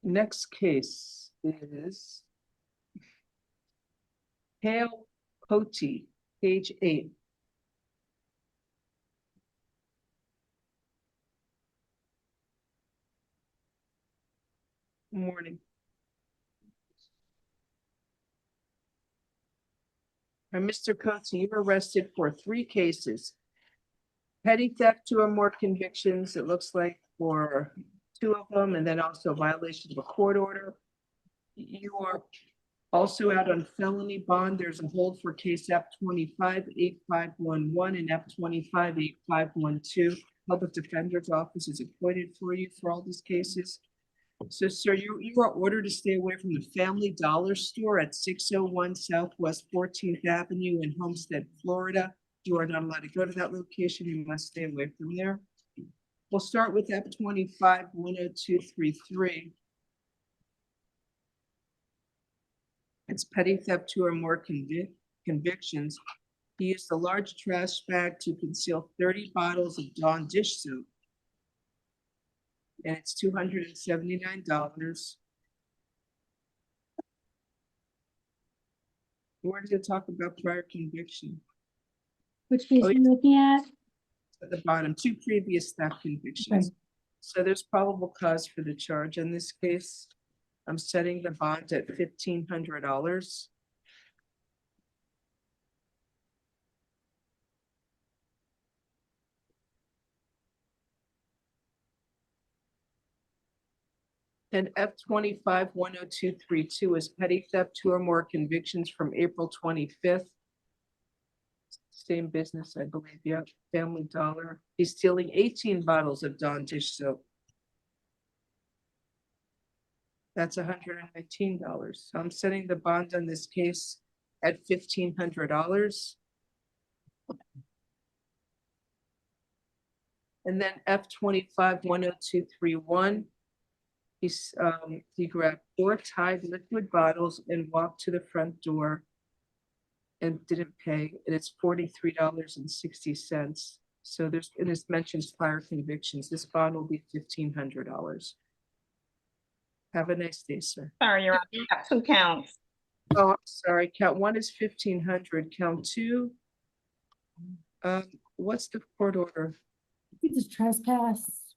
Next case is Hale Cote, page 8. Morning. Mr. Cote, you were arrested for 3 cases. Petty theft, 2 or more convictions, it looks like, for 2 of them, and then also violation of a court order. You are also out on felony bond. There's a hold for case F25-8511 and F25-8512. Public Defender's Office is appointed for you for all these cases. So, sir, you are ordered to stay away from the Family Dollar Store at 601 Southwest 14th Avenue in Homestead, Florida. You are not allowed to go to that location. You must stay away from there. We'll start with F25-10233. It's petty theft, 2 or more convictions. He used a large trash bag to conceal 30 bottles of Dawn dish soap. And it's $279. Where does it talk about prior conviction? Which case are you looking at? At the bottom, 2 previous theft convictions. Okay. So there's probable cause for the charge. In this case, I'm setting the bond at $1,500. And F25-10232 is petty theft, 2 or more convictions from April 25th. Same business, I believe. Yeah, Family Dollar. He's stealing 18 bottles of Dawn dish soap. That's $119. So I'm setting the bond on this case at $1,500. And then F25-10231. He grabbed 4 Tide liquid bottles and walked to the front door and didn't pay, and it's $43.60. So there's, and it mentions prior convictions. This bond will be $1,500. Have a nice day, sir. Sorry, Your Honor, you got 2 counts. Oh, I'm sorry. Count 1 is 1,500. Count 2. What's the court order? It's trespass.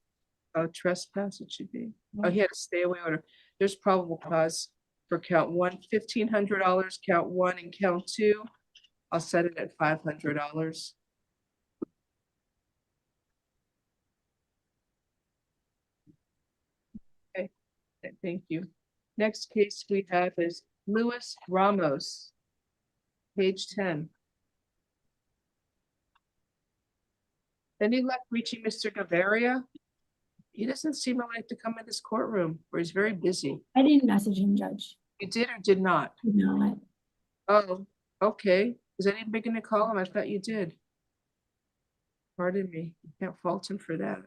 Trespass, it should be. Oh, he had a stay away order. There's probable cause for count one, $1,500, count one, and count two. I'll set it at $500. Okay, thank you. Next case we have is Luis Ramos, page 10. Any luck reaching Mr. Gaviria? He doesn't seem to like to come in this courtroom, or he's very busy. I didn't message him, Judge. You did or did not? Did not. Oh, okay. Is anybody gonna call him? I thought you did. Pardon me. Can't fault him for that.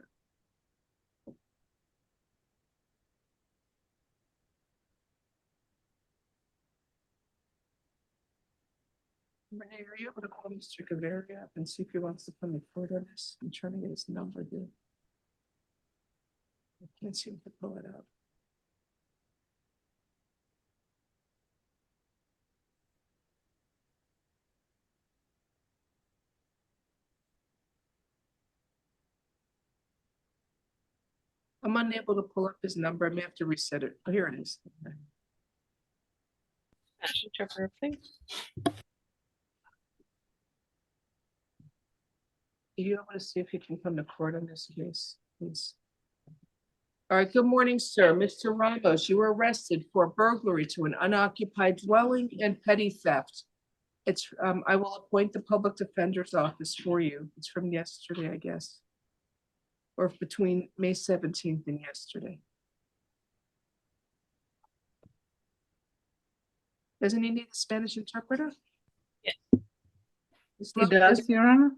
Renee, are you able to call Mr. Gaviria up and see if he wants to come in court on this? I'm trying to get his number, dude. I can't seem to pull it up. I'm unable to pull up his number. I may have to reset it. Oh, here it is. Okay. Interpreter, please. Are you able to see if he can come to court on this case, please? All right, good morning, sir. Mr. Ramos, you were arrested for burglary to an unoccupied dwelling and petty theft. It's, I will appoint the public defender's office for you. It's from yesterday, I guess. Or between May 17th and yesterday. Doesn't he need a Spanish interpreter? Yes. He does, Your Honor.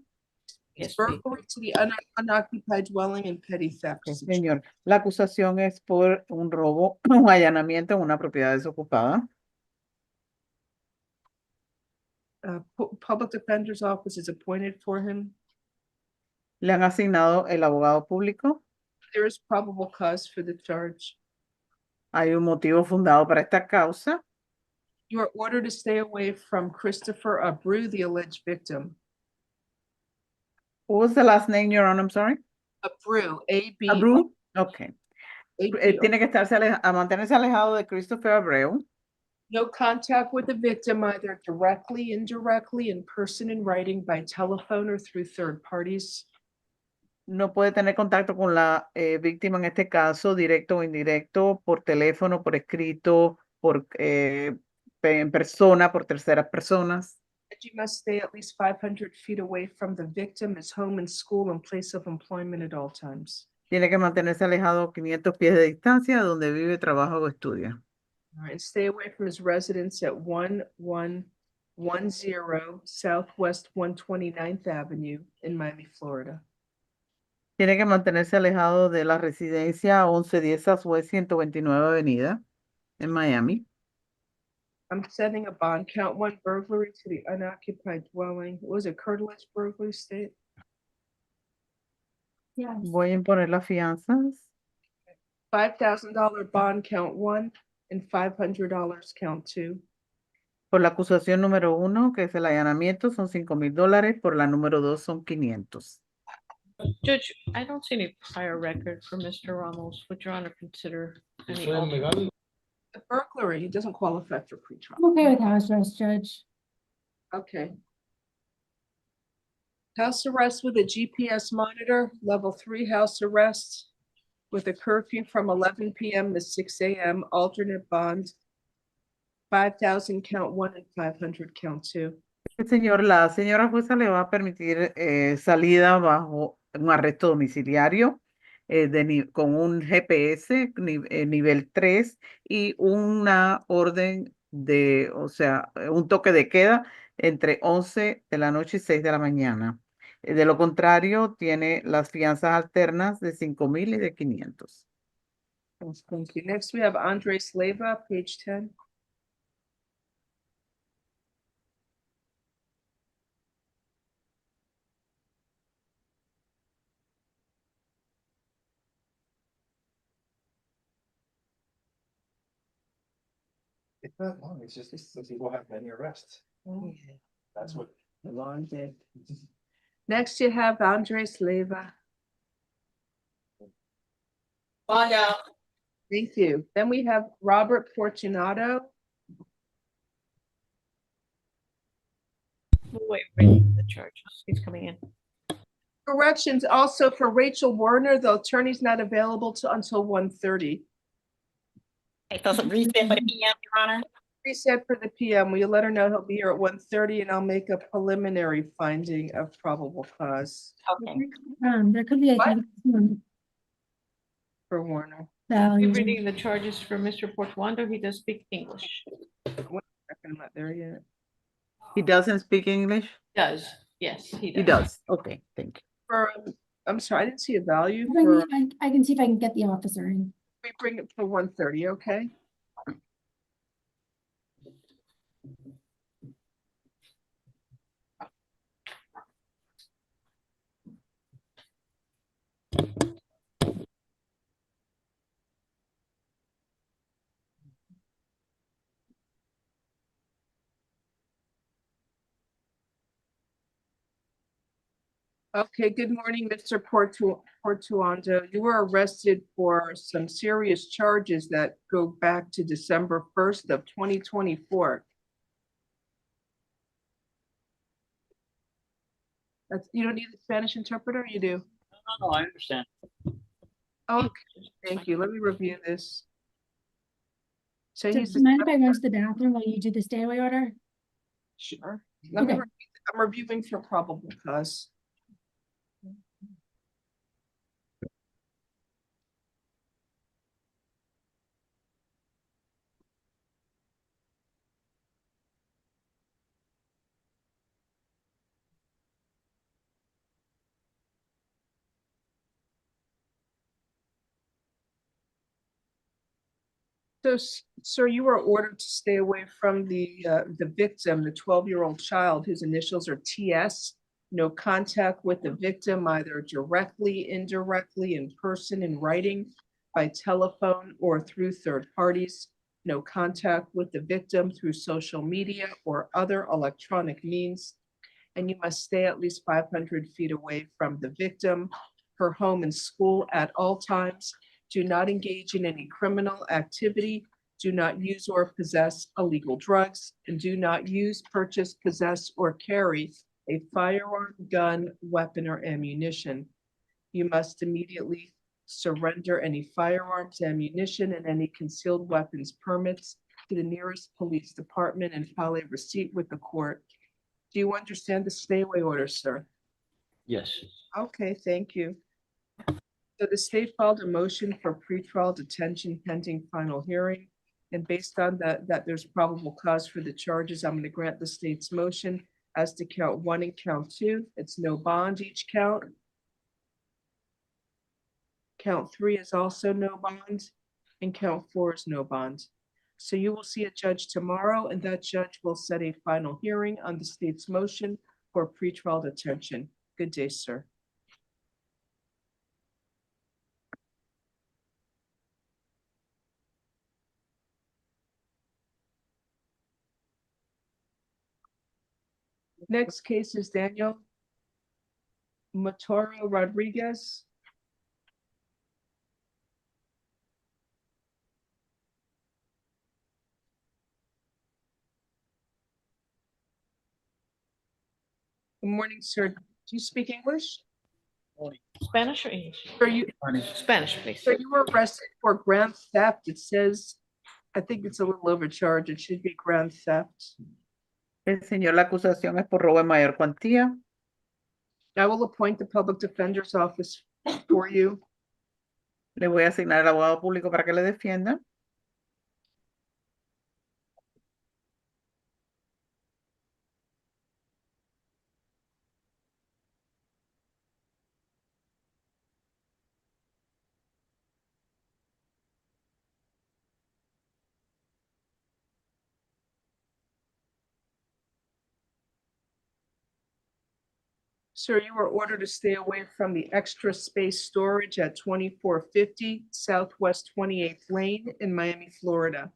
It's burglary to the unoccupied dwelling and petty theft. Señor, la acusación es por un robo, un allanamiento en una propiedad desocupada. Public defender's office is appointed for him. Le han asignado el abogado público. There is probable cause for the charge. Hay un motivo fundado para esta causa. You are ordered to stay away from Christopher Abreu, the alleged victim. What was the last name, Your Honor? I'm sorry. Abreu, A-B. Abreu. Okay. Tiene que estarse a mantenerse alejado de Christopher Abreu. No contact with the victim, either directly, indirectly, in person, in writing, by telephone, or through third parties. No puede tener contacto con la víctima en este caso, directo o indirecto, por teléfono, por escrito, por en persona, por terceras personas. You must stay at least 500 feet away from the victim, his home and school and place of employment at all times. Tiene que mantenerse alejado 500 pies de distancia de donde vive, trabaja o estudia. All right, stay away from his residence at 1110 Southwest 129th Avenue in Miami, Florida. Tiene que mantenerse alejado de la residencia 1110 Southwest 129 Avenida en Miami. I'm setting a bond. Count one, burglary to the unoccupied dwelling. Was it curtilage burglary state? Yes. Voy a imponer las fianzas. $5,000 bond, count one, and $500, count two. Por la acusación número 1, que es el allanamiento, son $5,000. Por la número 2 son 500. Judge, I don't see any prior record for Mr. Ramos. Would Your Honor consider any The burglary, he doesn't qualify for pretrial. I'm okay with house arrest, Judge. Okay. House arrest with a GPS monitor, level 3 house arrest with a curfew from 11 p.m. to 6 a.m. Alternate bond, 5,000 count one and 500 count two. Señor, la señora jueza le va a permitir salida bajo un arresto domiciliario con un GPS nivel 3 y una orden de, o sea, un toque de queda entre 11 de la noche y 6 de la mañana. De lo contrario, tiene las fianzas alternas de 5,000 y de 500. Thank you. Next, we have Andres Leyva, page 10. It's not long. It's just that people have many arrests. Oh, That's what. a long day. Next, you have Andres Leyva. Bond out. Thank you. Then we have Robert Fortunato. Wait, the charges. He's coming in. Corrections also for Rachel Werner, the attorney's not available until 1:30. Okay, so reset for the PM, Your Honor. Reset for the PM. Will you let her know he'll be here at 1:30 and I'll make a preliminary finding of probable cause Okay. There could be a for Werner. You're reading the charges for Mr. Portuando. He does speak English. One second, I'm not there yet. He doesn't speak English? Does, yes, he does. He does. Okay, thank you. For, I'm sorry, I didn't see a value I for, can see if I can get the officer in. we bring it for 1:30, okay? Okay, good morning, Mr. Portuando. You were arrested for some serious charges that go back to December 1st of 2024. You don't need a Spanish interpreter, you do? No, I understand. Okay, thank you. Let me review this. So Do he's you mind if I run to the bathroom while you do the stay away order? sure. Let me Okay. I'm reviewing for probable cause. So, sir, you were ordered to stay away from the victim, the 12-year-old child whose initials are TS. No contact with the victim, either directly, indirectly, in person, in writing, by telephone, or through third parties. No contact with the victim through social media or other electronic means. And you must stay at least 500 feet away from the victim, her home and school at all times. Do not engage in any criminal activity. Do not use or possess illegal drugs, and do not use, purchase, possess, or carry a firearm, gun, weapon, or ammunition. You must immediately surrender any firearms, ammunition, and any concealed weapons permits to the nearest police department and file a receipt with the court. Do you understand the stay away order, sir? Yes. Okay, thank you. So the state filed a motion for pretrial detention pending final hearing. And based on that there's probable cause for the charges, I'm going to grant the state's motion as to count 1 and count 2. It's no bond each count. Count 3 is also no bond, and count 4 is no bond. So you will see a judge tomorrow, and that judge will set a final hearing on the state's motion for pretrial detention. Good day, sir. Next case is Daniel Matoro Rodriguez. Good morning, sir. Do you speak English? Spanish or English? Sir, you, Spanish, please. sir, you were arrested for grand theft. It says, I think it's a little overcharged. It should be grand theft. Señor, la acusación es por robo en mayor cuantía. I will appoint the public defender's office for you. Le voy a asignar al abogado público para que le defienda. Sir, you were ordered to stay away from the extra space storage at 2450 Southwest 28th Lane in Miami, Florida.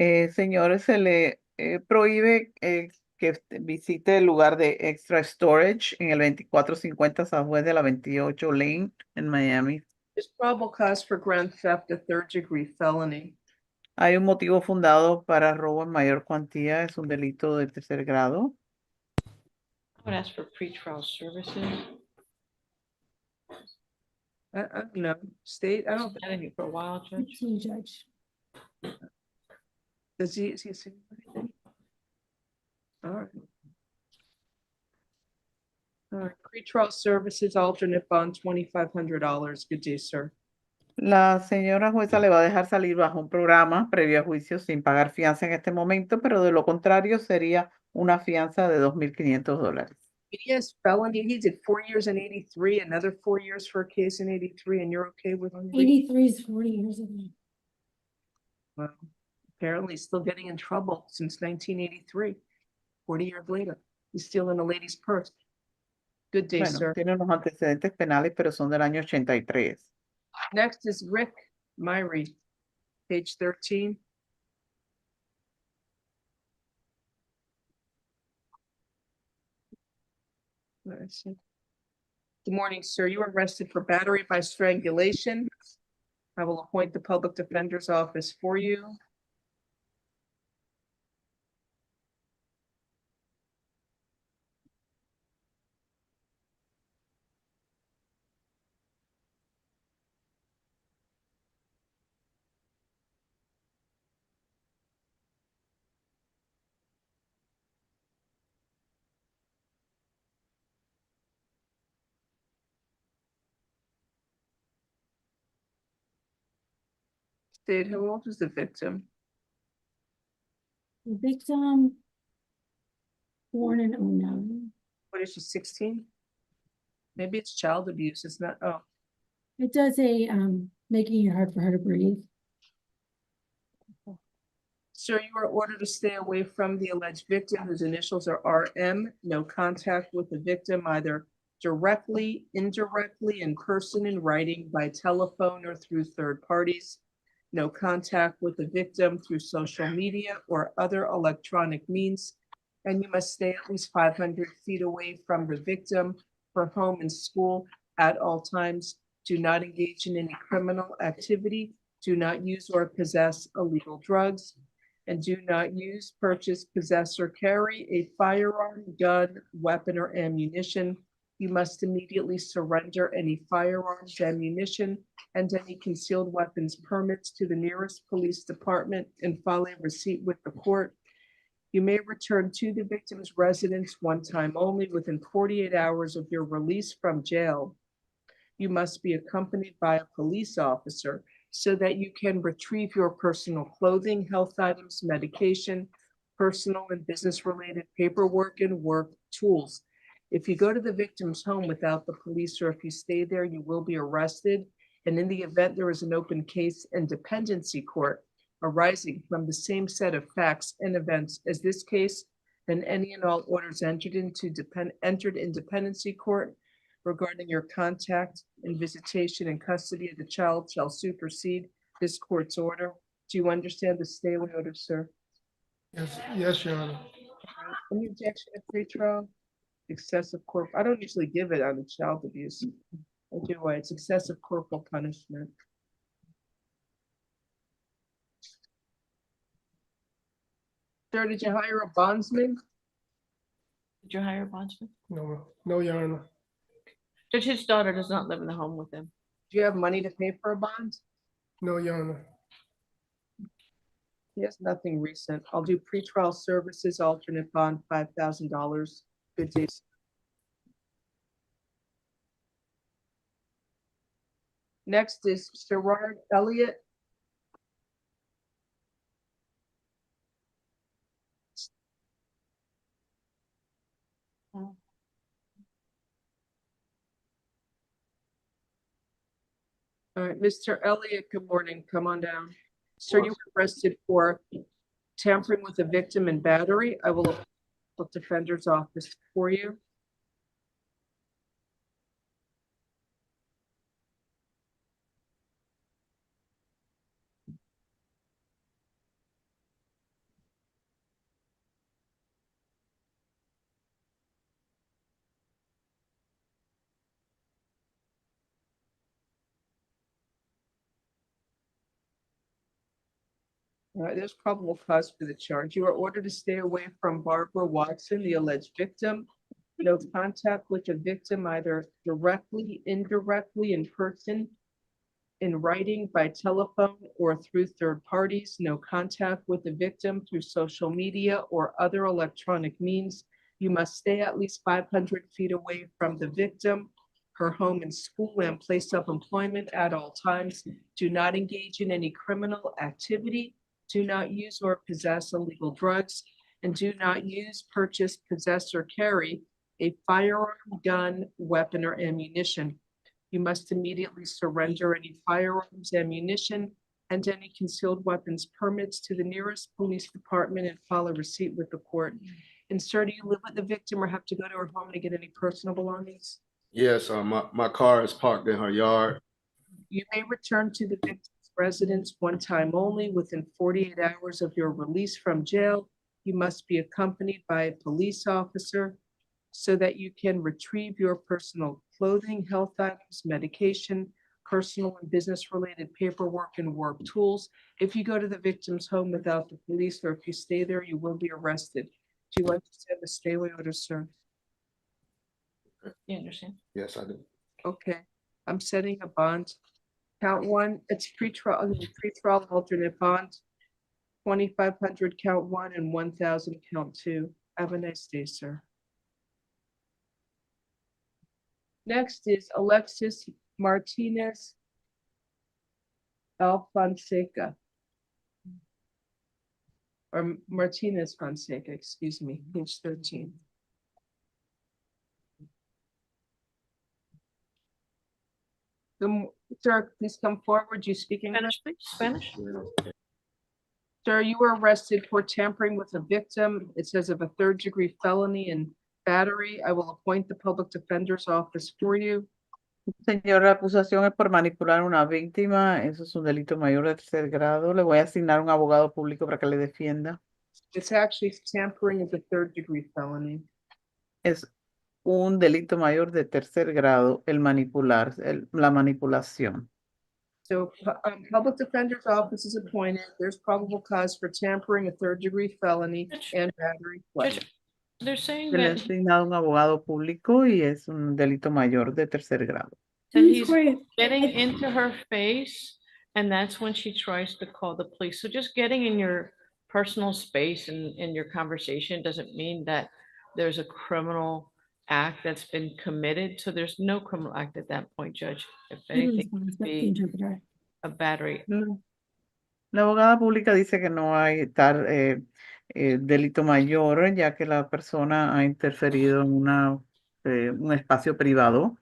Señor, se le prohíbe que visite el lugar de extra storage en el 2450 Southwest de la 28 Lane en Miami, There's probable cause for grand theft, a third-degree felony. Hay un motivo fundado para robo en mayor cuantía, es un delito de tercer grado. I would ask for pretrial services. No, state, I don't. Been in here for a while, Judge. To judge. Does he, is he saying anything? All right. All right, pretrial services, alternate bond, $2,500. Good day, sir. La señora jueza le va a dejar salir bajo un programa previo a juicio sin pagar fianza en este momento, pero de lo contrario sería una fianza de $2,500. He has felony, he did 4 years in 83, another 4 years for a case in 83, and you're okay with? 83 is 40 years ago. Well, apparently he's still getting in trouble since 1983, 40 years later. He's stealing a lady's purse. Good day, Bueno, sir. tiene unos antecedentes penales, pero son del año 83. Next is Rick Myrie, page 13. Let's see. Good morning, sir. You were arrested for battery by strangulation. I will appoint the public defender's office for you. State, how old is the victim? The victim born in 09. What is she, 16? Maybe it's child abuse. It's not, oh. It does a making it hard for her to breathe. Sir, you are ordered to stay away from the alleged victim whose initials are RM. No contact with the victim either directly, indirectly, in person, in writing, by telephone, or through third parties. No contact with the victim through social media or other electronic means. And you must stay at least 500 feet away from the victim for home and school at all times. Do not engage in any criminal activity. Do not use or possess illegal drugs. And do not use, purchase, possess, or carry a firearm, gun, weapon, or ammunition. You must immediately surrender any firearms, ammunition, and any concealed weapons permits to the nearest police department and file a receipt with the court. You may return to the victim's residence one time only within 48 hours of your release from jail. You must be accompanied by a police officer so that you can retrieve your personal clothing, health items, medication, personal and business-related paperwork, and work tools. If you go to the victim's home without the police, or if you stay there, you will be arrested. And in the event there is an open case in dependency court arising from the same set of facts and events as this case, then any and all orders entered in dependency court regarding your contact and visitation and custody of the child shall supersede this court's order. Do you understand the stay away order, sir? Yes, Your Honor. Any objection to pretrial? Excessive I don't usually give it on the child abuse. I do, it's excessive corporal punishment. Sir, did you hire a bondsman? Did you hire a bondsman? No, Your Honor. Judge, his daughter does not live in the home with him. Do you have money to pay for a bond? No, Your Honor. He has nothing recent. I'll do pretrial services, alternate bond, $5,000. Good day. Next is Sherrard Elliott. All right, Mr. Elliott, good morning. Come on down. Sir, you were arrested for tampering with a victim and battery. I will look defender's office for you. There's probable cause for the charge. You are ordered to stay away from Barbara Watson, the alleged victim. No contact with the victim, either directly, indirectly, in person, in writing, by telephone, or through third parties. No contact with the victim through social media or other electronic means. You must stay at least 500 feet away from the victim, her home and school and place of employment at all times. Do not engage in any criminal activity. Do not use or possess illegal drugs, and do not use, purchase, possess, or carry a firearm, gun, weapon, or ammunition. You must immediately surrender any firearms, ammunition, and any concealed weapons permits to the nearest police department and file a receipt with the court. And sir, do you live with the victim or have to go to her home to get any personal belongings? Yes, my car is parked in her yard. You may return to the victim's residence one time only within 48 hours of your release from jail. You must be accompanied by a police officer so that you can retrieve your personal clothing, health items, medication, personal and business-related paperwork, and work tools. If you go to the victim's home without the police, or if you stay there, you will be arrested. Do you understand the stay away order, sir? You understand? Yes, I do. Okay, I'm setting a bond. Count one, it's pretrial alternate bond, 2,500 count one and 1,000 count two. Have a nice day, sir. Next is Alexis Martinez Fonseca. Or Martinez Fonseca, excuse me, page 13. Sir, please come forward. You speak English? Spanish? Sir, you were arrested for tampering with a victim. It says of a third-degree felony and battery. I will appoint the public defender's office for you. Señor, la acusación es por manipular a una víctima. Eso es un delito mayor de tercer grado. Le voy a asignar un abogado público para que le defienda. It's actually tampering is a third-degree felony. Es un delito mayor de tercer grado el manipular, la manipulación. So public defender's office is appointed. There's probable cause for tampering, a third-degree felony, and battery. They're saying Se le ha that asignado un abogado público y es un delito mayor de tercer grado. he's getting into her face, and that's when she tries to call the police. So just getting in your personal space and in your conversation doesn't mean that there's a criminal act that's been committed. So there's no criminal act at that point, Judge. If anything, it would be a battery. La abogada pública dice que no hay tal delito mayor, ya que la persona ha interferido en un espacio privado.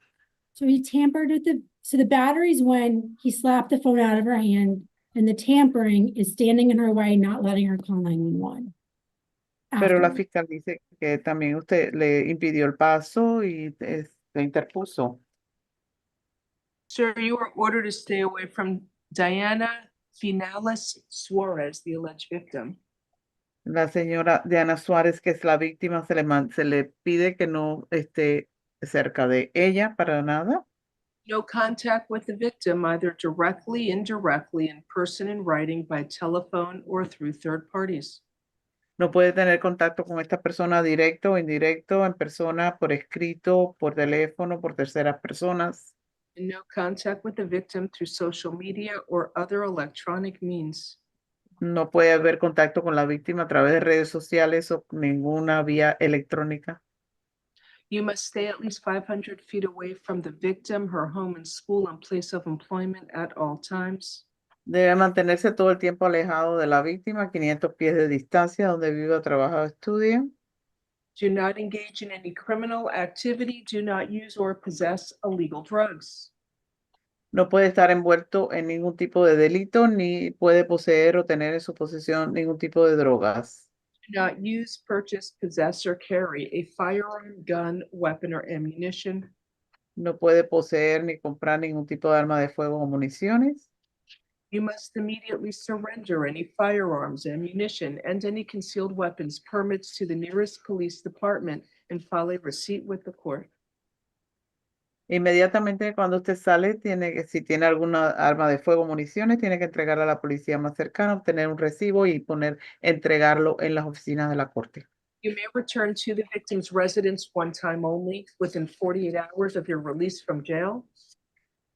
So he tampered with the battery's when he slapped the phone out of her hand, and the tampering is standing in her way, not letting her call 911. Pero la fiscal dice que también usted le impidió el paso y se interpuso. Sir, you are ordered to stay away from Diana Finales Suarez, the alleged victim. La señora Diana Suárez, que es la víctima, se le pide que no esté cerca de ella para nada. No contact with the victim, either directly, indirectly, in person, in writing, by telephone, or through third parties. No puede tener contacto con esta persona directo o indirecto, en persona, por escrito, por teléfono, por terceras personas. And no contact with the victim through social media or other electronic means. No puede haber contacto con la víctima a través de redes sociales o ninguna vía electrónica. You must stay at least 500 feet away from the victim, her home and school, and place of employment at all times. Debe mantenerse todo el tiempo alejado de la víctima, 500 pies de distancia, donde vive, trabaja o estudia. Do not engage in any criminal activity. Do not use or possess illegal drugs. No puede estar envuelto en ningún tipo de delito, ni puede poseer o tener en su posesión ningún tipo de drogas. Do not use, purchase, possess, or carry a firearm, gun, weapon, or ammunition. No puede poseer ni comprar ningún tipo de arma de fuego o municiones. You must immediately surrender any firearms, ammunition, and any concealed weapons permits to the nearest police department and file a receipt with the court. Inmediatamente cuando usted sale, si tiene alguna arma de fuego, municiones, tiene que entregarla a la policía más cercana, obtener un recibo y entregarlo en las oficinas de la corte. You may return to the victim's residence one time only within 48 hours of your release from jail.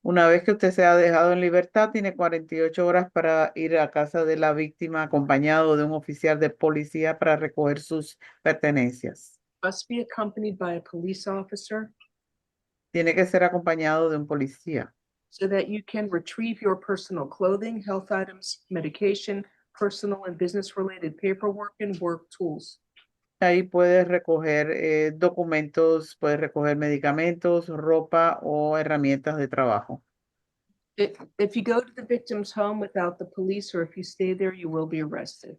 Una vez que usted sea dejado en libertad, tiene 48 horas para ir a casa de la víctima acompañado de un oficial de policía para recoger sus pertenencias. Must be accompanied by a police officer Tiene que ser acompañado de un policía so that you can retrieve your personal clothing, health items, medication, personal and business related paperwork, and work tools. Ahí puedes recoger documentos, puedes recoger medicamentos, ropa o herramientas de trabajo. If you go to the victim's home without the police or if you stay there, you will be arrested.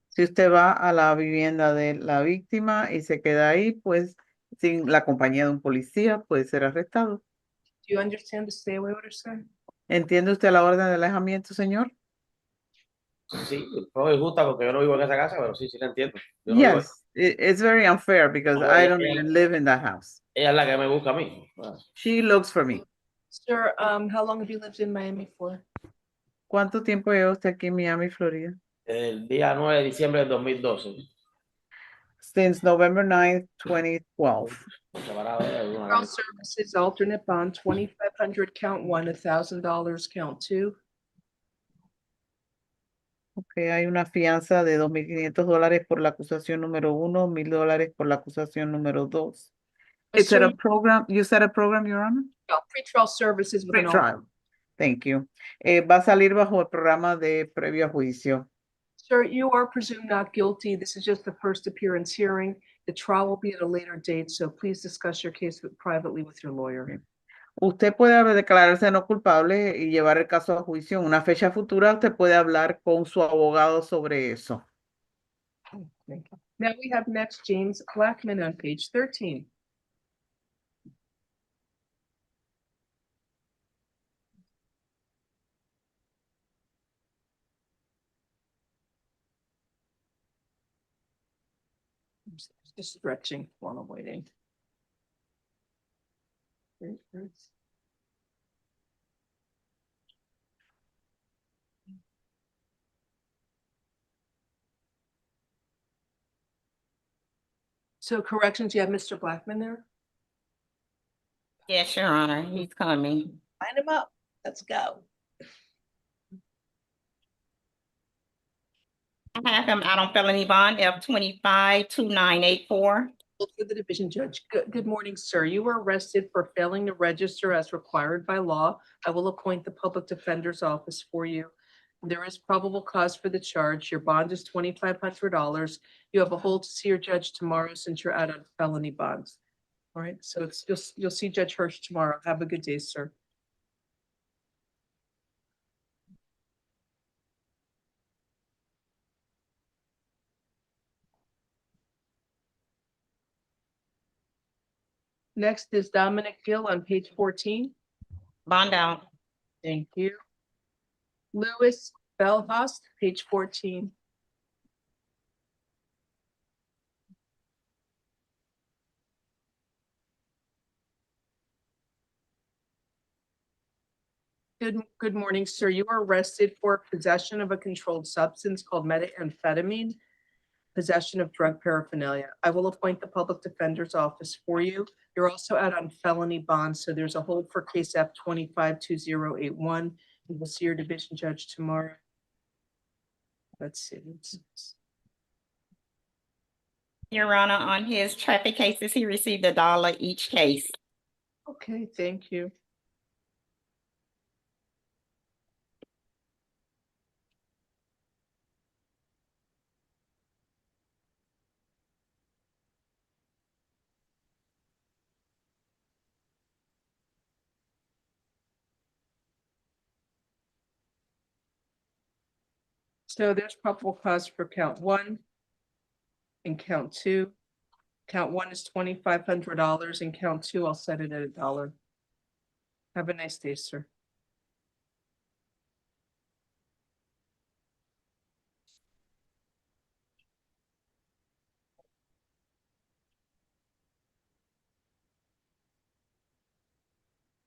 Si usted va a la vivienda de la víctima y se queda ahí, pues sin la compañía de un policía, puede ser arrestado. Do you understand the stay away order, sir? ¿Entiende usted la orden de alejamiento, señor? Sí, no me gusta porque yo no vivo en esa casa, pero sí, sí la entiendo. Yo no vivo ahí. Yes, it's very unfair because No, I don't even live in that house. Ella es la que me busca a mí. She looks for me. Sir, how long have you lived in Miami for? ¿Cuánto tiempo lleva usted aquí en Miami, Florida? El día 9 de diciembre del 2012. Since November 9th, 2012. All services, alternate bond, 2,500 count one, $1,000 count two. Okay, hay una fianza de $2,500 por la acusación número 1, $1,000 por la acusación número 2. Is it a program? You said a program, Your Honor? No, pretrial services with an Pretrial. Thank you. Va a salir bajo el programa de previo a juicio. Sir, you are presumed not guilty. This is just the first appearance hearing. The trial will be at a later date, so please discuss your case privately with your lawyer. Usted puede declararse no culpable y llevar el caso a juicio en una fecha futura. Usted puede hablar con su abogado sobre eso. Now we have next James Blackman on page 13. Just stretching while I'm waiting. So corrections, you have Mr. Blackman there? Yes, Your Honor, he's coming. Line him up. Let's go. I have him out on felony bond F-25-2984. For the division judge. Good morning, sir. You were arrested for failing to register as required by law. I will appoint the public defender's office for you. There is probable cause for the charge. Your bond is $2,500. You have a hold to see your judge tomorrow since you're out on felony bonds. All right, so you'll see Judge Hirsch tomorrow. Have a good day, sir. Next is Dominic Gill on page 14. Bond out. Thank you. Louis Belhost, page 14. Good morning, sir. You were arrested for possession of a controlled substance called methamphetamine, possession of drug paraphernalia. I will appoint the public defender's office for you. You're also out on felony bond, so there's a hold for case F-25-2081. You will see your division judge tomorrow. Let's see. Your Honor, on his traffic cases, he received $1 each case. Okay, thank you. So there's probable cause for count one and count two. Count one is $2,500 and count two, I'll set it at $1. Have a nice day, sir.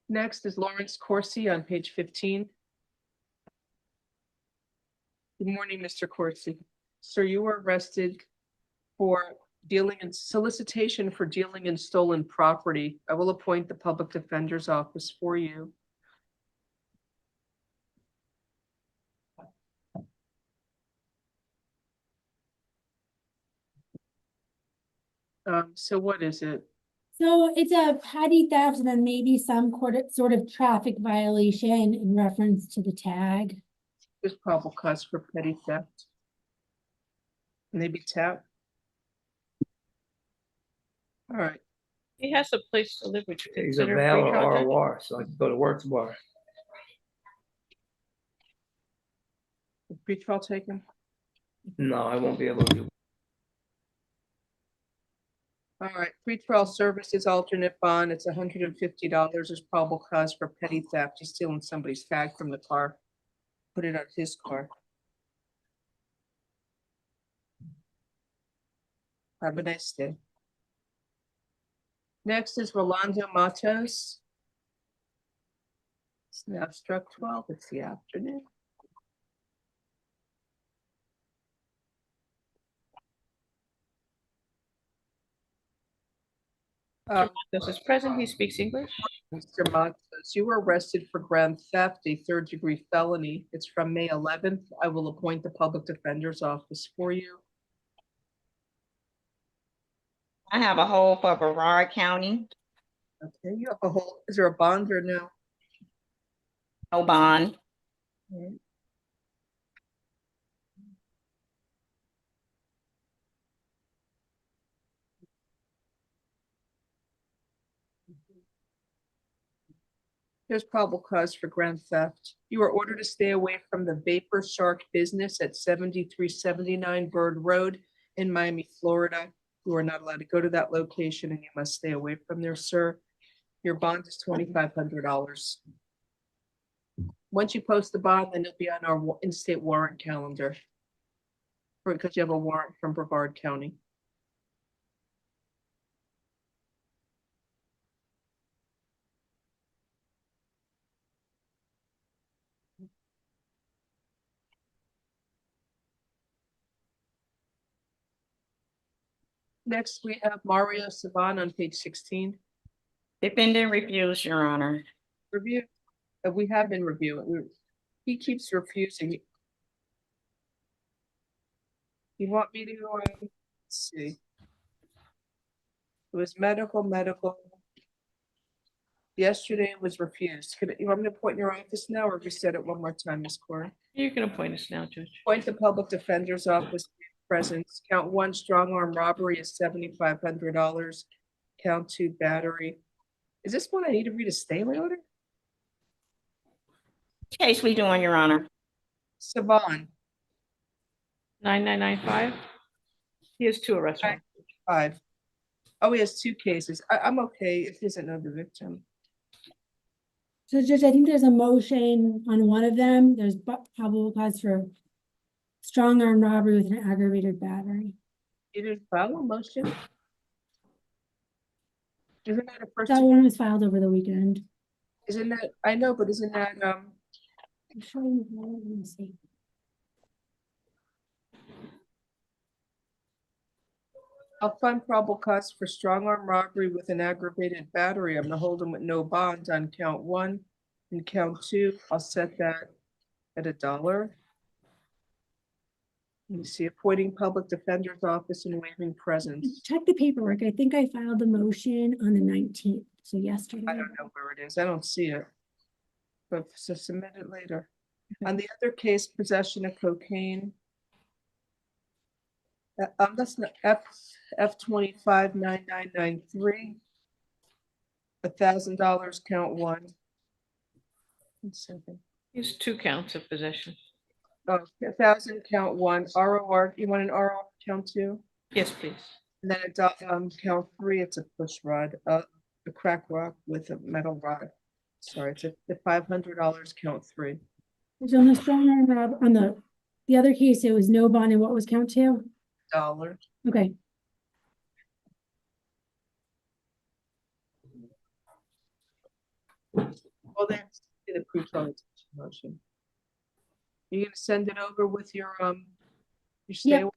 Next is Lawrence Corsi on page 15. Good morning, Mr. Corsi. Sir, you were arrested for dealing in solicitation for dealing in stolen property. I will appoint the public defender's office for you. So what is it? So it's a petty theft and then maybe some sort of traffic violation in reference to the tag. There's probable cause for petty theft. Maybe tap. All right. He has a place to live, which you He's a consider bail pretrial, or Judge? ROR, so I can go to work tomorrow. Pretrial taken? No, I won't be able to do. All right, pretrial services alternate bond, it's $150. There's probable cause for petty theft. He's stealing somebody's tag from the car. Put it on his car. Have a nice day. Next is Rolando Matos. It's now struck 12, it's the afternoon. This is present, he speaks English. Mr. Matos, you were arrested for grand theft, a third-degree felony. It's from May 11th. I will appoint the public defender's office for you. I have a hold for Brevard County. Okay, you have a whole, is there a bond or no? No bond. Okay. There's probable cause for grand theft. You are ordered to stay away from the Vapor Shark business at 7379 Bird Road in Miami, Florida. You are not allowed to go to that location and you must stay away from there, sir. Your bond is $2,500. Once you post the bond, then you'll be on our in-state warrant calendar because you have a warrant from Brevard County. Next, we have Mario Savan on page 16. Defendant refused, Your Honor. Review. We have been reviewing. He keeps refusing. You want me to go on? Let's see. It was medical. Yesterday it was refused. You want me to point in your office now or reset it one more time, Ms. Cora? You can appoint us now, Judge. Appoint the public defender's office presence. Count 1, strong arm robbery is $7,500. Count 2, battery. Is this one I need to read a stay order? Which case we doing, Your Honor? Savan. 9995. He has 2 arrests. 5. Oh, he has 2 cases. I'm okay if he doesn't know the victim. So Judge, I think there's a motion on one of them. There's probable cause for strong arm robbery with an aggravated battery. You didn't file a motion? Isn't that a first? That one was filed over the weekend. Isn't that, I know, but isn't that, I'm showing you, let me see. I'll find probable cause for strong arm robbery with an aggravated battery. I'm gonna hold him with no bond on count 1 and count 2. I'll set that at $1. Let me see, appointing public defender's office and waiving presence. Check the paperwork. I think I filed the motion on the 19th, so yesterday. I don't know where it is. I don't see it. But so submit it later. On the other case, possession of cocaine. That's not F259993. $1,000, count 1. 1 second. He's 2 counts of possession. Oh, 1,000, count 1. ROR, you want an ROR count 2? Yes, please. And then count 3, it's a push rod, a crack rock with a metal rod. Sorry, it's the $500, count 3. So on the strong arm rob, on the other case, it was no bond, and what was count 2? $1. Okay. pretrial detention motion. You gonna send it over with your stay? Yep.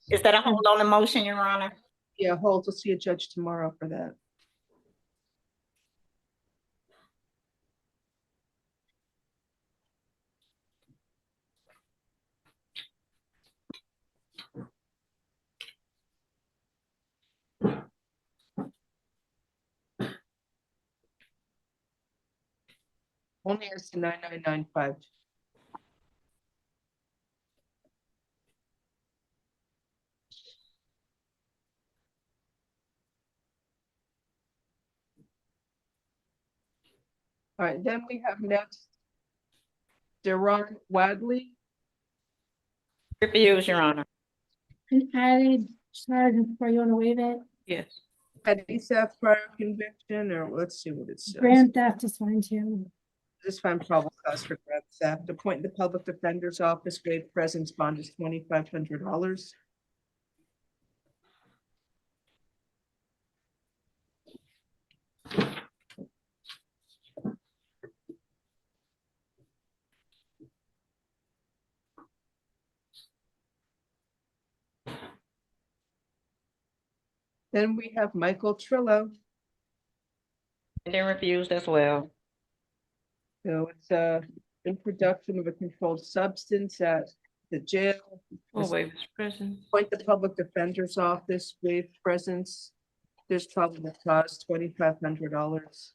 Is that a hold on the motion, Your Honor? Yeah, hold, we'll see a judge tomorrow for that. Only as to 9995. All right, then we have next Deron Wadley. Refuse, Your Honor. An added charge before you want to waive it. Yes. Petty theft prior conviction, or let's see what it says. Grand theft is fine too. This find probable cause for grand theft. Appoint the public defender's office, waive presence bond is $2,500. Then we have Michael Trillo. And then refused as well. So it's introduction of a controlled substance at the jail. We'll waive his presence. Appoint the public defender's office, waive presence. There's probable cause, $2,500.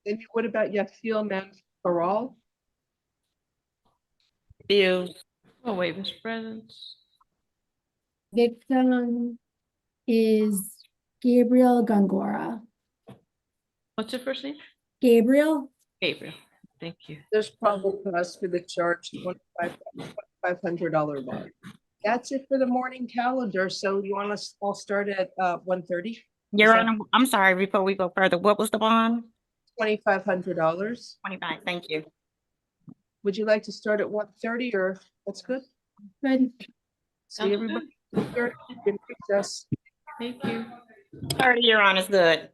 Then what about Yafiel Man Peralta? Refuse. We'll waive his presence. Victim is Gabriel Gongora. What's your first name? Gabriel? Gabriel. Thank you. There's probable cause for the charge, $2,500 bond. That's it for the morning calendar. So you want us all start at 1:30? Your Honor, I'm sorry, before we go further, what was the bond? $2,500. 25, thank you. Would you like to start at 1:30 or that's good? Good. See everybody. 1:30 in recess. Thank you. 30, Your Honor, is good.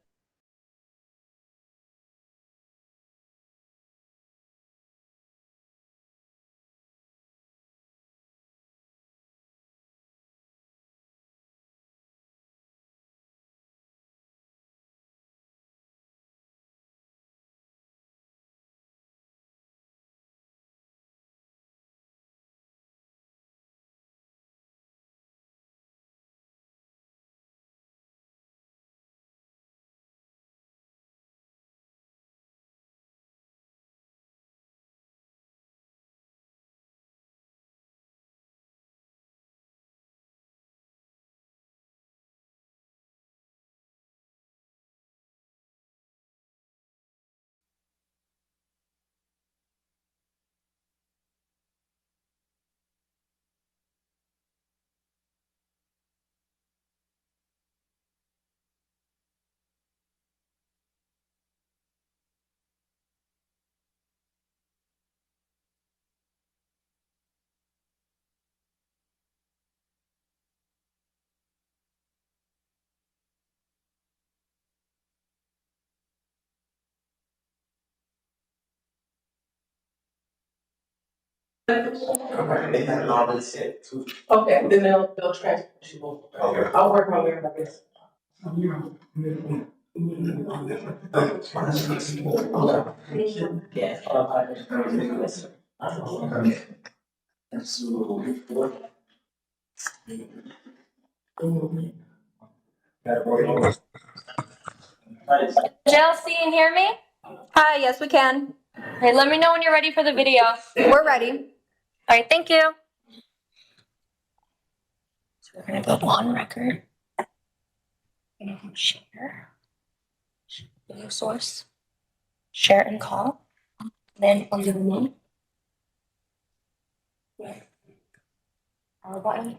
They had already said too. Okay, then they'll transfer you. Okay. I'll work my way like this. JLC, and hear me? Hi, yes, we can. All right, let me know when you're ready for the video. We're ready. All right, thank you. So we're gonna go on record. Share. Video source. Share and call. Then on the remote. Power button.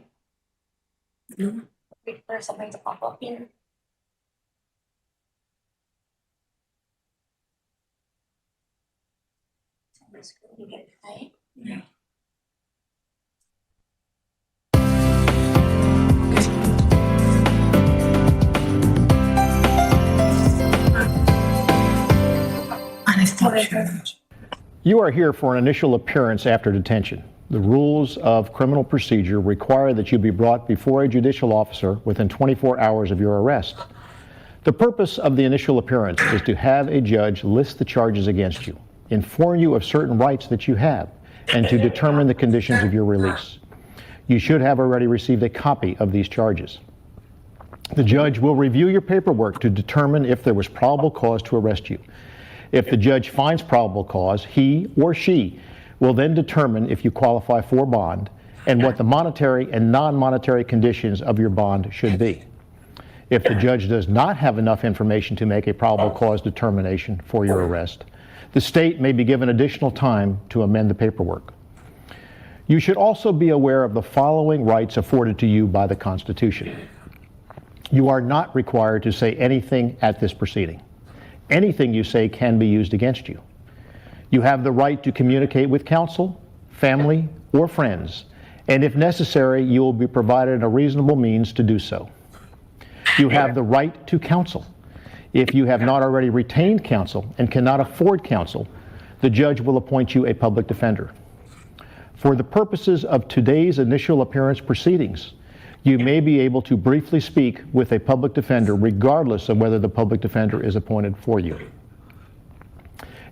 Wait for something to pop up here. Somebody's going to get it, right? Yeah. You are here for an initial appearance after detention. The rules of criminal procedure require that you be brought before a judicial officer within 24 hours of your arrest. The purpose of the initial appearance is to have a judge list the charges against you, inform you of certain rights that you have, and to determine the conditions of your release. You should have already received a copy of these charges. The judge will review your paperwork to determine if there was probable cause to arrest you. If the judge finds probable cause, he or she will then determine if you qualify for bond and what the monetary and non-monetary conditions of your bond should be. If the judge does not have enough information to make a probable cause determination for your arrest, the state may be given additional time to amend the paperwork. You should also be aware of the following rights afforded to you by the Constitution. You are not required to say anything at this proceeding. Anything you say can be used against you. You have the right to communicate with counsel, family, or friends, and if necessary, you will be provided a reasonable means to do so. You have the right to counsel. If you have not already retained counsel and cannot afford counsel, the judge will appoint you a public defender. For the purposes of today's initial appearance proceedings, you may be able to briefly speak with a public defender regardless of whether the public defender is appointed for you.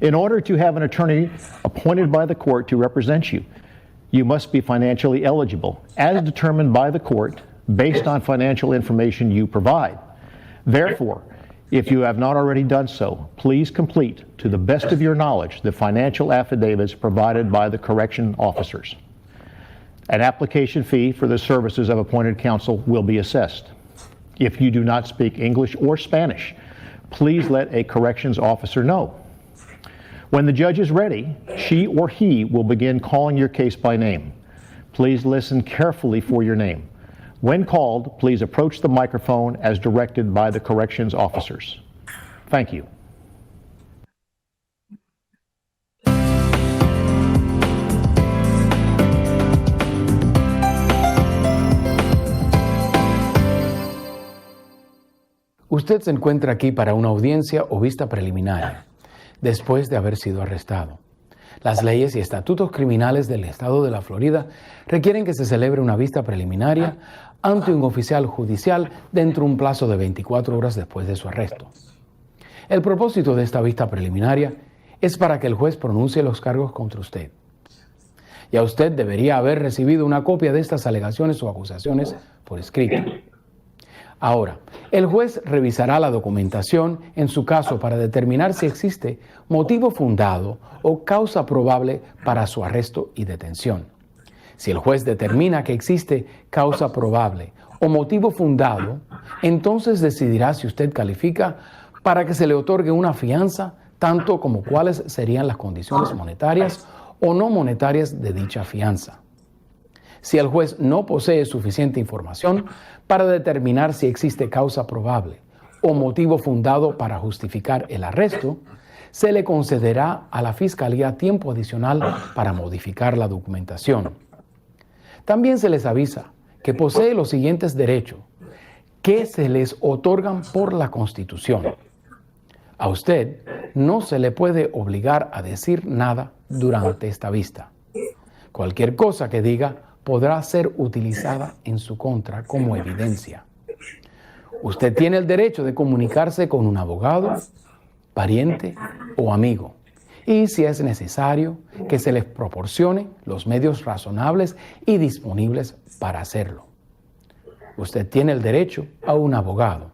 In order to have an attorney appointed by the court to represent you, you must be financially eligible, as determined by the court based on financial information you provide. Therefore, if you have not already done so, please complete, to the best of your knowledge, the financial affidavits provided by the correction officers. An application fee for the services of appointed counsel will be assessed. If you do not speak English or Spanish, please let a corrections officer know. When the judge is ready, she or he will begin calling your case by name. Please listen carefully for your name. When called, please approach the microphone as directed by the corrections officers. Thank you. Usted se encuentra aquí para una audiencia o vista preliminar, después de haber sido arrestado. Las leyes y estatutos criminales del estado de la Florida requieren que se celebre una vista preliminar ante un oficial judicial dentro de un plazo de 24 horas después de su arresto. El propósito de esta vista preliminar es para que el juez pronuncie los cargos contra usted. Ya usted debería haber recibido una copia de estas alegaciones o acusaciones por escrito. Ahora, el juez revisará la documentación en su caso para determinar si existe motivo fundado o causa probable para su arresto y detención. Si el juez determina que existe causa probable o motivo fundado, entonces decidirá si usted califica para que se le otorgue una fianza, tanto como cuáles serían las condiciones monetarias o no monetarias de dicha fianza. Si el juez no posee suficiente información para determinar si existe causa probable o motivo fundado para justificar el arresto, se le concederá a la Fiscalía tiempo adicional para modificar la documentación. También se les avisa que posee los siguientes derechos que se les otorgan por la Constitución. A usted no se le puede obligar a decir nada durante esta vista. Cualquier cosa que diga podrá ser utilizada en su contra como evidencia. Usted tiene el derecho de comunicarse con un abogado, pariente o amigo, y si es necesario, que se les proporcione los medios razonables y disponibles para hacerlo. Usted tiene el derecho a un abogado.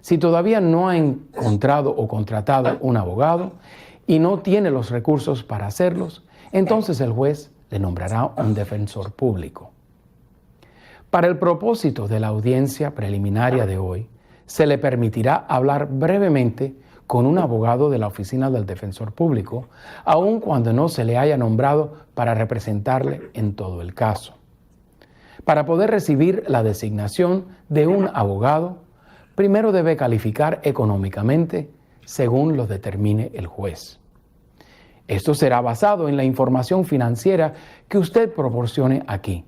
Si todavía no ha encontrado o contratado un abogado y no tiene los recursos para hacerlos, entonces el juez le nombrará un defensor público. Para el propósito de la audiencia preliminar de hoy, se le permitirá hablar brevemente con un abogado de la Oficina del Defensor Público, aun cuando no se le haya nombrado para representarle en todo el caso. Para poder recibir la designación de un abogado, primero debe calificar económicamente según lo determine el juez. Esto será basado en la información financiera que usted proporcione aquí.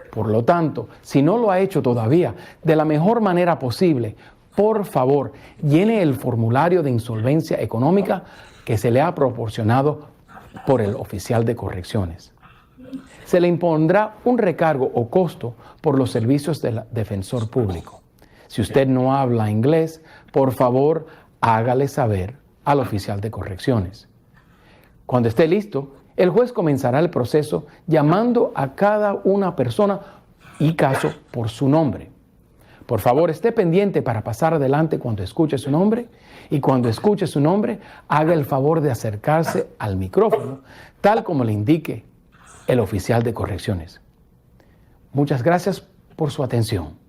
Por lo tanto, si no lo ha hecho todavía, de la mejor manera posible, por favor, llene el formulario de insolvencia económica que se le ha proporcionado por el oficial de correcciones. Se le impondrá un recargo o costo por los servicios del defensor público. Si usted no habla inglés, por favor, hágale saber al oficial de correcciones. Cuando esté listo, el juez comenzará el proceso llamando a cada una persona y caso por su nombre. Por favor, esté pendiente para pasar adelante cuando escuche su nombre y cuando escuche su nombre, haga el favor de acercarse al micrófono, tal como le indique el oficial de correcciones. Muchas gracias por su atención.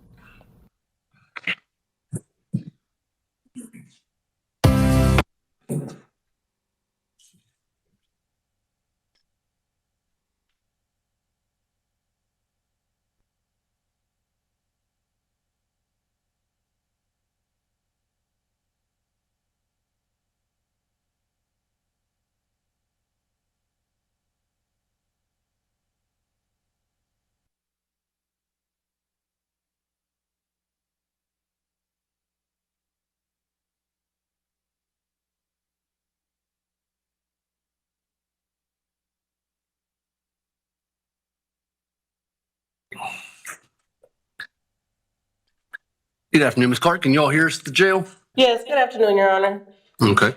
Good afternoon, Ms. Clark. Can you all hear us at the jail? Yes, good afternoon, Your Honor. Okay.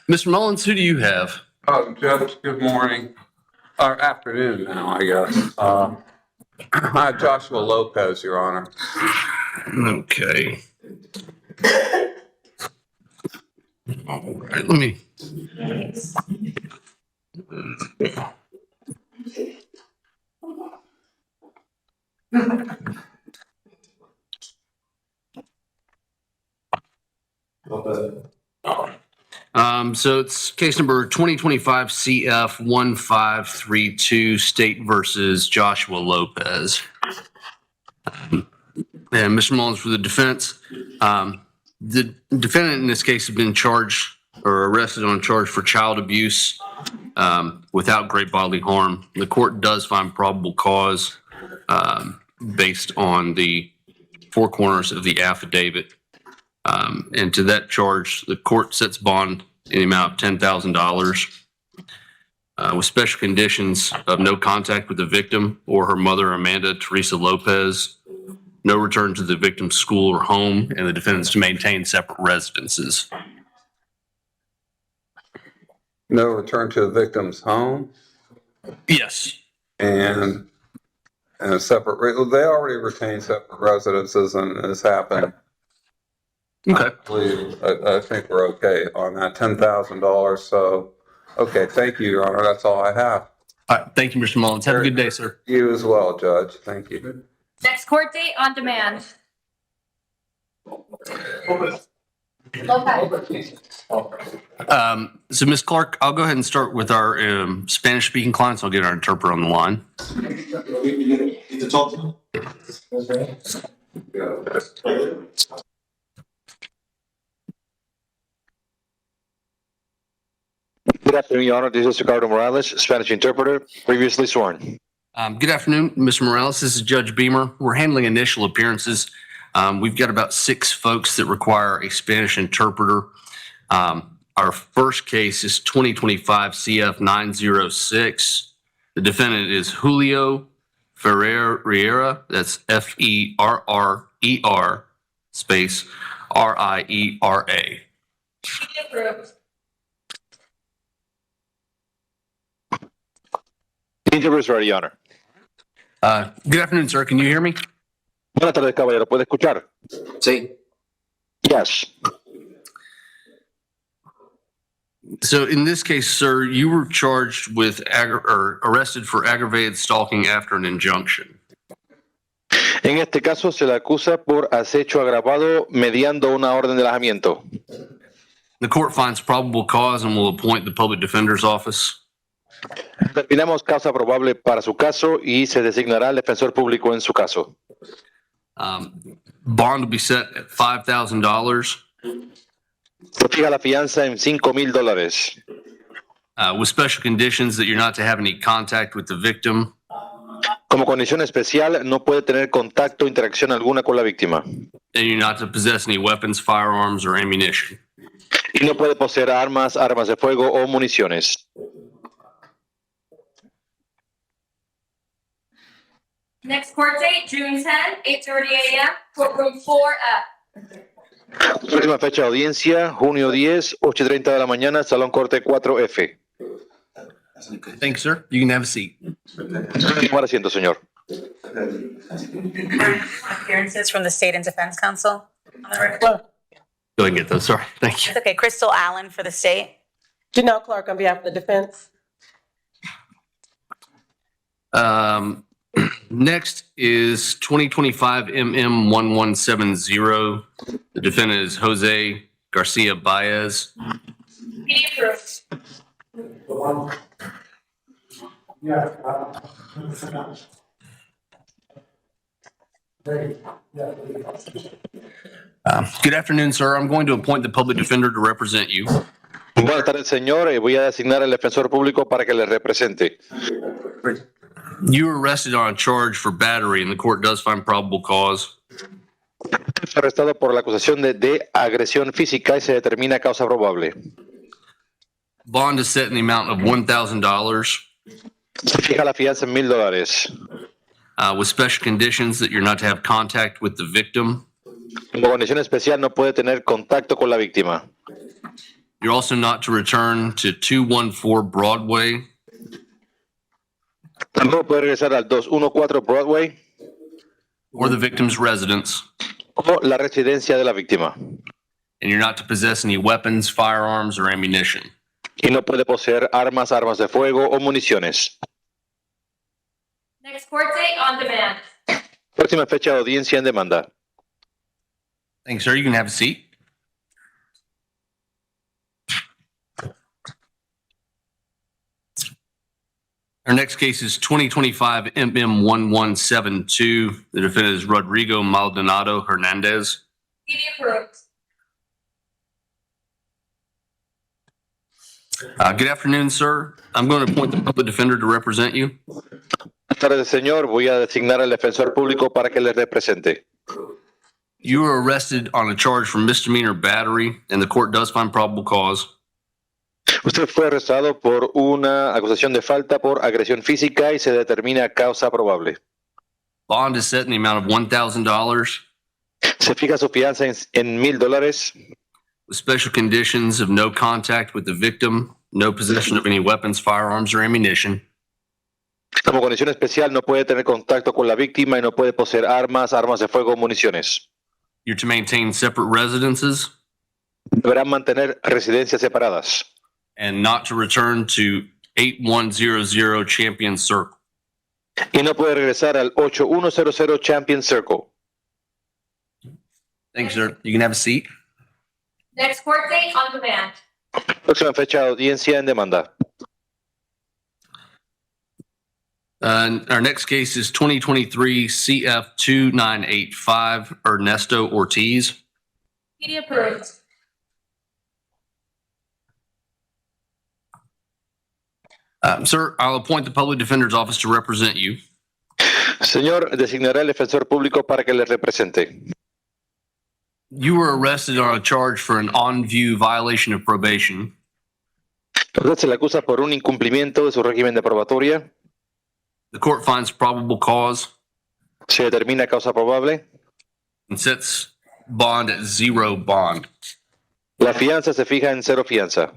Mr. Mullins, who do you have? Judge, good morning, or afternoon now, I guess. I have Joshua Lopez, Your Honor. Okay. All right, let me. So it's case number 2025 CF 1532, State versus Joshua Lopez. And Mr. Mullins for the defense. The defendant in this case has been charged or arrested on a charge for child abuse without great bodily harm. The court does find probable cause based on the four corners of the affidavit. And to that charge, the court sets bond in the amount of $10,000 with special conditions of no contact with the victim or her mother, Amanda Teresa Lopez, no return to the victim's school or home, and the defendants to maintain separate residences. No return to the victim's home? Yes. And a separate, they already retain separate residences and this happened. Okay. I think we're okay on that $10,000. So, okay, thank you, Your Honor. That's all I have. All right. Thank you, Mr. Mullins. Have a good day, sir. You as well, Judge. Thank you. Next court date on demand. So, Ms. Clark, I'll go ahead and start with our Spanish-speaking clients. I'll get our interpreter on the line. Good afternoon, Your Honor. This is Ricardo Morales, Spanish interpreter, previously sworn. Good afternoon, Mr. Morales. This is Judge Beamer. We're handling initial appearances. We've got about 6 folks that require a Spanish interpreter. Our first case is 2025 CF 906. The defendant is Julio Ferreira. That's Ferrer space RIERA. The interpreter is ready, Your Honor. Good afternoon, sir. Can you hear me? Buenas tardes, caballero. ¿Puede escuchar? Sí. Yes. So in this case, sir, you were charged with or arrested for aggravated stalking after an injunction. En este caso se le acusa por acecho agravado mediando una orden de alejamiento. The court finds probable cause and will appoint the public defender's office. Determinamos causa probable para su caso y se designará el defensor público en su caso. Bond will be set at $5,000. Se fija la fianza en $5,000. With special conditions that you're not to have any contact with the victim. Como condición especial, no puede tener contacto o interacción alguna con la víctima. And you're not to possess any weapons, firearms, or ammunition. Y no puede poseer armas, armas de fuego o municiones. Next court date, June 10, 8:30 a.m., courtroom 4F. Próxima fecha de audiencia, junio 10, 8:30 de la mañana, Salón Corte 4F. Thanks, sir. You can have a seat. Tomar asiento, señor. Appearances from the State and Defense Counsel. On the record. Go ahead and get those. Sorry. Thank you. It's okay. Crystal Allen for the state. Janelle Clark on behalf of the defense. Next is 2025 MM1170. The defendant is Jose Garcia Baez. Be approved. Good afternoon, sir. I'm going to appoint the public defender to represent you. Buenas tardes, señor. Voy a designar al defensor público para que le represente. You were arrested on a charge for battery, and the court does find probable cause. Fue arrestado por la acusación de agresión física y se determina causa probable. Bond is set in the amount of $1,000 Se fija la fianza en $1,000. With special conditions that you're not to have contact with the victim. Como condición especial, no puede tener contacto con la víctima. You're also not to return to 214 Broadway. Tampoco puede regresar al 214 Broadway Or the victim's residence. o la residencia de la víctima. And you're not to possess any weapons, firearms, or ammunition. Y no puede poseer armas, armas de fuego o municiones. Next court date on demand. Próxima fecha de audiencia en demanda. Thanks, sir. You can have a seat. Our next case is 2025 MM1172. The defendant is Rodrigo Maldonado Hernandez. Be approved. Good afternoon, sir. I'm going to appoint the public defender to represent you. Buenas tardes, señor. Voy a designar al defensor público para que le represente. You were arrested on a charge for misdemeanor battery, and the court does find probable cause. Usted fue arrestado por una acusación de falta por agresión física y se determina causa probable. Bond is set in the amount of $1,000 Se fija su fianza en $1,000 with special conditions of no contact with the victim, no possession of any weapons, firearms, or ammunition. Como condición especial, no puede tener contacto con la víctima y no puede poseer armas, armas de fuego o municiones. You're to maintain separate residences Deberán mantener residencias separadas and not to return to 8100 Champion Circle. y no puede regresar al 8100 Champion Circle. Thanks, sir. You can have a seat. Next court date on demand. Próxima fecha de audiencia en demanda. Our next case is 2023 CF 2985 Ernesto Ortiz. Be approved. Sir, I'll appoint the public defender's office to represent you. Señor, designará al defensor público para que le represente. You were arrested on a charge for an on-view violation of probation. Usted se le acusa por un incumplimiento de su régimen de probatoria. The court finds probable cause Se determina causa probable. and sets bond at zero bond. La fianza se fija en cero fianza.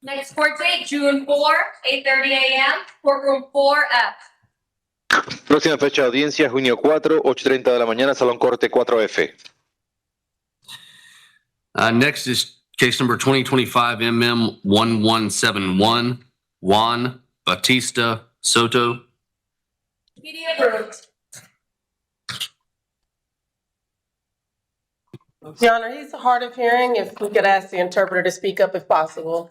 Next court date, June 4, 8:30 a.m., courtroom 4F. Próxima fecha de audiencia, junio 4, 8:30 de la mañana, Salón Corte 4F. Next is case number 2025 MM1171 Juan Batista Soto. Be approved. Your Honor, he's hard of hearing. If we could ask the interpreter to speak up if possible.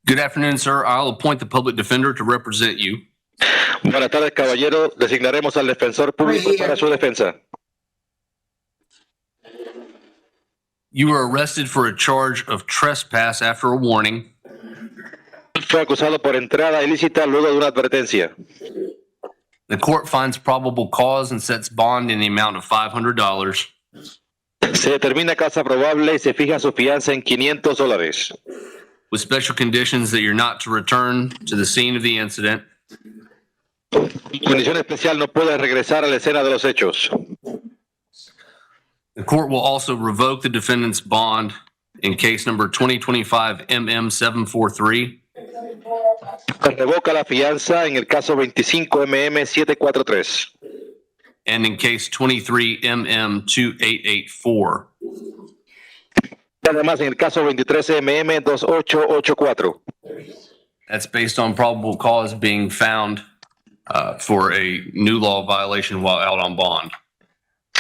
Good afternoon, sir. I'll appoint the public defender to represent you. Buenas tardes, caballero. Designaremos al defensor público para su defensa. You were arrested for a charge of trespass after a warning. Fue acusado por entrada ilícita luego de una advertencia. The court finds probable cause and sets bond in the amount of $500. Se determina causa probable y se fija su fianza en $500. With special conditions that you're not to return to the scene of the incident. Condición especial, no puede regresar a la escena de los hechos. The court will also revoke the defendant's bond in case number 2025 MM743. Se revoca la fianza en el caso 25 MM743. And in case 23 MM2884. Además, en el caso 23 MM2884. That's based on probable cause being found for a new law violation while out on bond.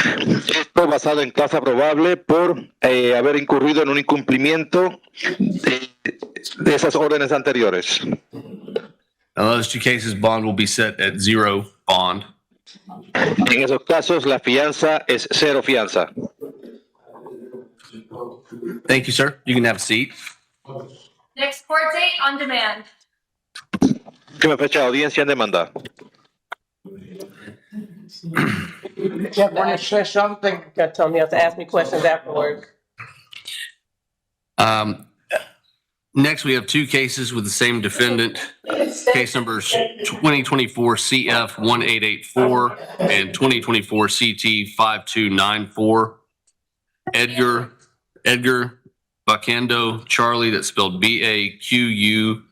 Esto basado en causa probable por haber incurrido en un incumplimiento de esas órdenes anteriores. Now, those two cases, bond will be set at zero bond. En esos casos, la fianza es cero fianza. Thank you, sir. You can have a seat. Next court date on demand. Última fecha de audiencia en demanda. You have to say something. You gotta tell me, you have to ask me questions afterwards. Next, we have two cases with the same defendant. Case numbers 2024 CF 1884 and 2024 CT 5294. Edgar Bacando Charlie, that's spelled BAQUEDANO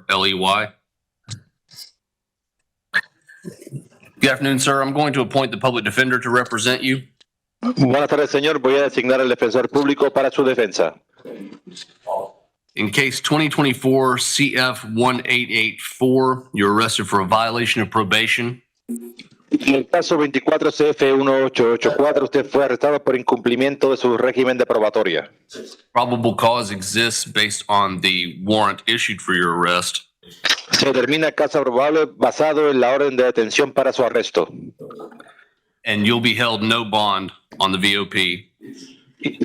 -CHARLEY. Good afternoon, sir. I'm going to appoint the public defender to represent you. Buenas tardes, señor. Voy a designar al defensor público para su defensa. In case 2024 CF 1884, you're arrested for a violation of probation. En el caso 24 CF 1884, usted fue arrestado por incumplimiento de su régimen de probatoria. Probable cause exists based on the warrant issued for your arrest. Se determina causa probable basado en la orden de detención para su arresto. And you'll be held no bond on the VOP.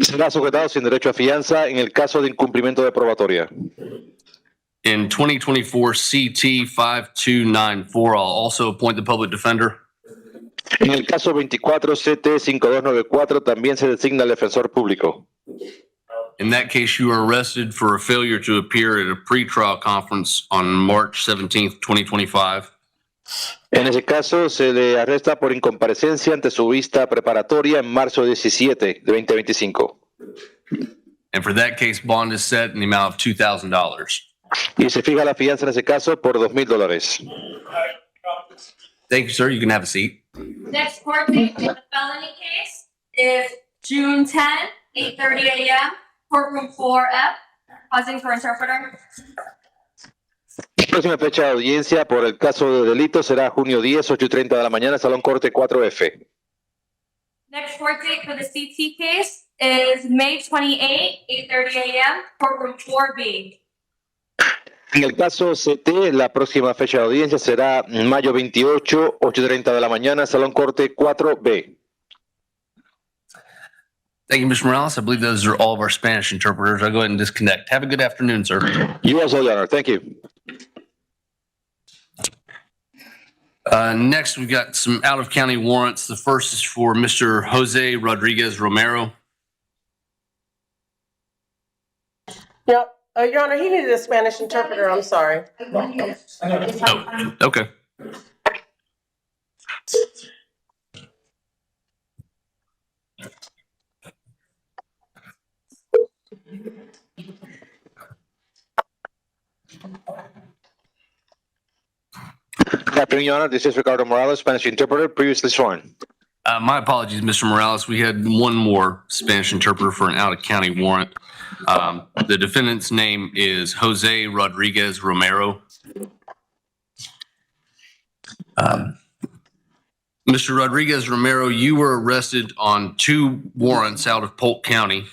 Será sujetado sin derecho a fianza en el caso de incumplimiento de probatoria. In 2024 CT 5294, I'll also appoint the public defender. En el caso 24 CT 5294 también se designa el defensor público. In that case, you are arrested for a failure to appear at a pretrial conference on March 17th, 2025. En ese caso, se le arresta por incomparecencia ante su vista preparatoria en marzo 17 de 2025. And for that case, bond is set in the amount of $2,000. Y se fija la fianza en ese caso por $2,000. Thank you, sir. You can have a seat. Next court date for the felony case is June 10, 8:30 a.m., courtroom 4F. Pausing for interpreter. La próxima fecha de audiencia por el caso de delito será junio 10, 8:30 de la mañana, Salón Corte 4F. Next court date for the CT case is May 28, 8:30 a.m., courtroom 4B. En el caso CT, la próxima fecha de audiencia será mayo 28, 8:30 de la mañana, Salón Corte 4B. Thank you, Mr. Morales. I believe those are all of our Spanish interpreters. I'll go ahead and disconnect. Have a good afternoon, sir. You also, Your Honor. Thank you. Next, we've got some out-of-county warrants. The first is for Mr. Jose Rodriguez Romero. Yeah, Your Honor, he needed a Spanish interpreter. I'm sorry. Oh, okay. Good afternoon, Your Honor. This is Ricardo Morales, Spanish interpreter, previously sworn. My apologies, Mr. Morales. We had one more Spanish interpreter for an out-of-county warrant. The defendant's name is Jose Rodriguez Romero. Mr. Rodriguez Romero, you were arrested on 2 warrants out of Polk County.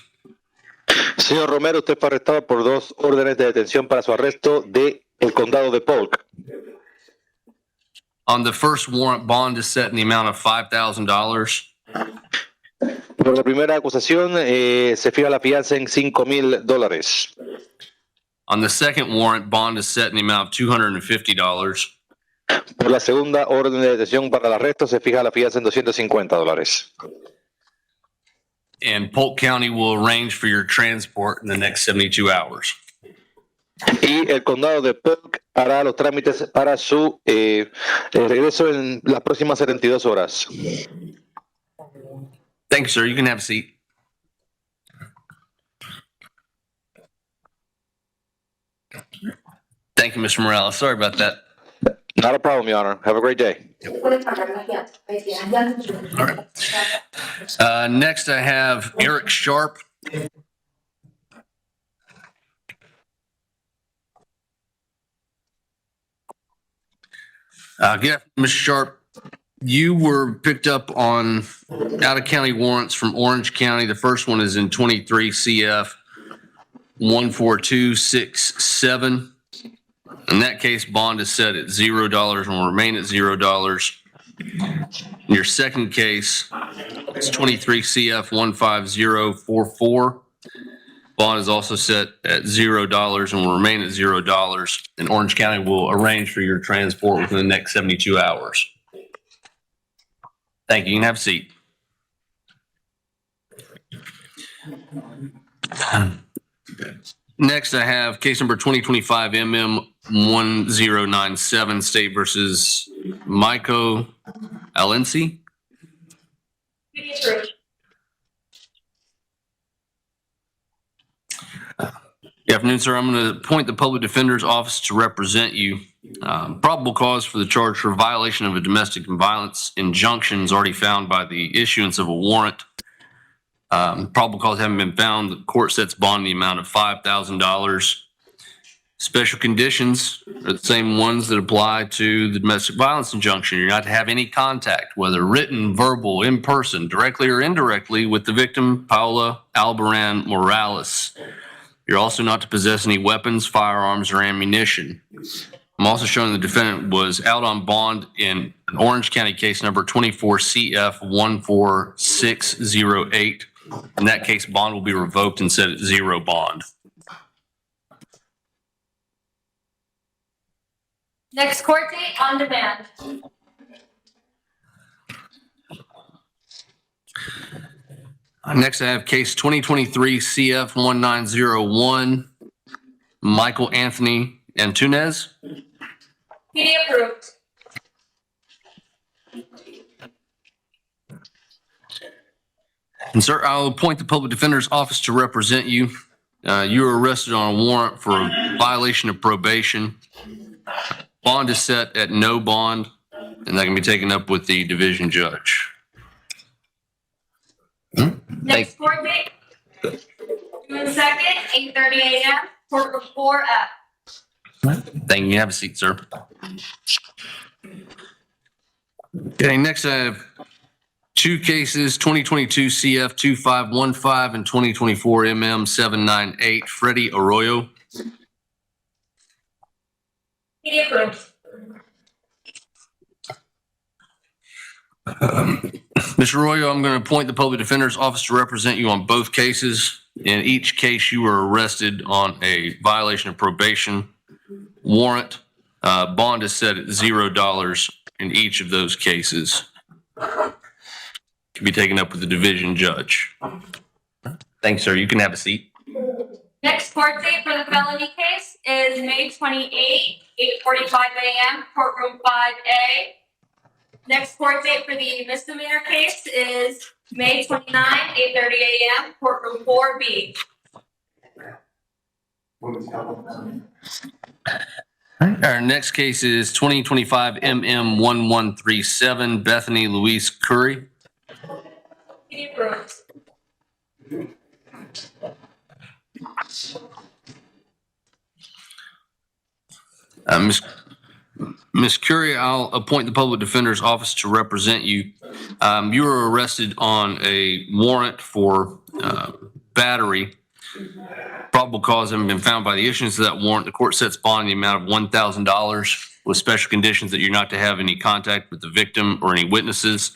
Señor Romero, usted fue arrestado por 2 órdenes de detención para su arresto de el condado de Polk. On the first warrant, bond is set in the amount of $5,000. Por la primera acusación, se fija la fianza en $5,000. On the second warrant, bond is set in the amount of $250. Por la segunda orden de detención para el arresto, se fija la fianza en $250. And Polk County will arrange for your transport in the next 72 hours. Y el condado de Polk hará los trámites para su regreso en las próximas 72 horas. Thank you, sir. You can have a seat. Thank you, Mr. Morales. Sorry about that. Not a problem, Your Honor. Have a great day. Next, I have Eric Sharp. Good afternoon, Mr. Sharp. You were picked up on out-of-county warrants from Orange County. The first one is in 23 CF 14267. In that case, bond is set at $0 and will remain at $0. In your second case, it's 23 CF 15044. Bond is also set at $0 and will remain at $0. And Orange County will arrange for your transport within the next 72 hours. Thank you. You can have a seat. Next, I have case number 2025 MM1097, State versus Maiko Alensi. Good afternoon, sir. I'm going to appoint the Public Defender's Office to represent you. Probable cause for the charge for violation of a domestic violence injunction is already found by the issuance of a warrant. Probable cause haven't been found. The court sets bond in the amount of $5,000. Special conditions are the same ones that apply to the domestic violence injunction. You're not to have any contact, whether written, verbal, in person, directly or indirectly, with the victim, Paula Albaran Morales. You're also not to possess any weapons, firearms, or ammunition. I'm also showing the defendant was out on bond in an Orange County case number 24 CF 14608. In that case, bond will be revoked and set at $0 bond. Next court date on demand. Next, I have case 2023 CF 1901, Michael Anthony Antunez. PD approved. And sir, I'll appoint the Public Defender's Office to represent you. You were arrested on a warrant for a violation of probation. Bond is set at no bond, and that can be taken up with the division judge. Next court date, June 2nd, 8:30 a.m., courtroom 4F. Thank you. Have a seat, sir. Okay, next I have two cases, 2022 CF 2515 and 2024 MM 798, Freddie Arroyo. PD approved. Mr. Arroyo, I'm going to appoint the Public Defender's Office to represent you on both cases. In each case, you were arrested on a violation of probation warrant. Bond is set at $0 in each of those cases. Can be taken up with the division judge. Thanks, sir. You can have a seat. Next court date for the felony case is May 28, 8:45 a.m., courtroom 5A. Next court date for the misdemeanor case is May 29, 8:30 a.m., courtroom 4B. Our next case is 2025 MM 1137, Bethany Louise Curry. PD approved. Ms. Curry, I'll appoint the Public Defender's Office to represent you. You were arrested on a warrant for battery. Probable cause hasn't been found by the issuance of that warrant. The court sets bond in the amount of $1,000 with special conditions that you're not to have any contact with the victim or any witnesses.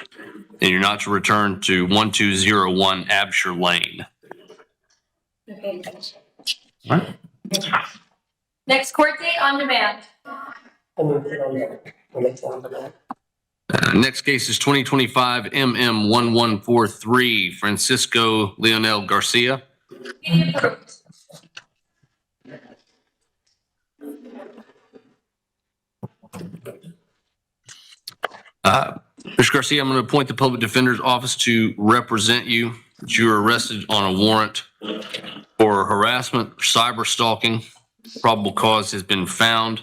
and you're not to return to 1201 Absher Lane. Okay. All right. Next court date on demand. Next case is 2025 MM1143 Francisco Leonel Garcia. Meeting approved. Mr. Garcia, I'm going to appoint the Public Defender's Office to represent you. You were arrested on a warrant for harassment, cyber stalking. Probable cause has been found.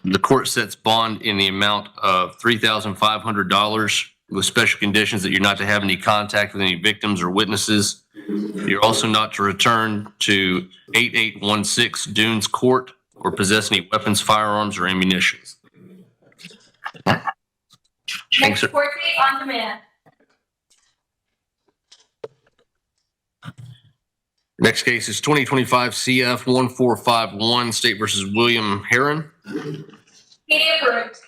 The court sets bond in the amount of $3,500 with special conditions that you're not to have any contact with any victims or witnesses. You're also not to return to 8816 Dunes Court or possess any weapons, firearms, or ammunition. Thanks, sir. Next court date on demand. Next case is 2025 CF 1451 State versus William Heron. Meeting approved.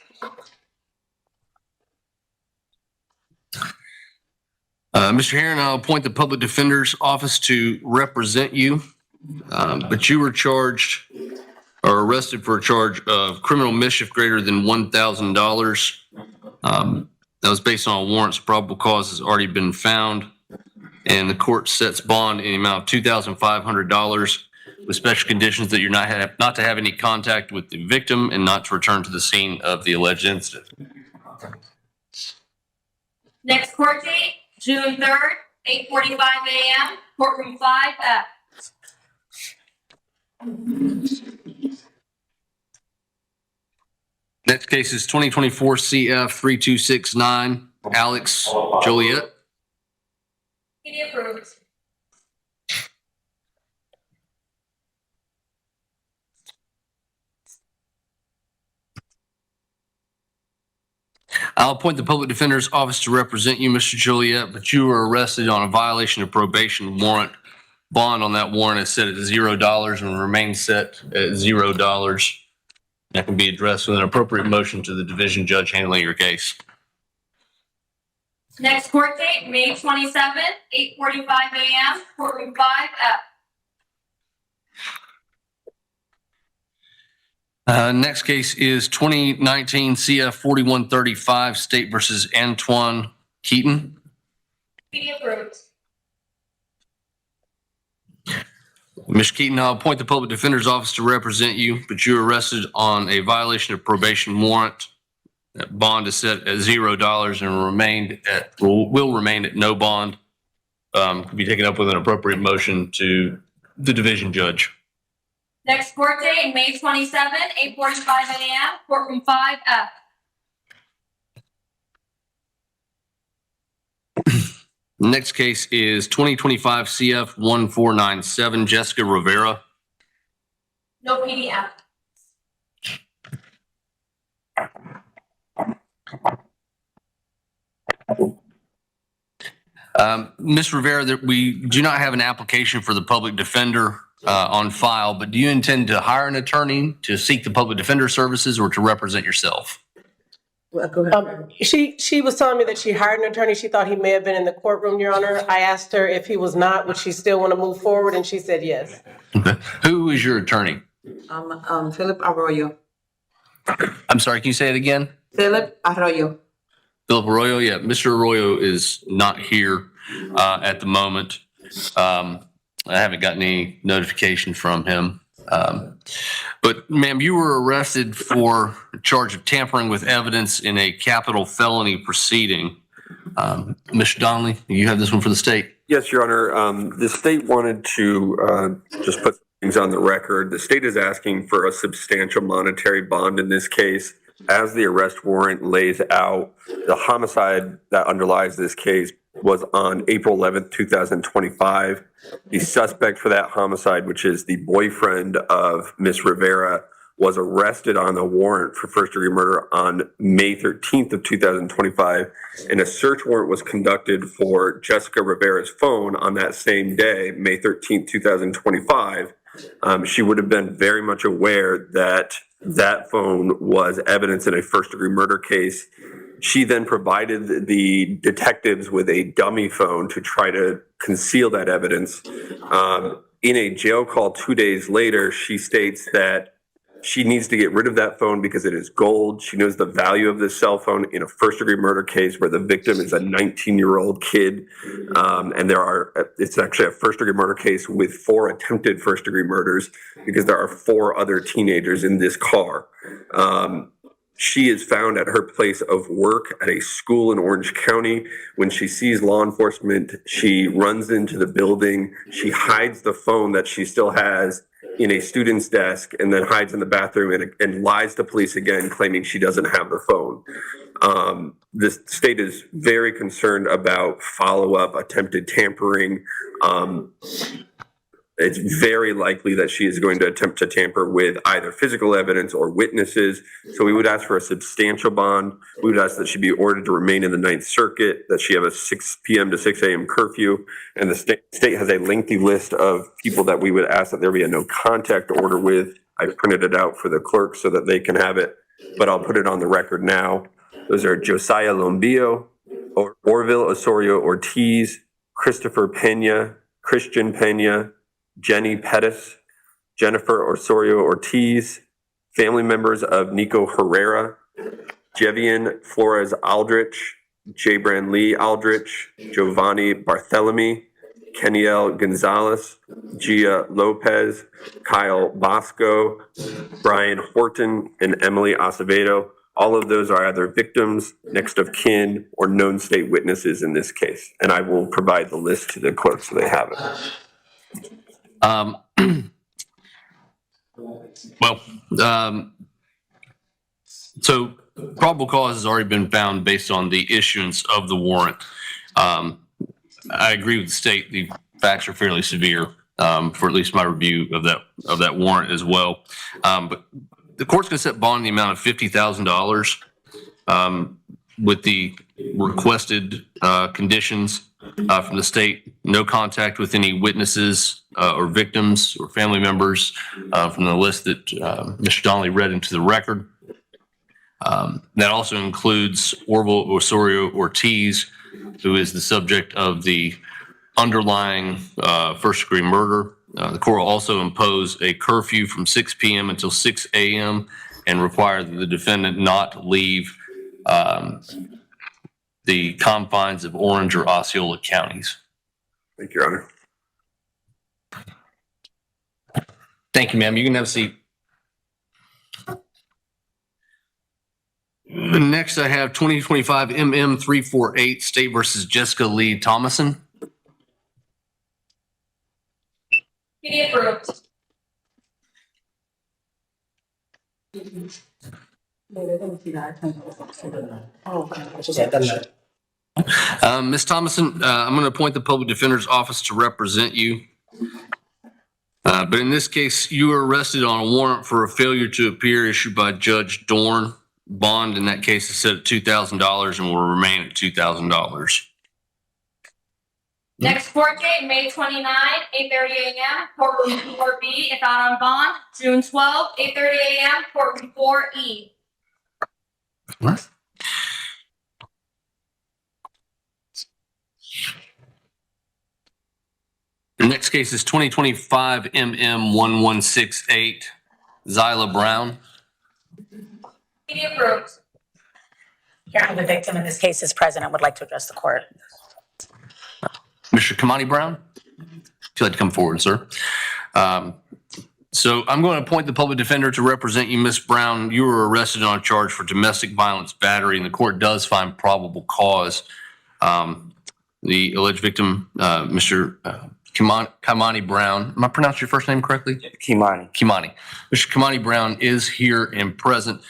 Mr. Heron, I'll appoint the Public Defender's Office to represent you, but you were charged or arrested for a charge of criminal mischief greater than $1,000. That was based on a warrant's probable cause has already been found, and the court sets bond in the amount of $2,500 with special conditions that you're not to have any contact with the victim and not to return to the scene of the alleged incident. Next court date, June 3rd, 8:45 a.m., courtroom 5F. Next case is 2024 CF 3269 Alex Joliet. Meeting approved. I'll appoint the Public Defender's Office to represent you, Mr. Joliet, but you were arrested on a violation of probation warrant. Bond on that warrant is set at $0 and remains set at $0. That can be addressed with an appropriate motion to the division judge handling your case. Next court date, May 27th, 8:45 a.m., courtroom 5F. Next case is 2019 CF 4135 State versus Antoine Keaton. Meeting approved. Ms. Keaton, I'll appoint the Public Defender's Office to represent you, but you were arrested on a violation of probation warrant. That bond is set at $0 and will remain at no bond. Could be taken up with an appropriate motion to the division judge. Next court date, May 27th, 8:45 a.m., courtroom 5F. Next case is 2025 CF 1497 Jessica Rivera. No PDF. Ms. Rivera, that we do not have an application for the public defender on file, but do you intend to hire an attorney to seek the public defender services or to represent yourself? She was telling me that she hired an attorney. She thought he may have been in the courtroom, Your Honor. I asked her if he was not, would she still want to move forward? And she said yes. Okay. Who is your attorney? Philip Arroyo. I'm sorry, can you say it again? Philip Arroyo. Philip Arroyo, yeah. Mr. Arroyo is not here at the moment. I haven't gotten any notification from him. But ma'am, you were arrested for a charge of tampering with evidence in a capital felony proceeding. Mr. Donnelly, you have this one for the state. Yes, Your Honor. The state wanted to just put things on the record. The state is asking for a substantial monetary bond in this case. As the arrest warrant lays out, the homicide that underlies this case was on April 11th, 2025. The suspect for that homicide, which is the boyfriend of Ms. Rivera, was arrested on the warrant for first-degree murder on May 13th of 2025, and a search warrant was conducted for Jessica Rivera's phone on that same day, May 13th, 2025. She would have been very much aware that that phone was evidence in a first-degree murder case. She then provided the detectives with a dummy phone to try to conceal that evidence. In a jail call 2 days later, she states that she needs to get rid of that phone because it is gold. She knows the value of this cell phone in a first-degree murder case where the victim is a 19-year-old kid. And it's actually a first-degree murder case with 4 attempted first-degree murders because there are 4 other teenagers in this car. She is found at her place of work at a school in Orange County. When she sees law enforcement, she runs into the building. She hides the phone that she still has in a student's desk and then hides in the bathroom and lies to police again, claiming she doesn't have the phone. The state is very concerned about follow-up, attempted tampering. It's very likely that she is going to attempt to tamper with either physical evidence or witnesses. So we would ask for a substantial bond. We would ask that she be ordered to remain in the Ninth Circuit, that she have a 6 p.m. to 6 a.m. curfew. And the state has a lengthy list of people that we would ask that there be a no contact order with. I printed it out for the clerk so that they can have it, but I'll put it on the record now. Those are Josiah Lombio, Orville Osorio Ortiz, Christopher Pena, Christian Pena, Jenny Pettis, Jennifer Osorio Ortiz, family members of Nico Herrera, Jevian Flores Aldrich, Jabran Lee Aldrich, Giovanni Barthelemy, Keniel Gonzalez, Gia Lopez, Kyle Bosco, Brian Horton, and Emily Acevedo. All of those are either victims, next of kin, or known state witnesses in this case. And I will provide the list to the clerk so they have it. So probable cause has already been found based on the issuance of the warrant. I agree with the state. The facts are fairly severe for at least my review of that warrant as well. But the court's going to set bond in the amount of $50,000 with the requested conditions from the state. No contact with any witnesses or victims or family members from the list that Mr. Donnelly read into the record. That also includes Orville Osorio Ortiz, who is the subject of the underlying first-degree murder. The court will also impose a curfew from 6 p.m. until 6 a.m. and require that the defendant not leave the confines of Orange or Osceola counties. Thank you, Your Honor. Thank you, ma'am. You can have a seat. Next, I have 2025 MM 348 State versus Jessica Lee Thomason. Be approved. Ms. Thomason, I'm going to appoint the Public Defender's Office to represent you. But in this case, you were arrested on a warrant for a failure to appear issued by Judge Dorn. Bond in that case is set at $2,000 and will remain at $2,000. Next court date, May 29, 8:30 a.m., courtroom 4B, if out on bond. June 12, 8:30 a.m., courtroom 4E. What? The next case is 2025 MM 1168 Zyla Brown. Be approved. Your Honor, the victim in this case is present and would like to address the court. Mr. Kamani Brown, if you'd like to come forward, sir. So I'm going to appoint the public defender to represent you, Ms. Brown. You were arrested on a charge for domestic violence battery, and the court does find probable cause. The alleged victim, Mr. Kamani Brown, am I pronouncing your first name correctly? Kimani. Kimani. Mr. Kamani Brown is here and present.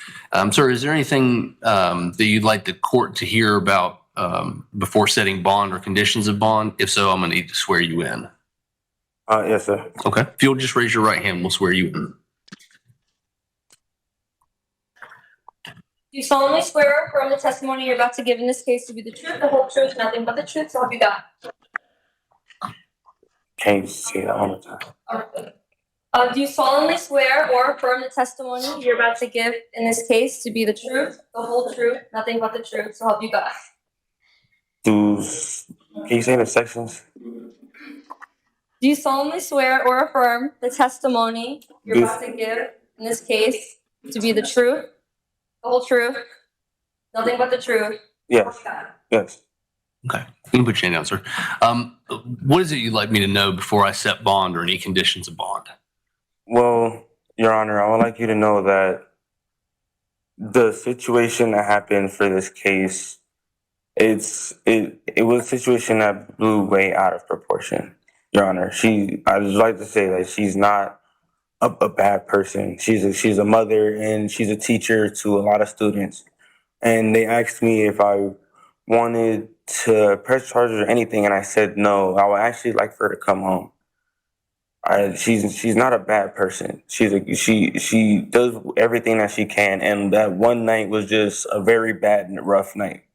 Sir, is there anything that you'd like the court to hear about before setting bond or conditions of bond? If so, I'm going to need to swear you in. Yes, sir. Okay. If you'll just raise your right hand, we'll swear you in. Do you solemnly swear or affirm the testimony you're about to give in this case to be the truth, the whole truth, nothing but the truth, so help you God? Can't say it all the time. Do you solemnly swear or affirm the testimony you're about to give in this case to be the truth, the whole truth, nothing but the truth, so help you God? Can you say the sections? Do you solemnly swear or affirm the testimony you're about to give in this case to be the truth, the whole truth, nothing but the truth? Yes. Yes. Okay, you can put your hand down, sir. What is it you'd like me to know before I set bond or any conditions of bond? Well, Your Honor, I would like you to know that the situation that happened for this case, it was a situation that blew way out of proportion, Your Honor. I would like to say that she's not a bad person. She's a mother and she's a teacher to a lot of students. And they asked me if I wanted to press charges or anything, and I said no. I would actually like for her to come home. She's not a bad person. She does everything that she can, and that one night was just a very bad and rough night.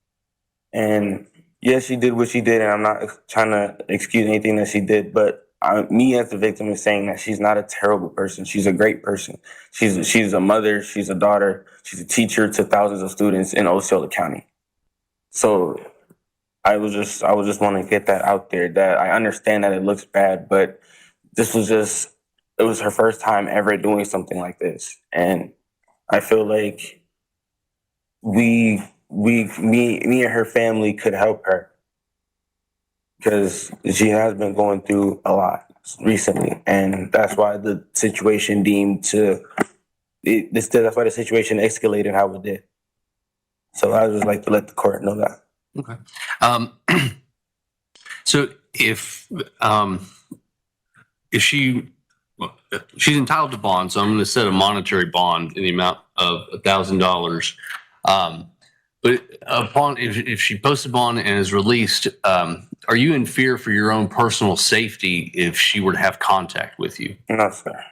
And yes, she did what she did, and I'm not trying to excuse anything that she did, but me as the victim is saying that she's not a terrible person. She's a great person. She's a mother. She's a daughter. She's a teacher to thousands of students in Osceola County. So I was just want to get that out there, that I understand that it looks bad, but it was her first time ever doing something like this. And I feel like me and her family could help her, because she has been going through a lot recently. And that's why the situation that's why the situation escalated how it did. So I would just like to let the court know that. Okay. So if she's entitled to bond, so I'm going to set a monetary bond in the amount of $1,000. But if she posts a bond and is released, are you in fear for your own personal safety if she were to have contact with you? No, sir.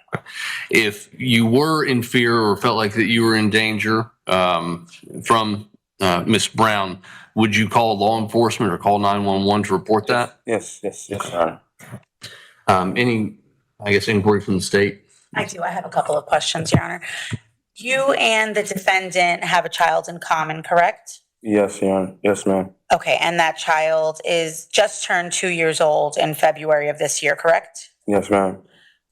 If you were in fear or felt like that you were in danger from Ms. Brown, would you call law enforcement or call 911 to report that? Yes, Your Honor. Any, I guess, inquiry from the state? I do. I have a couple of questions, Your Honor. You and the defendant have a child in common, correct? Yes, Your Honor. Yes, ma'am. Okay, and that child is just turned 2 years old in February of this year, correct? Yes, ma'am.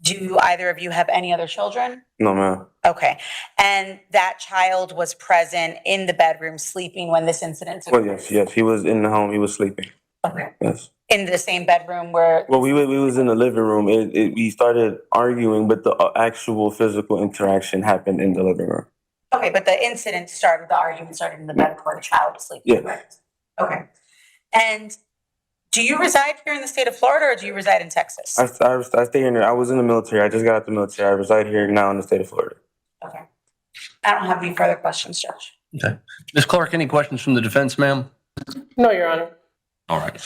Do either of you have any other children? No, ma'am. Okay, and that child was present in the bedroom sleeping when this incident took Well, place? yes. He was in the home. He was sleeping. Okay. Yes. In the same bedroom where? Well, we was in the living room. We started arguing, but the actual physical interaction happened in the living room. Okay, but the argument started in the bedroom where the child was sleeping, Yeah. correct? Okay. And do you reside here in the state of Florida or do you reside in Texas? I stay here. I was in the military. I just got out the military. I reside here now in the state of Florida. Okay. I don't have any further questions, Judge. Okay. Ms. Clark, any questions from the defense, ma'am? No, Your Honor. All right.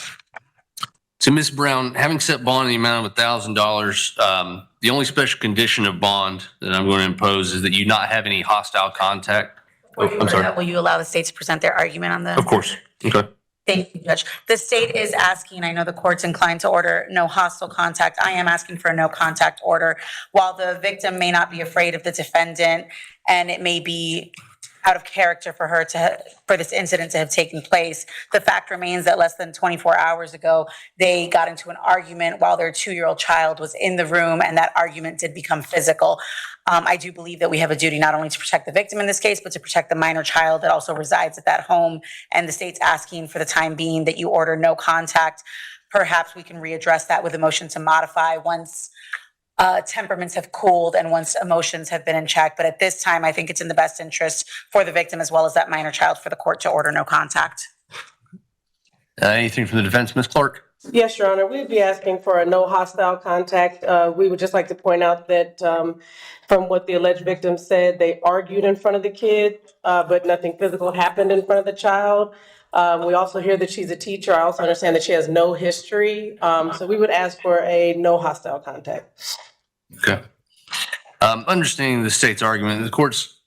So, Ms. Brown, having set bond in the amount of $1,000, the only special condition of bond that I'm going to impose is that you not have any hostile contact. I'm sorry. Will you allow the state to present their argument on the? Of course. Okay. Thank you, Judge. The state is asking, I know the court's inclined to order no hostile contact. I am asking for a no contact order. While the victim may not be afraid of the defendant and it may be out of character for this incident to have taken place, the fact remains that less than 24 hours ago, they got into an argument while their 2-year-old child was in the room, and that argument did become physical. I do believe that we have a duty not only to protect the victim in this case, but to protect the minor child that also resides at that home. And the state's asking for the time being that you order no contact. Perhaps we can readdress that with a motion to modify once temperaments have cooled and once emotions have been in check. But at this time, I think it's in the best interest for the victim as well as that minor child for the court to order no contact. Anything from the defense, Ms. Clark? Yes, Your Honor. We'd be asking for a no hostile contact. We would just like to point out that from what the alleged victim said, they argued in front of the kid, but nothing physical happened in front of the child. We also hear that she's a teacher. I also understand that she has no history. So we would ask for a no hostile contact. Okay. Understanding the state's argument, the court's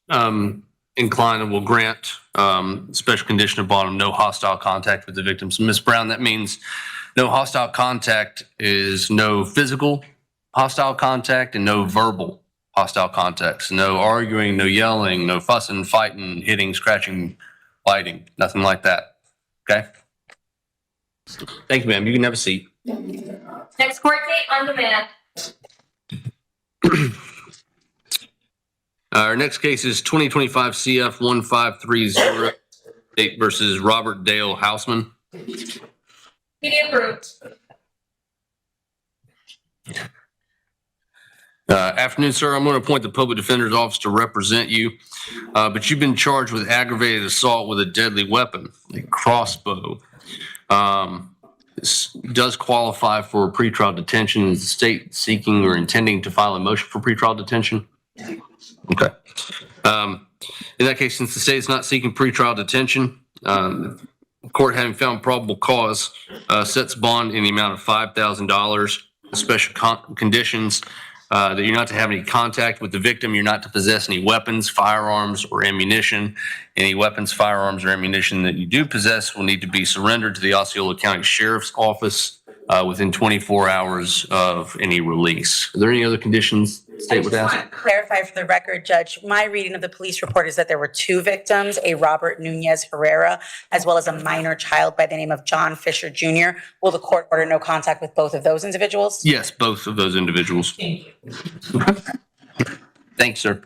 inclined and will grant special condition of bond, no hostile contact with the victim. So, Ms. Brown, that means no hostile contact is no physical hostile contact and no verbal hostile contacts. No arguing, no yelling, no fussing, fighting, hitting, scratching, biting, nothing like that. Okay? Thank you, ma'am. You can have a seat. Next court date on demand. Our next case is 2025 CF 1530 State versus Robert Dale Houseman. Be approved. Afternoon, sir. I'm going to appoint the public defender's office to represent you, but you've been charged with aggravated assault with a deadly weapon, a crossbow. This does qualify for pretrial detention. Is the state seeking or intending to file a motion for pretrial detention? Okay. In that case, since the state is not seeking pretrial detention, the court, having found probable cause, sets bond in the amount of $5,000. Special conditions that you're not to have any contact with the victim. You're not to possess any weapons, firearms, or ammunition. Any weapons, firearms, or ammunition that you do possess will need to be surrendered to the Osceola County Sheriff's Office within 24 hours of any release. Are there any other conditions the state would ask? I just want to clarify for the record, Judge, my reading of the police report is that there were two victims, a Robert Nunez Herrera, as well as a minor child by the name of John Fisher Jr. Will the court order no contact with both of those individuals? Yes, both of those individuals. Thank you. Thanks, sir.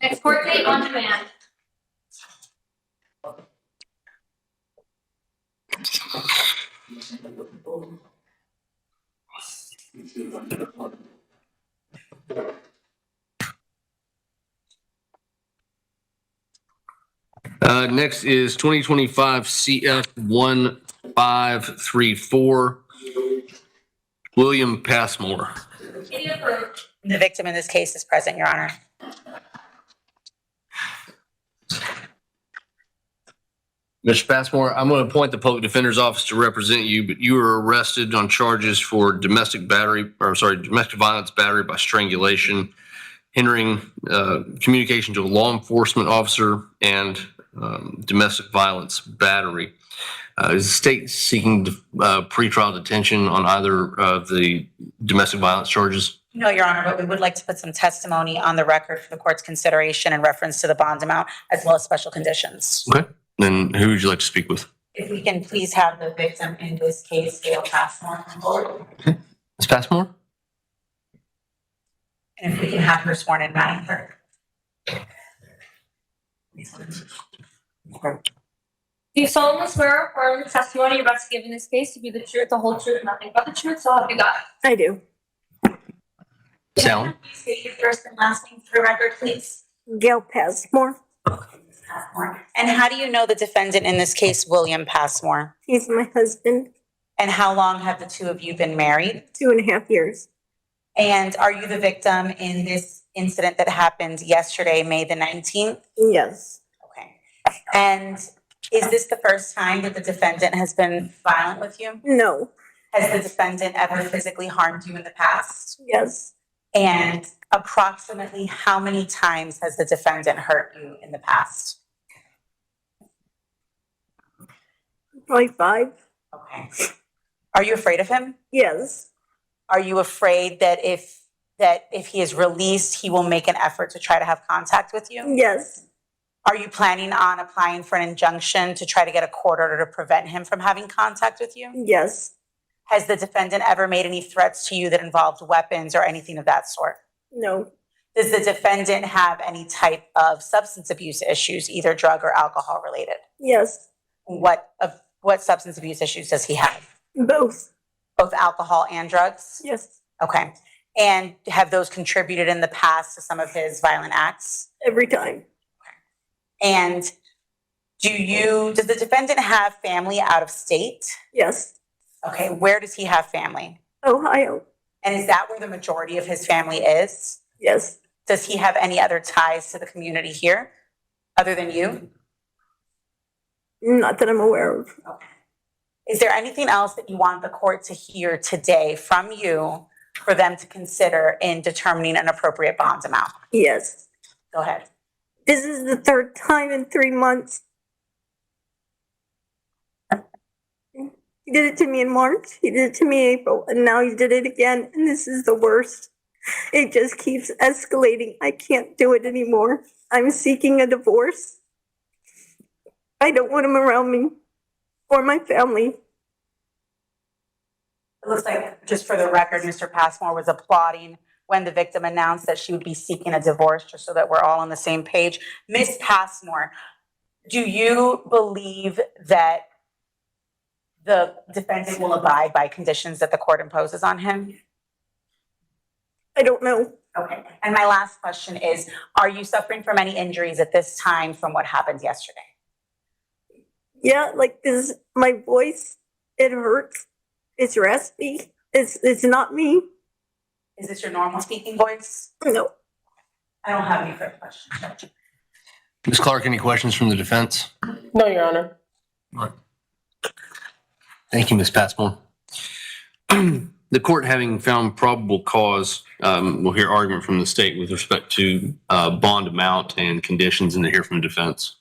Next court date on demand. Next is 2025 CF 1534, William Passmore. Be approved. The victim in this case is present, Your Honor. Mr. Passmore, I'm going to appoint the public defender's office to represent you, but you were arrested on charges for domestic violence battery by strangulation, hindering communication to a law enforcement officer, and domestic violence battery. Is the state seeking pretrial detention on either of the domestic violence charges? No, Your Honor, but we would like to put some testimony on the record for the court's consideration in reference to the bond amount as well as special conditions. Okay. Then who would you like to speak with? If we can please have the victim in this case, Gail Passmore, come forward. Ms. Passmore? And if we can have her sworn in, Madam Clerk. Do you solemnly swear or affirm the testimony you're about to give in this case to be the truth, the whole truth, and nothing but the truth, so help you God? I do. Sound. Please state your first and last name for the record, please. Gail Passmore. And how do you know the defendant in this case, William Passmore? He's my husband. And how long have the two of you been married? 2.5 years. And are you the victim in this incident that happened yesterday, May the 19th? Yes. Okay. And is this the first time that the defendant has been violent with you? No. Has the defendant ever physically harmed you in the past? Yes. And approximately how many times has the defendant hurt you in the past? Probably 5. Okay. Are you afraid of him? Yes. Are you afraid that if he is released, he will make an effort to try to have contact with you? Yes. Are you planning on applying for an injunction to try to get a court order to prevent him from having contact with you? Yes. Has the defendant ever made any threats to you that involved weapons or anything of that sort? No. Does the defendant have any type of substance abuse issues, either drug or alcohol related? Yes. What substance abuse issues does he have? Both. Both alcohol and drugs? Yes. Okay. And have those contributed in the past to some of his violent acts? Every time. And does the defendant have family out of state? Yes. Okay, where does he have family? Ohio. And is that where the majority of his family is? Yes. Does he have any other ties to the community here other than you? Not that I'm aware of. Okay. Is there anything else that you want the court to hear today from you for them to consider in determining an appropriate bond amount? Yes. Go ahead. This is the 3rd time in 3 months. He did it to me in March, he did it to me in April, and now he did it again, and this is the worst. It just keeps escalating. I can't do it anymore. I'm seeking a divorce. I don't want him around me or my family. It looks like, just for the record, Mr. Passmore was applauding when the victim announced that she would be seeking a divorce, just so that we're all on the same page. Ms. Passmore, do you believe that the defendant will abide by conditions that the court imposes on him? I don't know. Okay, and my last question is, are you suffering from any injuries at this time from what happened yesterday? Yeah, like this, my voice, it hurts. It's raspy. It's not me. Is this your normal speaking voice? No. I don't have any further questions. Ms. Clark, any questions from the defense? No, Your Honor. All right. Thank you, Ms. Passmore. The court, having found probable cause, will hear argument from the state with respect to bond amount and conditions, and to hear from the defense.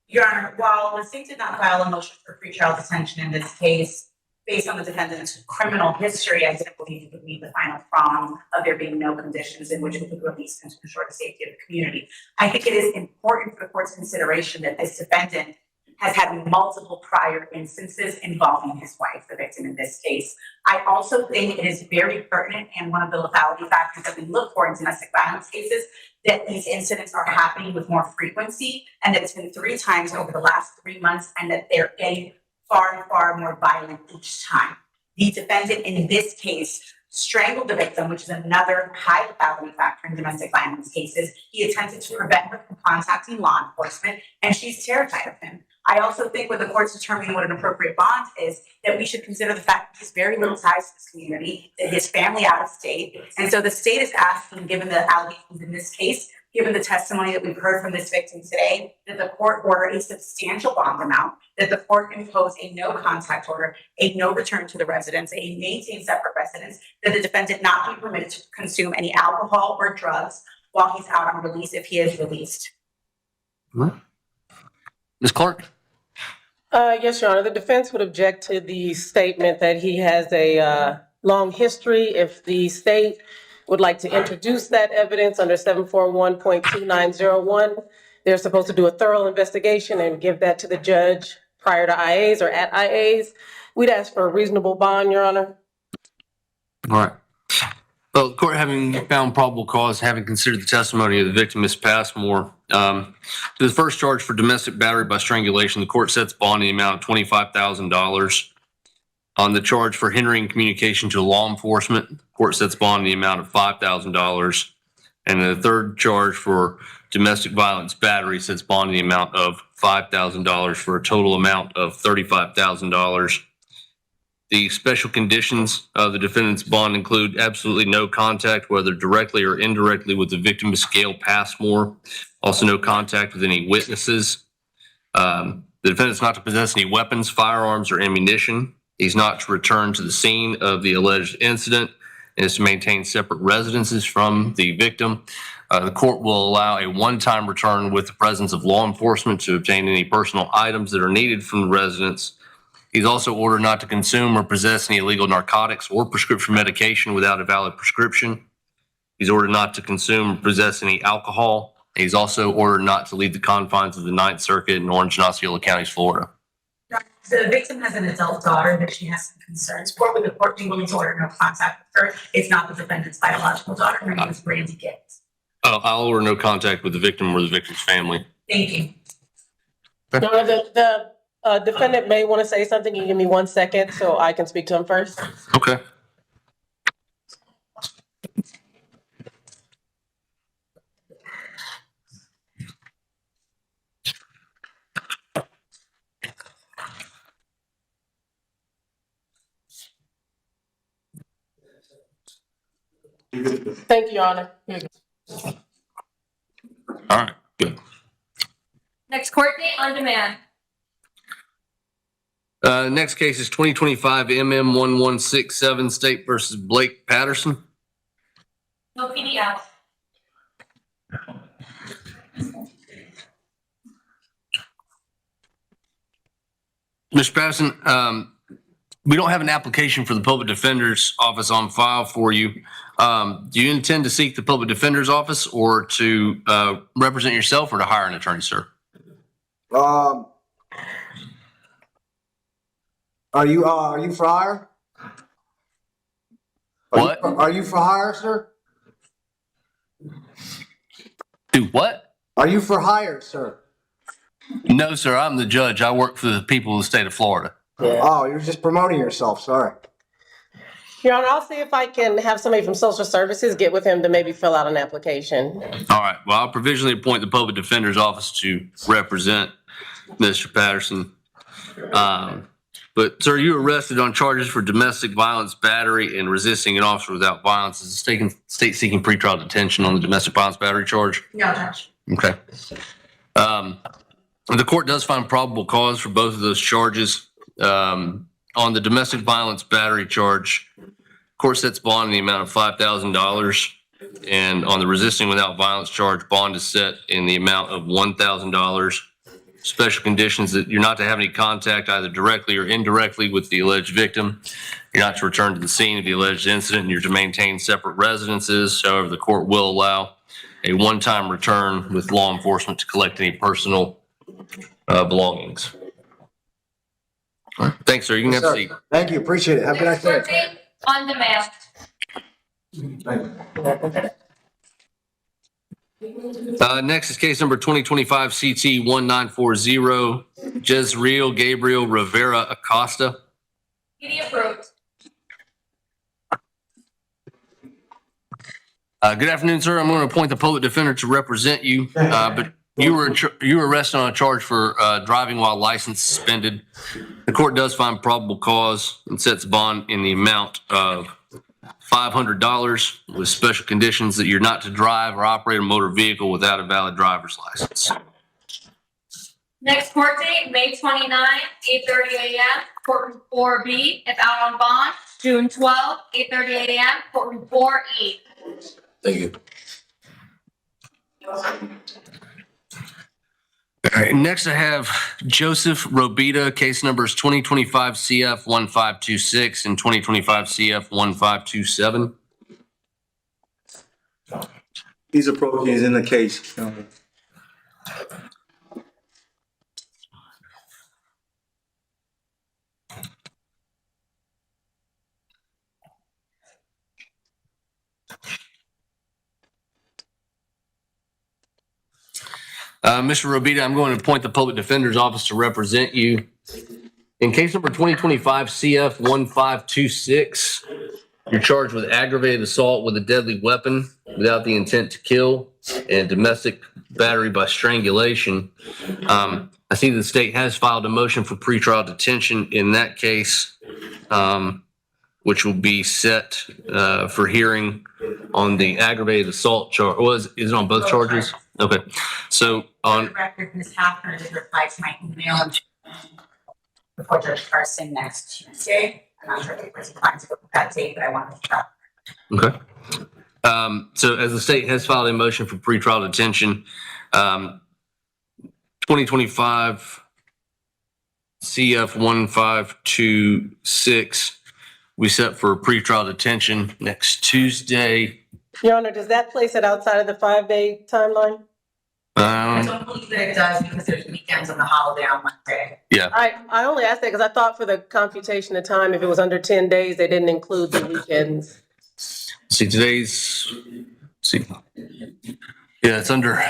Your Honor, while the state did not file a motion for pretrial detention in this case, based on the defendant's criminal history, I didn't believe it would meet the final prong of there being no conditions in which it could be released and to ensure the safety of the community. I think it is important for the court's consideration that this defendant has had multiple prior instances involving his wife, the victim in this case. I also think it is very pertinent, and one of the lethality factors that we look for in domestic violence cases, that these incidents are happening with more frequency, and that it's been 3 times over the last 3 months, and that they're getting far and far more violent each time. The defendant in this case strangled the victim, which is another high lethality factor in domestic violence cases. He attempted to prevent her from contacting law enforcement, and she's terrified of him. I also think when the court's determining what an appropriate bond is, that we should consider the fact that he's very little ties to this community, that his family out of state. And so the state is asking, given the allegations in this case, given the testimony that we've heard from this victim today, that the court order a substantial bond amount, that the court impose a no contact order, a no return to the residence, a maintain separate residence, that the defendant not be permitted to consume any alcohol or drugs while he's out on release if he is released. Ms. Clark? Yes, Your Honor. The defense would object to the statement that he has a long history. If the state would like to introduce that evidence under 741.2901, they're supposed to do a thorough investigation and give that to the judge prior to IAs or at IAs. We'd ask for a reasonable bond, Your Honor. All right. Well, the court, having found probable cause, having considered the testimony of the victim, Ms. Passmore, to the first charge for domestic battery by strangulation, the court sets bond in the amount of $25,000. On the charge for hindering communication to law enforcement, the court sets bond in the amount of $5,000. And the third charge for domestic violence battery sets bond in the amount of $5,000 for a total amount of $35,000. The special conditions of the defendant's bond include absolutely no contact, whether directly or indirectly, with the victim, Ms. Gail Passmore. Also no contact with any witnesses. The defendant's not to possess any weapons, firearms, or ammunition. He's not to return to the scene of the alleged incident, and is to maintain separate residences from the victim. The court will allow a one-time return with the presence of law enforcement to obtain any personal items that are needed from the residence. He's also ordered not to consume or possess any illegal narcotics or prescription medication without a valid prescription. He's ordered not to consume or possess any alcohol. He's also ordered not to leave the confines of the Ninth Circuit in Orange and Osceola counties, Florida. The victim has an adult daughter that she has some concerns for. Would the court be willing to order no contact with her? It's not the defendant's biological daughter. Her name is Brandy K. I'll order no contact with the victim or the victim's family. Thank you. Your Honor, the defendant may want to say something. Can you give me 1 second so I can speak to him first? Okay. Thank you, Your Honor. All right, good. Next court date on demand. Next case is 2025 MM1167 State versus Blake Patterson. No PDF. Mr. Patterson, we don't have an application for the public defender's office on file for you. Do you intend to seek the public defender's office or to represent yourself or to hire an attorney, sir? Are you for hire? What? Are you for hire, sir? Do what? Are you for hire, sir? No, sir. I'm the judge. I work for the people of the state of Florida. Oh, you're just promoting yourself. Sorry. Your Honor, I'll see if I can have somebody from social services get with him to maybe fill out an application. All right. Well, I'll provisionally appoint the public defender's office to represent Mr. Patterson. But, sir, you were arrested on charges for domestic violence, battery, and resisting an officer without violence. Is the state seeking pretrial detention on the domestic violence battery charge? No, Judge. Okay. The court does find probable cause for both of those charges. On the domestic violence battery charge, court sets bond in the amount of $5,000. And on the resisting without violence charge, bond is set in the amount of $1,000. Special conditions that you're not to have any contact either directly or indirectly with the alleged victim. You're not to return to the scene of the alleged incident, and you're to maintain separate residences. However, the court will allow a one-time return with law enforcement to collect any personal belongings. All right. Thanks, sir. You can have a seat. Thank you. Appreciate it. Have a good night. Court date on demand. Next is case number 2025 CT 1940, Jezreel Gabriel Rivera Acosta. PD approved. Good afternoon, sir. I'm going to appoint the public defender to represent you, but you were arrested on a charge for driving while license suspended. The court does find probable cause and sets bond in the amount of $500 with special conditions that you're not to drive or operate a motor vehicle without a valid driver's license. Next court date, May 29th, 8:30 a.m., courtroom 4B, if out on bond. June 12th, 8:30 a.m., courtroom 4E. Thank you. All right, next I have Joseph Robita, case numbers 2025 CF 1526 and 2025 CF 1527. He's approaching. He's in the case. Mr. Robita, I'm going to appoint the public defender's office to represent you. In case number 2025 CF 1526, you're charged with aggravated assault with a deadly weapon without the intent to kill and domestic battery by strangulation. I see the state has filed a motion for pretrial detention in that case, which will be set for hearing on the aggravated assault charge. Is it on both charges? Okay. So on record, Ms. Hafner did reply to my email before Judge Carson next Tuesday. I'm not sure if it was inclined to go with that date, but I wanted to try. Okay. So as the state has filed a motion for pretrial detention, 2025 CF 1526, we set for pretrial detention next Tuesday. Your Honor, does that place it outside of the 5-day timeline? I don't believe that it does because there's weekends and the holiday on Monday. Yeah. I only asked that because I thought for the computation of time, if it was under 10 days, they didn't include the weekends. See, yeah, it's under.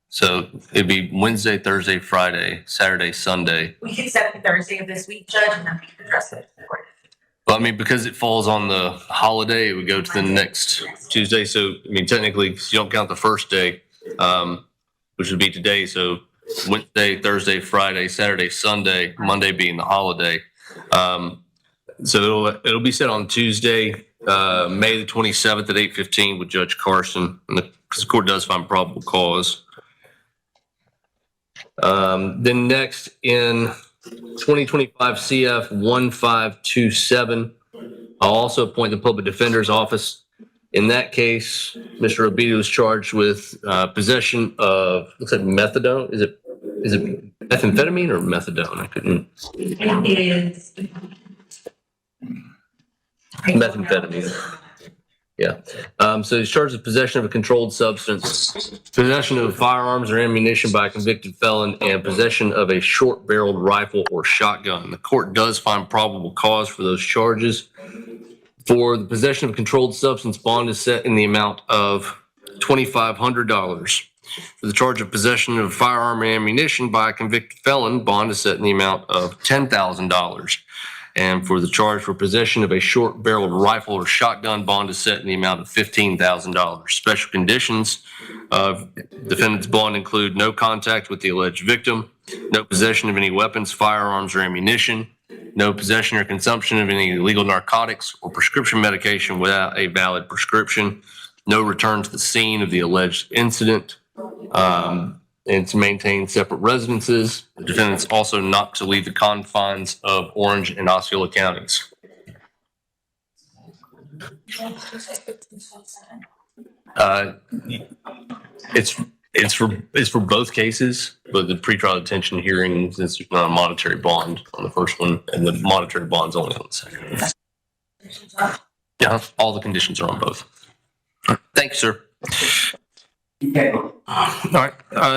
So it'd be Wednesday, Thursday, Friday, Saturday, Sunday. We could set the Thursday of this week, Judge, and then we can address it. Well, I mean, because it falls on the holiday, it would go to the next Tuesday. So, I mean, technically, you don't count the first day, which would be today. So Wednesday, Thursday, Friday, Saturday, Sunday, Monday being the holiday. So it'll be set on Tuesday, May the 27th at 8:15 with Judge Carson. And the court does find probable cause. Then next in 2025 CF 1527, I'll also appoint the public defender's office. In that case, Mr. Obito was charged with possession of, looks like methadone. Is it Methamphetamine or methadone? I couldn't. It is. Methamphetamine. Yeah. So he's charged with possession of a controlled substance, possession of firearms or ammunition by a convicted felon, and possession of a short-barreled rifle or shotgun. The court does find probable cause for those charges. For the possession of a controlled substance, bond is set in the amount of $2,500. For the charge of possession of firearm and ammunition by a convicted felon, bond is set in the amount of $10,000. And for the charge for possession of a short-barreled rifle or shotgun, bond is set in the amount of $15,000. Special conditions of defendant's bond include no contact with the alleged victim, no possession of any weapons, firearms, or ammunition, no possession or consumption of any illegal narcotics or prescription medication without a valid prescription, no return to the scene of the alleged incident, and to maintain separate residences. The defendant's also not to leave the confines of Orange and Osceola counties. It's for both cases, but the pretrial detention hearing is not a monetary bond on the first one, and the monetary bond's only on the second. Yeah, all the conditions are on both. Thank you, sir. Okay. All right.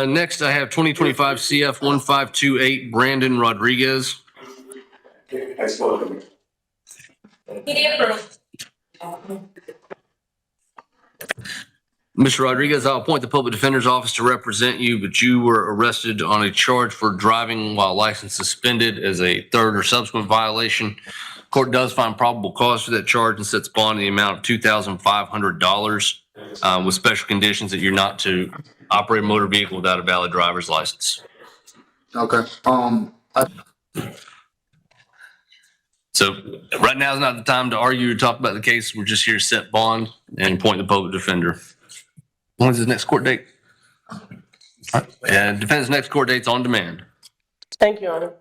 Next, I have 2025 CF 1528 Brandon Rodriguez. Mr. Rodriguez, I'll appoint the public defender's office to represent you, but you were arrested on a charge for driving while license suspended as a third or subsequent violation. Court does find probable cause for that charge and sets bond in the amount of $2,500 with special conditions that you're not to operate a motor vehicle without a valid driver's license. Okay. So right now is not the time to argue or talk about the case. We're just here to set bond and appoint the public defender. When's his next court date? All right. And defendant's next court date's on demand. Thank you, Your Honor.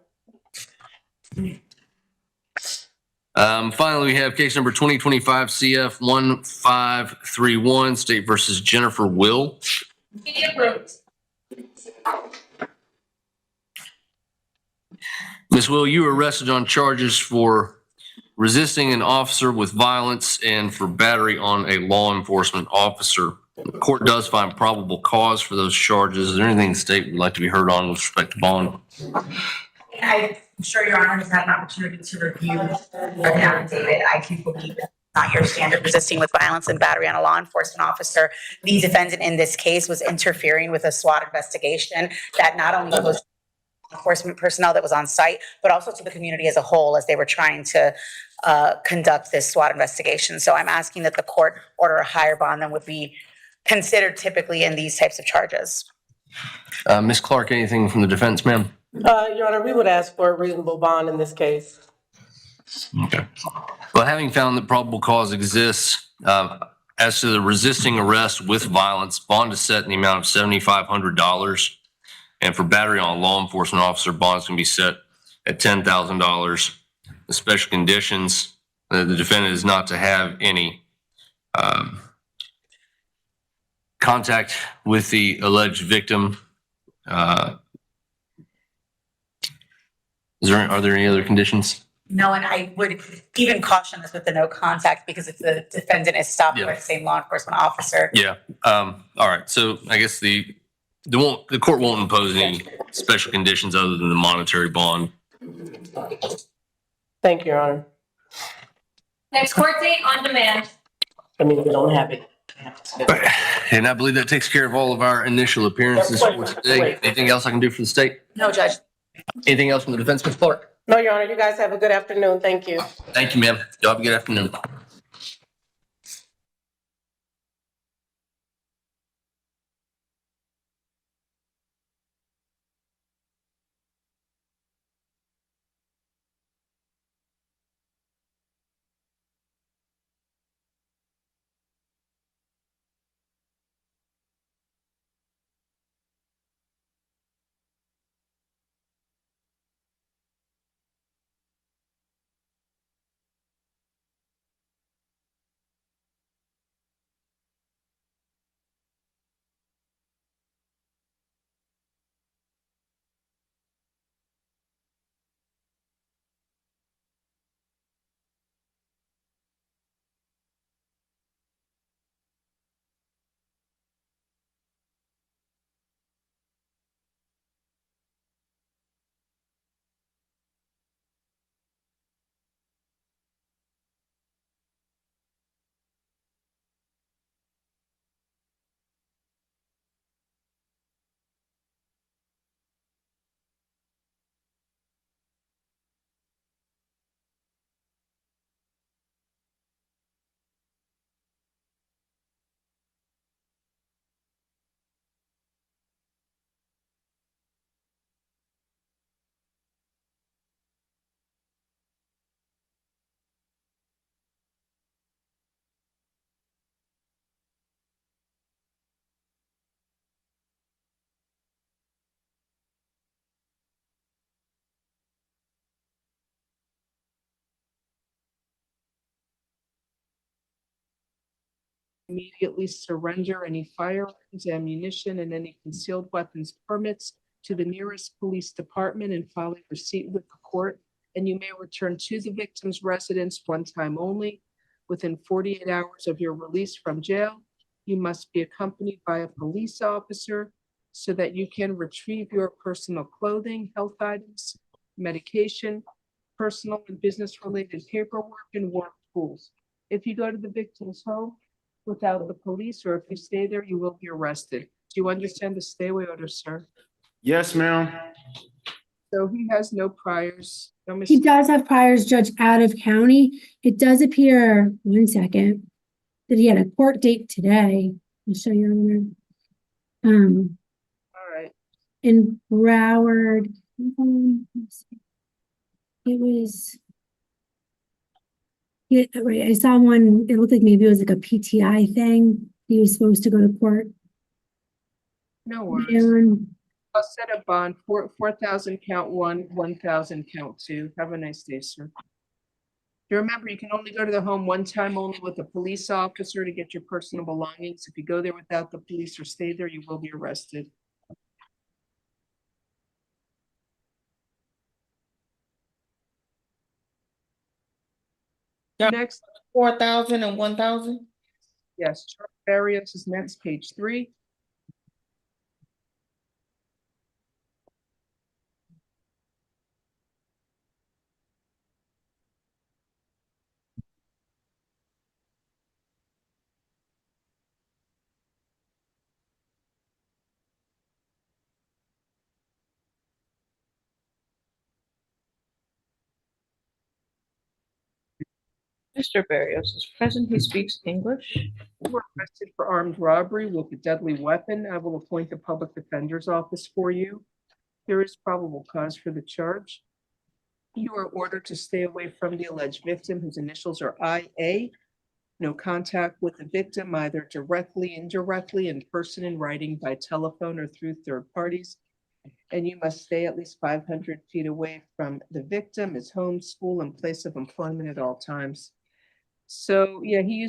Finally, we have case number 2025 CF 1531, State versus Jennifer Will. Ms. Will, you were arrested on charges for resisting an officer with violence and for battery on a law enforcement officer. The court does find probable cause for those charges. Is there anything the state would like to be heard on with respect to bond? I'm sure Your Honor has had an opportunity to review the affidavit. I can believe it's not your standard resisting with violence and battery on a law enforcement officer. The defendant in this case was interfering with a SWAT investigation that not only was enforcement personnel that was on site, but also to the community as a whole as they were trying to conduct this SWAT investigation. So I'm asking that the court order a higher bond than would be considered typically in these types of charges. Ms. Clark, anything from the defense, ma'am? Your Honor, we would ask for a reasonable bond in this case. Okay. Well, having found that probable cause exists, as to the resisting arrest with violence, bond is set in the amount of $7,500. And for battery on a law enforcement officer, bonds can be set at $10,000. The special conditions, the defendant is not to have any contact with the alleged victim. Are there any other conditions? No, and I would even caution this with the no contact because if the defendant is stopped by the same law enforcement officer. Yeah. All right. So I guess the court won't impose any special conditions other than the monetary bond. Thank you, Your Honor. Next court date on demand. I mean, we don't have it. And I believe that takes care of all of our initial appearances for today. Anything else I can do for the state? No, Judge. Anything else from the defense, Ms. Clark? No, Your Honor. You guys have a good afternoon. Thank you. Thank you, ma'am. Y'all have a good afternoon. immediately surrender any firearms, ammunition, and any concealed weapons permits to the nearest police department and file a receipt with the court. And you may return to the victim's residence one time only. Within 48 hours of your release from jail, you must be accompanied by a police officer so that you can retrieve your personal clothing, health items, medication, personal and business-related paperwork, and work tools. If you go to the victim's home without the police, or if you stay there, you will be arrested. Do you understand the stay-away order, sir? Yes, ma'am. So he has no priors. No He does have priors, Judge, out of county. It does appear, one second, that he had a court date today. I'll show you. All right. In Broward. It was. Yeah, right. I saw one. It looked like maybe it was like a PTI thing. He was supposed to go to court. No worries. And I'll set a bond for 4,000 count one, 1,000 count two. Have a nice day, sir. You remember, you can only go to the home one time only with a police officer to get your personal belongings. If you go there without the police or stay there, you will be arrested. Next. 4,000 and 1,000? Yes, Charles Barrios is next, page 3. Mr. Barrios is present. He speaks English. You were arrested for armed robbery with a deadly weapon. I will appoint the public defender's office for you. There is probable cause for the charge. You are ordered to stay away from the alleged victim, whose initials are IA. No contact with the victim, either directly, indirectly, in person, in writing, by telephone, or through third parties. And you must stay at least 500 feet away from the victim, his home, school, and place of employment at all times. So yeah, he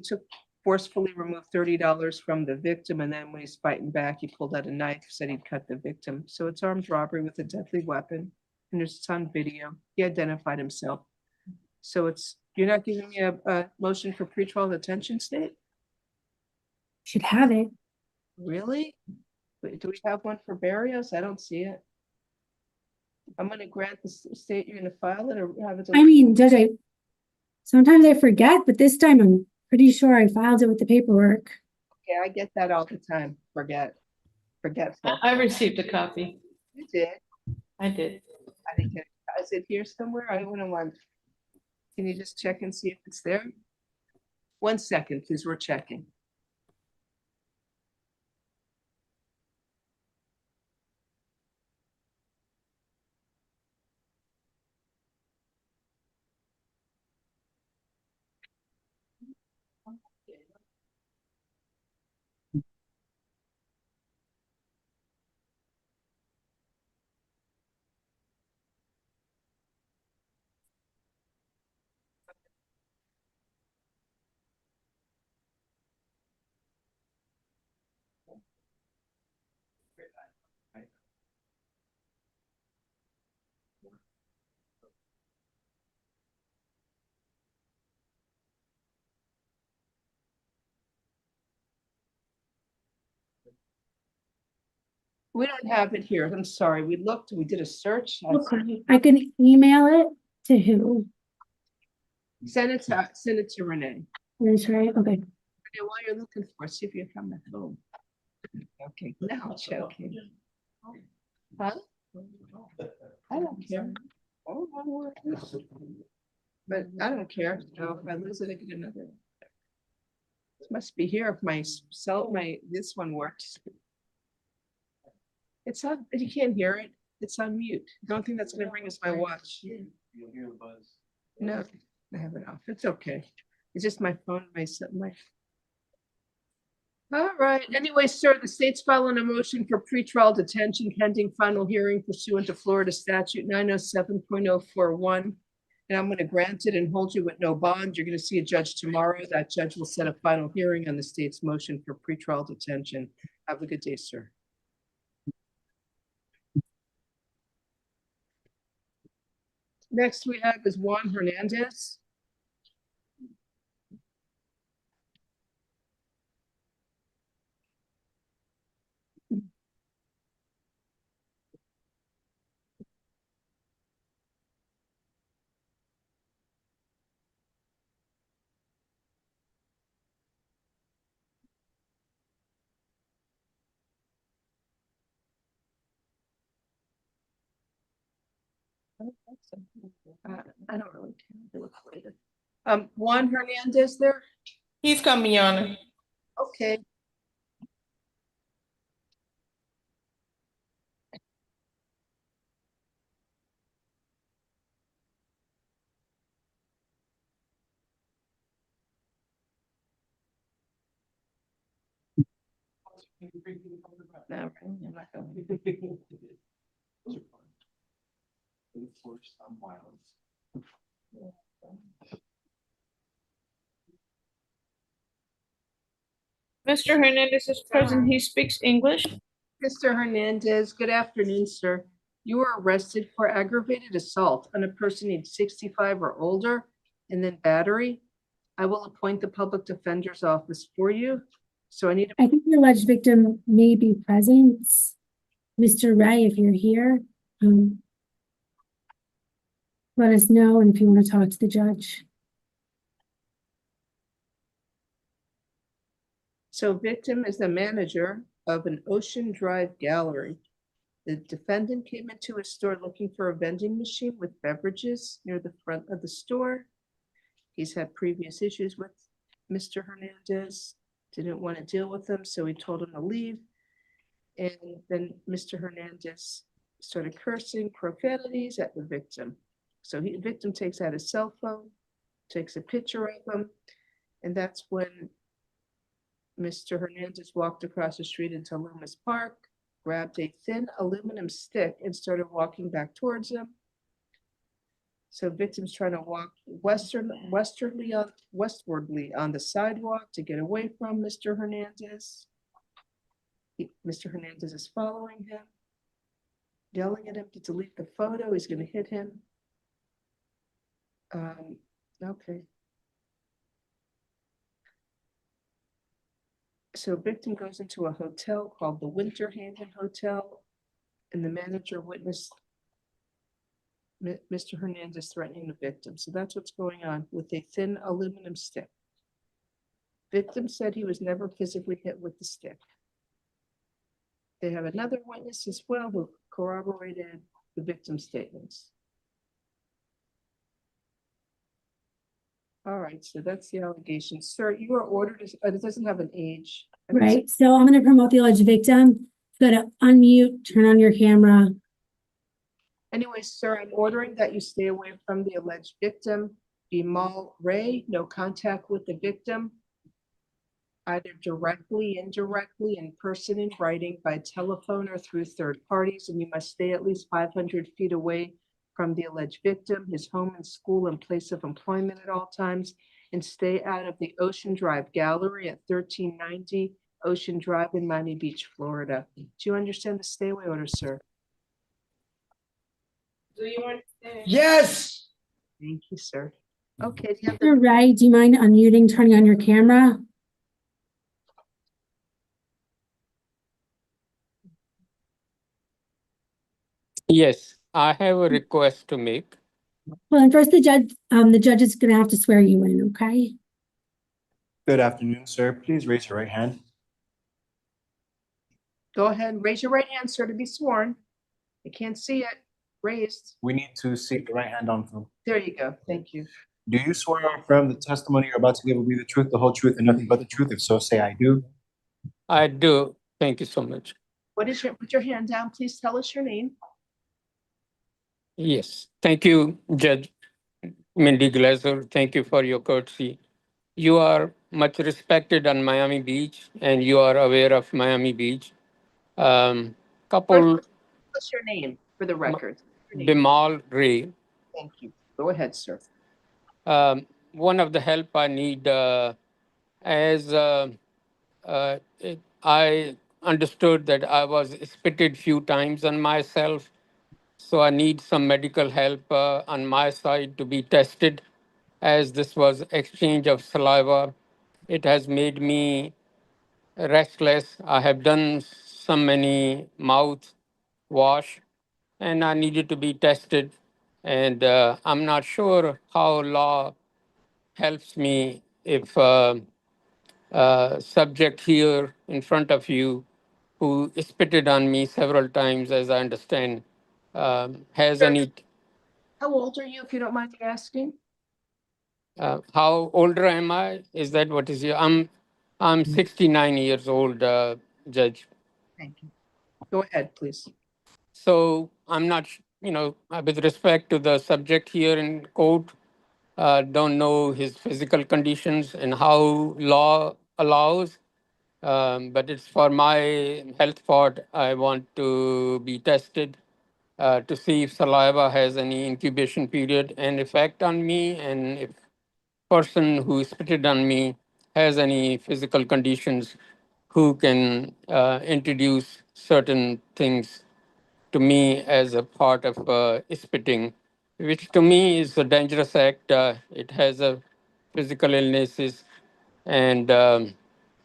took forcefully removed $30 from the victim, and then when he's fighting back, he pulled out a knife, said he'd cut the victim. So it's armed robbery with a deadly weapon, and it's on video. He identified himself. So you're not giving me a motion for pretrial detention, State? should have it. Really? Wait, do we have one for Barrios? I don't see it. I'm gonna grant the state, you're gonna file it or have it? I mean, Judge, sometimes I forget, but this time I'm pretty sure I filed it with the paperwork. Okay, I get that all the time. Forgetful. I received a copy. You did? I did. I didn't get it. Is it here somewhere? I wouldn't want. Can you just check and see if it's there? 1 second, please. We're checking. We don't have it here. I'm sorry. We looked, we did a search. Okay, I can email it to who? Send it to Renee. That's right, okay. Renee, while you're looking for it, see if you come at home. Okay, no, joking. Huh? I don't care. Oh, my word. But I don't care. So if I lose it, I get another. It must be here if this one works. It's on, you can't hear it. It's on mute. The only thing that's gonna ring is my watch. You'll hear a buzz. No, I have it off. It's okay. It's just my phone, my. All right. Anyway, sir, the state's filing a motion for pretrial detention pending final hearing pursuant to Florida statute 907.041. and I'm going to grant it and hold you with no bond. You're going to see a judge tomorrow. That judge will set a final hearing on the state's motion for pretrial detention. Have a good day, sir. Next we have is Juan Hernandez. I don't really care. They look related. Juan Hernandez there? He's coming, Your Honor. Okay. No, right, I'm not going. Mr. Hernandez is present. He speaks English. Mr. Hernandez, good afternoon, sir. You were arrested for aggravated assault on a person aged 65 or older and then battery. I will appoint the public defender's office for you. So I need. I think the alleged victim may be present. Mr. Ray, if you're here, let us know, and if you want to talk to the judge. So victim is the manager of an Ocean Drive gallery. The defendant came into a store looking for a vending machine with beverages near the front of the store. He's had previous issues with Mr. Hernandez, didn't want to deal with him, so he told him to leave. And then Mr. Hernandez started cursing profanities at the victim. So the victim takes out his cell phone, takes a picture of him, and that's when Mr. Hernandez walked across the street into Loomis Park, grabbed a thin aluminum stick and started walking back towards him. So victim's trying to walk westwardly on the sidewalk to get away from Mr. Hernandez. Mr. Hernandez is following him, yelling at him to delete the photo. He's going to hit him. Okay. So victim goes into a hotel called the Winter Haven Hotel, and the manager witnessed Mr. Hernandez threatening the victim. So that's what's going on with a thin aluminum stick. Victim said he was never physically hit with the stick. They have another witness as well who corroborated the victim's statements. All right, so that's the allegation. Sir, you are ordered, it doesn't have an age. Right, so I'm going to promote the alleged victim. Go to unmute, turn on your camera. Anyway, sir, I'm ordering that you stay away from the alleged victim, Bimal Ray, no contact with the victim, either directly, indirectly, in person, in writing, by telephone, or through third parties, and you must stay at least 500 feet away from the alleged victim, his home and school and place of employment at all times, and stay out of the Ocean Drive Gallery at 1390 Ocean Drive in Miami Beach, Florida. Do you understand the stay away order, sir? Do you understand? Yes. Thank you, sir. Okay. The other. Mr. Ray, do you mind unmuting, turning on your camera? Yes, I have a request to make. Well, and first the judge is going to have to swear you in, okay? Good afternoon, sir. Please raise your right hand. Go ahead and raise your right hand, sir, to be sworn. I can't see it raised. We need to see the right hand on film. There you go. Thank you. Do you swear or affirm the testimony you're about to give will be the truth, the whole truth, and nothing but the truth? If so, say I do. I do. Thank you so much. Put your hand down. Please tell us your name. Yes, thank you, Judge Mindy Glazer. Thank you for your courtesy. You are much respected on Miami Beach, and you are aware of Miami Beach. What's your name for the record? Bimal Ray. Thank you. Go ahead, sir. One of the help I need, I understood that I was spitted few times on myself, so I need some medical help on my side to be tested, as this was exchange of saliva. It has made me restless. I have done so many mouth wash, and I needed to be tested. And I'm not sure how law helps me if subject here in front of you, who spitted on me several times, as I understand, has any. How old are you, if you don't mind me asking? How older am I? Is that what is here? I'm 69 years old, Judge. Thank you. Go ahead, please. So I'm not, with respect to the subject here in court, don't know his physical conditions and how law allows. But it's for my health part. I want to be tested to see if saliva has any incubation period and effect on me, and if person who spitted on me has any physical conditions who can introduce certain things to me as a part of spitting, which to me is a dangerous act. It has a physical illnesses, and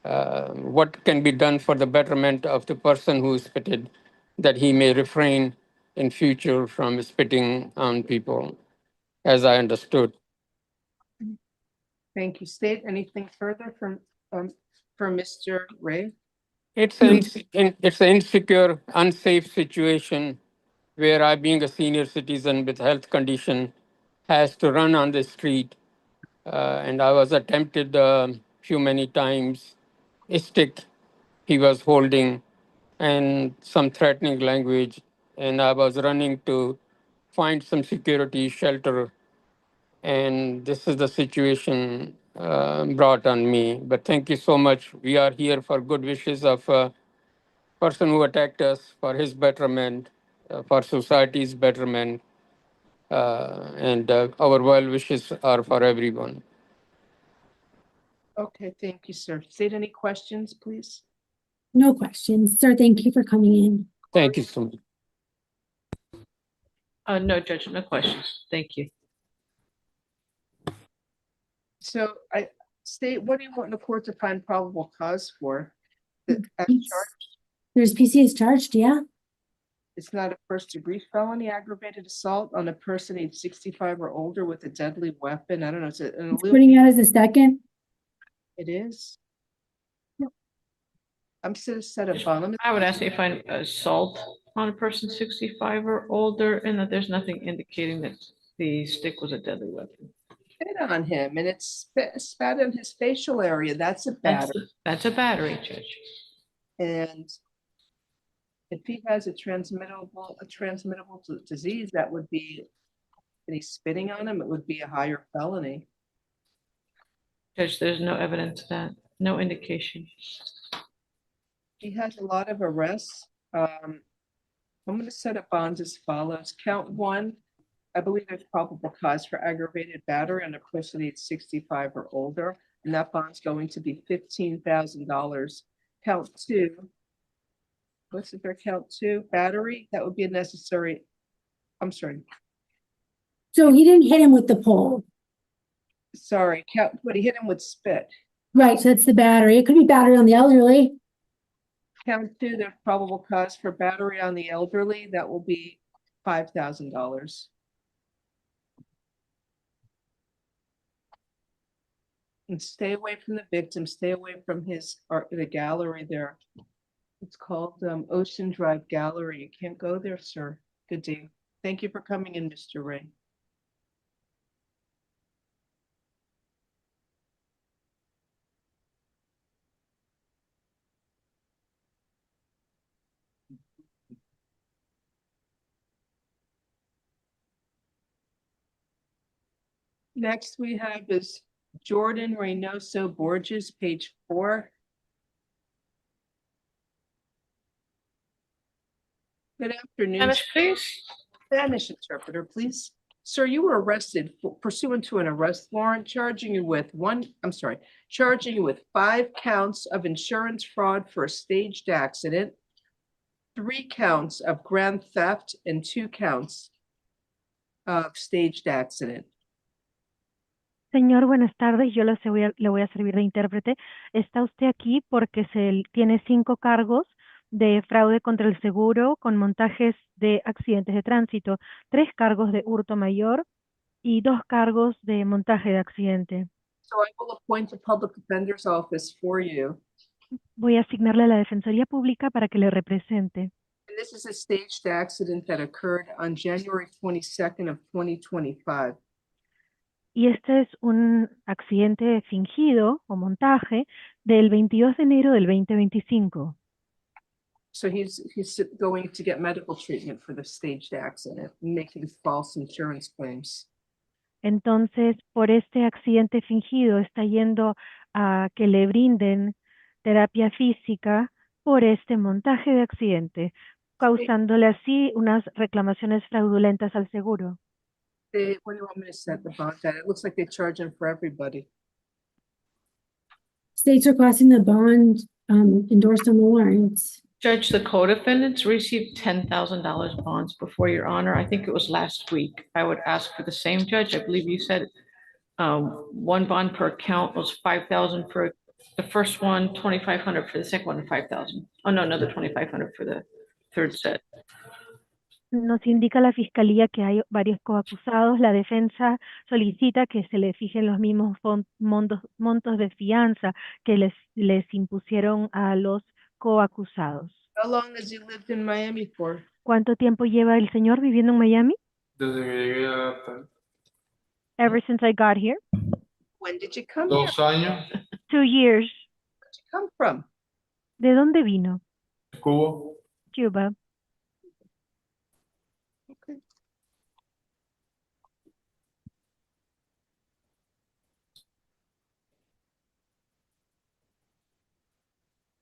what can be done for the betterment of the person who spitted, that he may refrain in future from spitting on people, as I understood. Thank you. State anything further from Mr. Ray? It's an insecure, unsafe situation where I, being a senior citizen with health condition, has to run on the street. And I was attempted few many times, a stick he was holding and some threatening language. And I was running to find some security shelter. And this is the situation brought on me. But thank you so much. We are here for good wishes of person who attacked us, for his betterment, for society's betterment, and our well wishes are for everyone. Okay, thank you, sir. State any questions, please? No questions. Sir, thank you for coming in. Thank you so much. No, Judge, no questions. Thank you. So state, what do you want the court to find probable cause for? As charged? There's PCs charged, yeah. It's not a first-degree felony aggravated assault on a person age 65 or older with a deadly weapon. I don't know. It's an Putting out as a second. It is. I'm set a bond. I would ask you to find assault on a person 65 or older, and that there's nothing indicating that the stick was a deadly weapon. Spit on him, and it's spat in his facial area. That's a battery. That's a battery, Judge. And if he has a transmittable disease, that would be, and he's spitting on him, it would be a higher felony. Judge, there's no evidence of that, no indication. He has a lot of arrests. I'm going to set up bonds as follows. Count one, I believe there's probable cause for aggravated battery on a person age 65 or older, and that bond's going to be $15,000. Count two, what's it for count two? Battery, that would be a necessary, I'm sorry. So he didn't hit him with the pole. Sorry, but he hit him with spit. Right, so that's the battery. It could be battery on the elderly. Count two, there's probable cause for battery on the elderly. That will be $5,000. And stay away from the victim. Stay away from the gallery there. It's called Ocean Drive Gallery. You can't go there, sir. Good day. Thank you for coming in, Mr. Ray. Next we have is Jordan Reynoso Borges, page 4. Good afternoon. Spanish, please. Spanish interpreter, please. Sir, you were arrested pursuant to an arrest warrant charging you with charging you with 5 counts of insurance fraud for a staged accident, 3 counts of grand theft, and 2 counts of staged accident. Señor, buenas tardes. Yo le voy a servir de intérprete. Está usted aquí porque tiene 5 cargos de fraude contra el seguro con montajes de accidentes de tránsito, 3 cargos de hurto mayor y 2 cargos de montaje de accidente. So I will appoint a public defender's office for you. Voy a asignarle a la Defensoría Pública para que le represente. And this is a staged accident that occurred on January 22nd of 2025. Y este es un accidente fingido o montaje del 22 de enero del 2025. So he's going to get medical treatment for the staged accident, making false insurance claims. Entonces, por este accidente fingido, está yendo a que le brinden terapia física por este montaje de accidente, causándole así unas reclamaciones fraudulentas al seguro. What do you want me to set the bond at? It looks like they charge him for everybody. States requesting the bond endorsed on the warrants. Judge, the co-defendants received $10,000 bonds before your honor. I think it was last week. I would ask for the same, Judge. I believe you said one bond per account was 5,000 for the first one, 2,500 for the second one, and 5,000. Oh, no, another 2,500 for the third set. Nos indica la Fiscalía que hay varios coacusados. La defensa solicita que se le fijen los mismos montos de fianza que les impusieron a los coacusados. How long has he lived in Miami for? ¿Cuánto tiempo lleva el señor viviendo en Miami? Desde que llegué a Ever since I got here. When did you come 2 años, 2 years. Where'd you come from? ¿De dónde vino? Cuba. Cuba. Okay.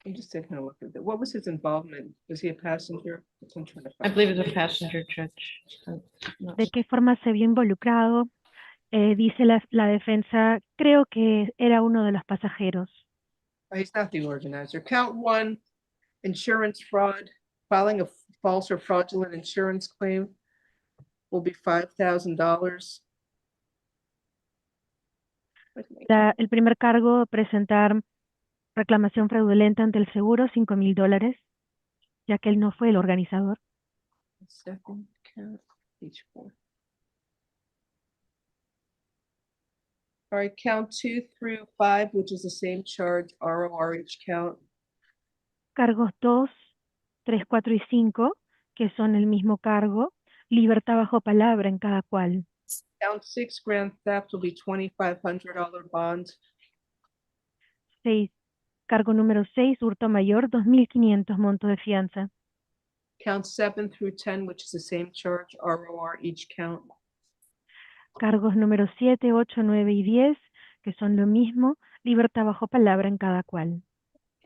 I'm just taking a look at that. What was his involvement? Was he a passenger? I'm trying to I find- believe it's a passenger, Judge. No. ¿De qué forma se vio involucrado? Dice la defensa, creo que era uno de los pasajeros. He's not the organizer. Count 1, insurance fraud, filing a false or fraudulent insurance claim will be $5,000. El primer cargo, presentar reclamación fraudulenta ante el seguro, $5,000, ya que él no fue el organizador. Second count, page 4. All right, count 2 through 5, which is the same charge, ROR each count. Cargos 2, 3, 4 y 5, que son el mismo cargo, libertad bajo palabra en cada cual. Count 6, grand theft will be $2,500 bond. 6. Cargo número 6, hurto mayor, 2,500 monto de fianza. Count 7 through 10, which is the same charge, ROR each count. Cargos número 7, 8, 9 y 10, que son lo mismo, libertad bajo palabra en cada cual.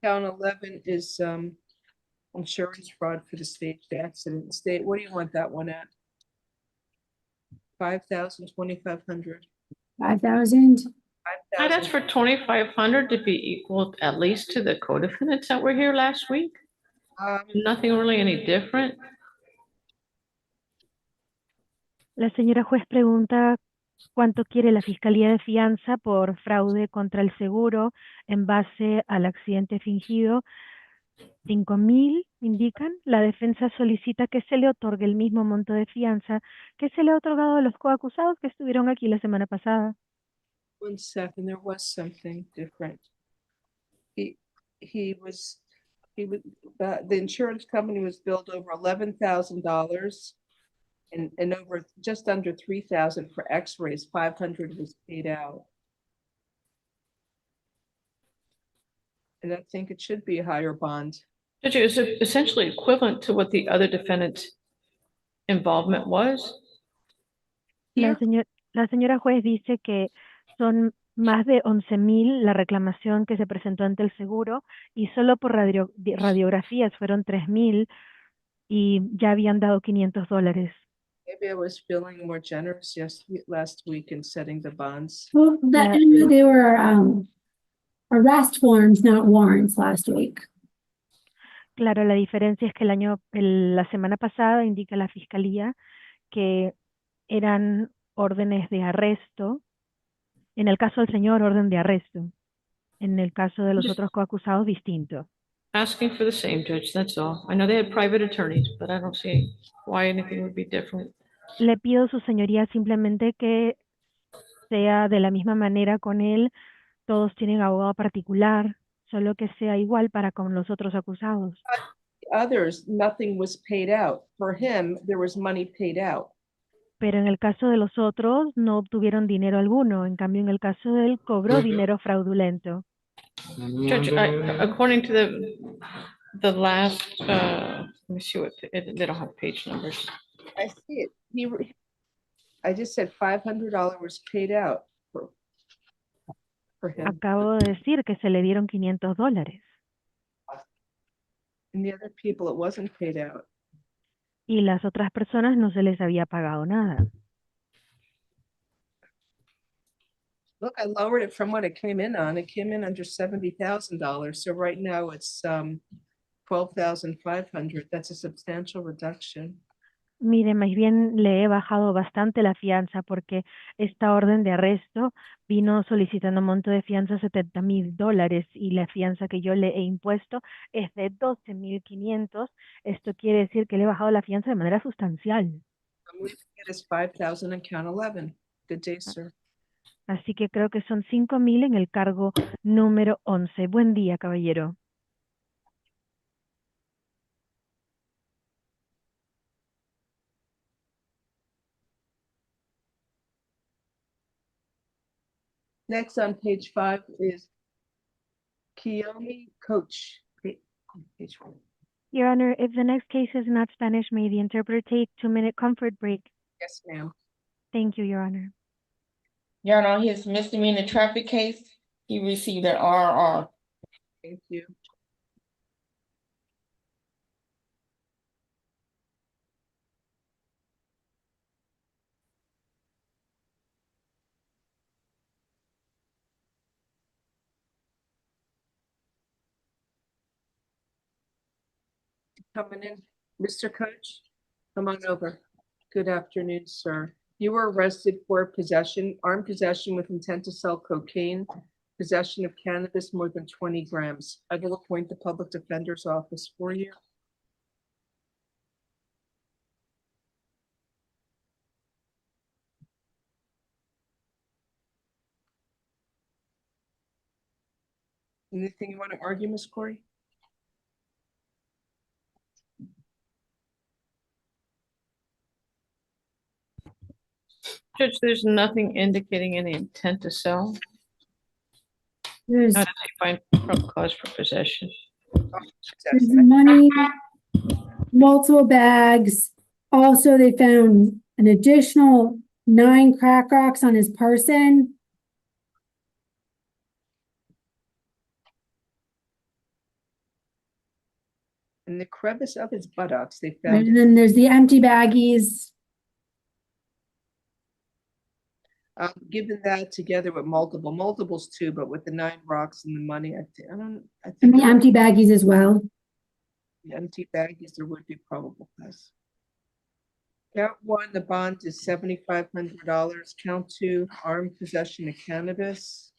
Count 11 is insurance fraud for the staged accident. State, what do you want that one at? 5,000, 2,500. 5,000. I'd ask for 2,500 to be equal at least to the co-defendants that were here last week. Nothing really any different. La señora juez pregunta cuánto quiere la Fiscalía de Fianza por fraude contra el seguro en base al accidente fingido. 5,000, indican. La defensa solicita que se le otorgue el mismo monto de fianza que se le ha otorgado a los coacusados que estuvieron aquí la semana pasada. 1 second, there was something different. The insurance company was billed over $11,000 and over just under 3,000 for x-rays. 500 was paid out. And I think it should be a higher bond. Judge, it was essentially equivalent to what the other defendant's involvement was. La señora juez dice que son más de 11,000 la reclamación que se presentó ante el seguro y solo por radiografías fueron 3,000 y ya habían dado $500. Maybe I was feeling more generous last week in setting the bonds. Well, they were arrest forms, not warrants last week. Claro, la diferencia es que la semana pasada indica la fiscalía que eran órdenes de arresto. En el caso del señor, orden de arresto. En el caso de los otros coacusados, distinto. Asking for the same, Judge, that's all. I know they had private attorneys, but I don't see why anything would be different. Le pido, su señoría, simplemente que sea de la misma manera con él. Todos tienen abogado particular, solo que sea igual para con los otros acusados. Others, nothing was paid out. For him, there was money paid out. Pero en el caso de los otros no obtuvieron dinero alguno. En cambio, en el caso de él, cobró dinero fraudulento. Judge, according to the last, let me see what, they don't have page numbers. I see it. I just said $500 was paid out for him. Acabo de decir que se le dieron $500. And the other people, it wasn't paid out. Y las otras personas no se les había pagado nada. Look, I lowered it from what it came in on. It came in under $70,000. So right now it's $12,500. That's a substantial reduction. Mire, más bien le he bajado bastante la fianza porque esta orden de arresto vino solicitando un monto de fianza $70,000 y la fianza que yo le he impuesto es de $12,500. Esto quiere decir que le he bajado la fianza de manera sustancial. I'm leaving it as 5,000 in count 11. Good day, sir. Así que creo que son 5,000 en el cargo número 11. Buen día, caballero. Next on page 5 is Kiyomi Coach. Page 1. Your Honor, if the next case is not Spanish, may the interpreter take 2-minute comfort break? Yes, ma'am. Thank you, Your Honor. Your Honor, his misdemeanor traffic case, he received an RR. Thank you. Coming in, Mr. Coach, come on over. Good afternoon, sir. You were arrested for possession, armed possession with intent to sell cocaine, possession of cannabis more than 20 grams. I will appoint the public defender's office for you. Anything you want to argue, Ms. Corey? Judge, there's nothing indicating any intent to sell. There's How did they find probable cause for possession? There's money, multiple bags. Also, they found an additional 9 crack rocks on his person. In the crevice of his buttocks, they Right, found and then there's the empty baggies. given that together with multiples too, but with the 9 rocks and the money, I And think the empty baggies as well. the empty baggies, there would be probable cause. Count 1, the bond is $7,500. Count 2, armed possession of cannabis.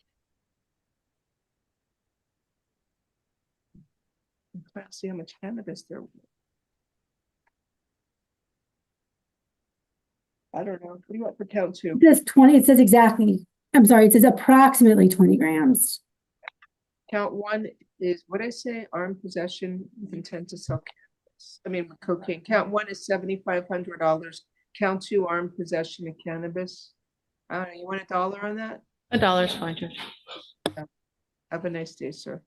I'm trying to see how much cannabis there was. I don't know. What do you want for count 2? It says 20, it says exactly, I'm sorry, it says approximately 20 grams. Count 1 is, what I say, armed possession with intent to sell cannabis. I mean, cocaine. Count 1 is $7,500. Count 2, armed possession of cannabis. I don't know, you want $1 on that? $1 is fine, Judge. Have a nice day, sir.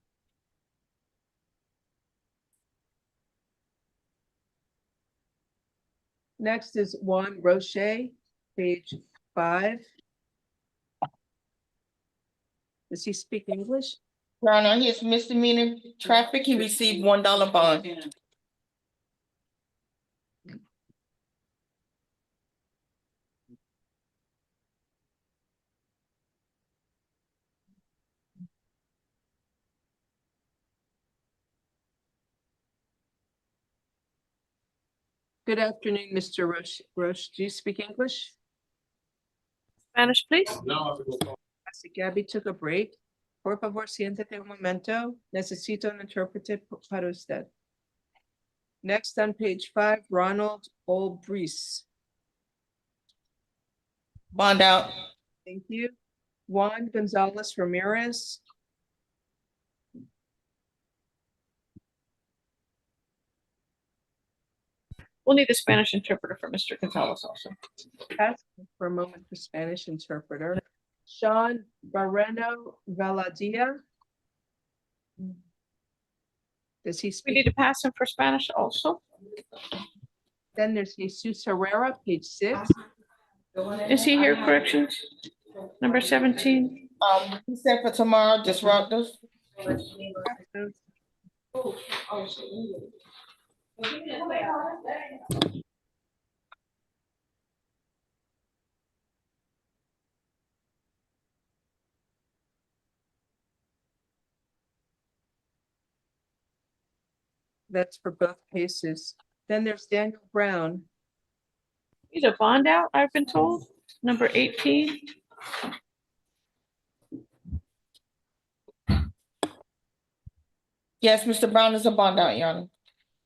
Next is Juan Roche, page 5. Does he speak English? Your Honor, his misdemeanor traffic, he received $1 bond. Good afternoon, Mr. Roche. Do you speak English? Spanish, please. Así Gabby took a break. Por favor, siéntate un momento. Necesito un intérprete para usted. Next on page 5, Ronald Olbrees. Bond out. Thank you. Juan Gonzalez Ramirez. We'll need a Spanish interpreter for Mr. Gonzalez also. Ask for a moment for Spanish interpreter. Sean Barreno Valadia. Does he We speak? need to pass him for Spanish also. Then there's Jesus Herrera, page 6. Is he here, corrections? Number 17. He said for tomorrow, disruptors. That's for both cases. Then there's Daniel Brown. He's a bond out, I've been told. Number 18. Yes, Mr. Brown is a bond out, Your Honor.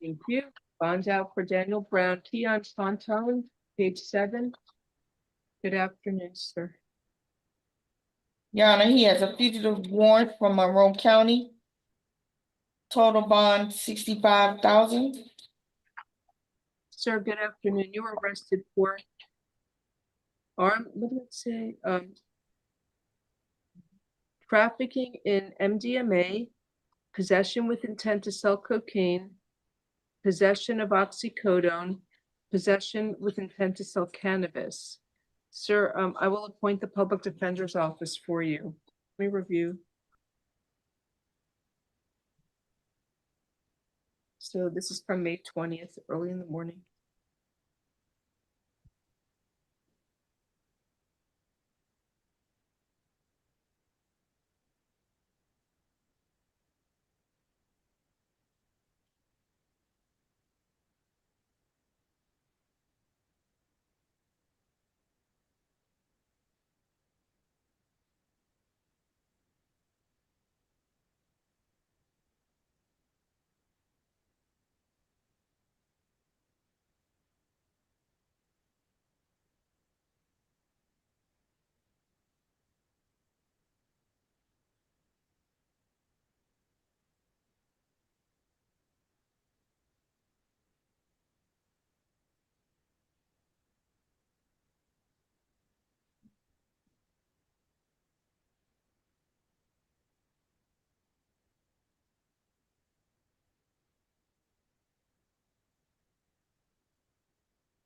Thank you. Bond out for Daniel Brown. Keon Fontaine, page 7. Good afternoon, sir. Your Honor, he has a fugitive warrant from Monroe County. Total bond 65,000. Sir, good afternoon. You were arrested for what did it say? Trafficking in MDMA, possession with intent to sell cocaine, possession of oxycodone, possession with intent to sell cannabis. Sir, I will appoint the public defender's office for you. Let me review. So this is from May 20th, early in the morning.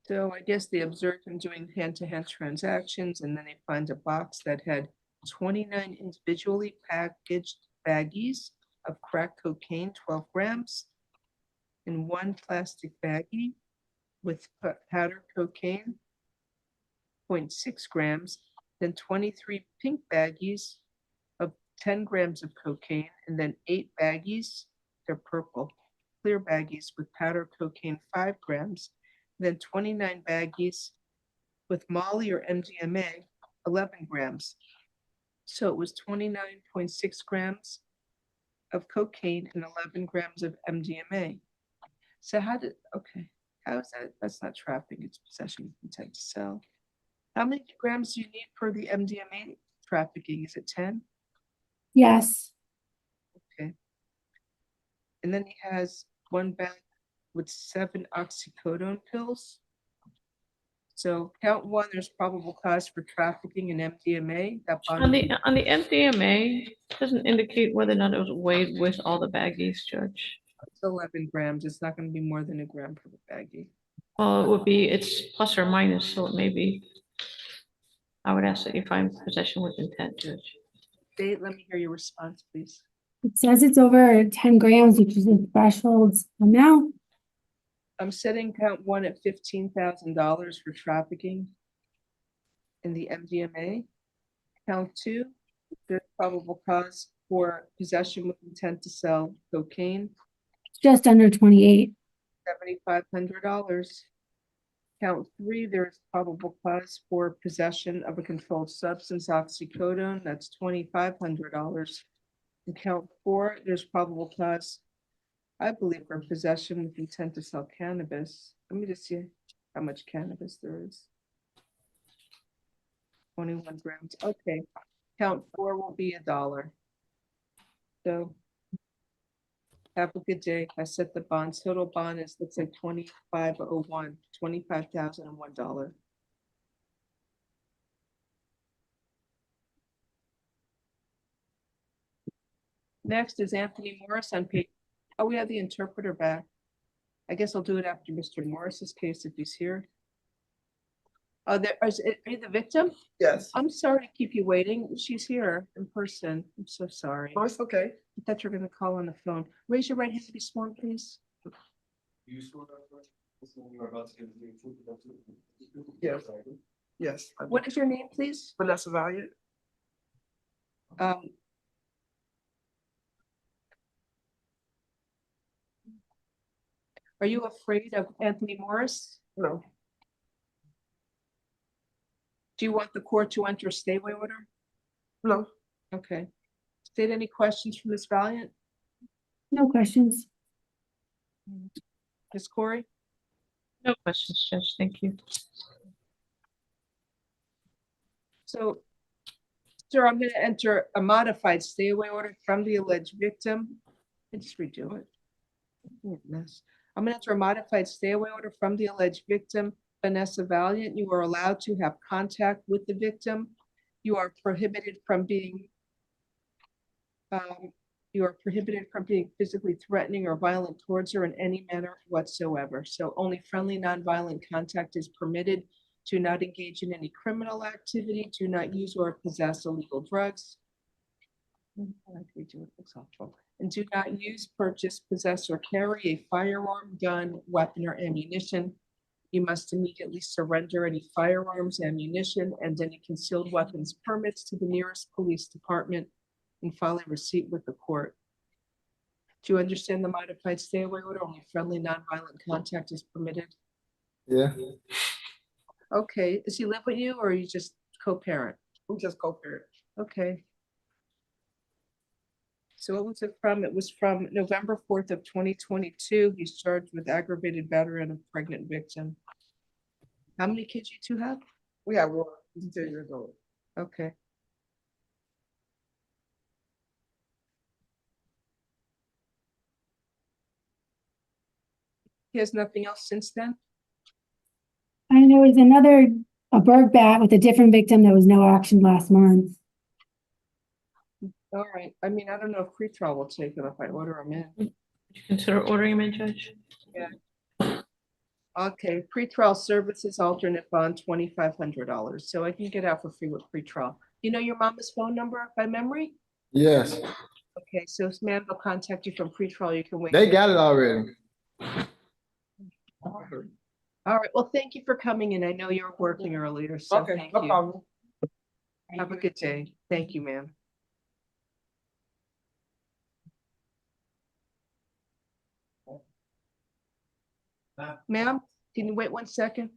So I guess they observed him doing hand-to-hand transactions, and then they find a box that had 29 individually packaged baggies of crack cocaine, 12 grams, in one plastic baggie with powder cocaine, 0.6 grams, then 23 pink baggies of 10 grams of cocaine, and then 8 baggies, they're purple, clear baggies with powder cocaine, 5 grams, then 29 baggies with Molly or MDMA, 11 grams. So it was 29.6 grams of cocaine and 11 grams of MDMA. So how is that? That's not trafficking, it's possession with intent to sell. How many grams do you need for the MDMA trafficking? Is it 10? Yes. Okay. And then he has one bag with 7 oxycodone pills. So count 1, there's probable cause for trafficking in MDMA. That On the MDMA, it doesn't indicate whether or not it was weighed with all the baggies, Judge. It's 11 grams. It's not going to be more than a gram per baggie. Well, it's plus or minus, so it may be. I would ask that you find possession with intent, Judge. Dave, let me hear your response, please. It says it's over 10 grams, which is the threshold amount. I'm setting count 1 at $15,000 for trafficking in the MDMA. Count 2, there's probable cause for possession with intent to sell cocaine, Just under 28. $7,500. Count 3, there's probable cause for possession of a controlled substance, oxycodone, that's $2,500. And count 4, there's probable cause, I believe, for possession with intent to sell cannabis. Let me just see how much cannabis there is. 21 grams, okay. Count 4 will be $1. So have a good day. I set the bonds. Total bond is, looks like 2501, $25,001. Next is Anthony Morris on page, oh, we have the interpreter back. I guess I'll do it after Mr. Morris's case if he's here. Oh, are you the victim? Yes. I'm sorry to keep you waiting. She's here in person. I'm so sorry. Oh, it's okay. I thought you were gonna call on the phone. Raise your right hand to be sworn, please. Yes. Yes. I do. What is your name, please? Vanessa Valiant. Are you afraid of Anthony Morris? No. Do you want the court to enter a stay away order? No. Okay. State any questions from Ms. Valiant? No questions. Ms. Corey? No questions, Judge. Thank you. So, sir, I'm gonna enter a modified stay away order from the alleged victim. I just redo it. Mess. I'm gonna enter a modified stay away order from the alleged victim, Vanessa Valiant. You are allowed to have contact with the victim. You are prohibited from being physically threatening or violent towards her in any manner whatsoever. So only friendly, nonviolent contact is permitted. Do not engage in any criminal activity. Do not use or possess illegal drugs. And do not use, purchase, possess, or carry a firearm, gun, weapon, or ammunition. You must immediately surrender any firearms, ammunition, and any concealed weapons permits to the nearest police department and file a receipt with the court. Do you understand the modified stay away order? Only friendly, nonviolent contact is permitted. Yeah. Okay, does he live with you or are you just co-parent? I'm just co-parent. Okay. So what was it from? It was from November 4th of 2022. He's charged with aggravated battery on a pregnant victim. How many kids you two have? We have one. He's 10 years old. Okay. He has nothing else since then? And there was a Berg bat with a different victim. There was no action last month. All right. I mean, I don't know if pretrial will take him if I order him in. Would you consider ordering him in, Judge? Yeah. Okay, pretrial services alternate bond, $2,500. So I can get out for free with pretrial. You know your mama's phone number by memory? Yes, Okay, so this man will contact you from pretrial. You can wait. they got it already. All right. Well, thank you for coming in. I know you're working earlier, so Okay, thank no you. problem. Have a good day. Thank you, ma'am. Ma'am, can you wait 1 second?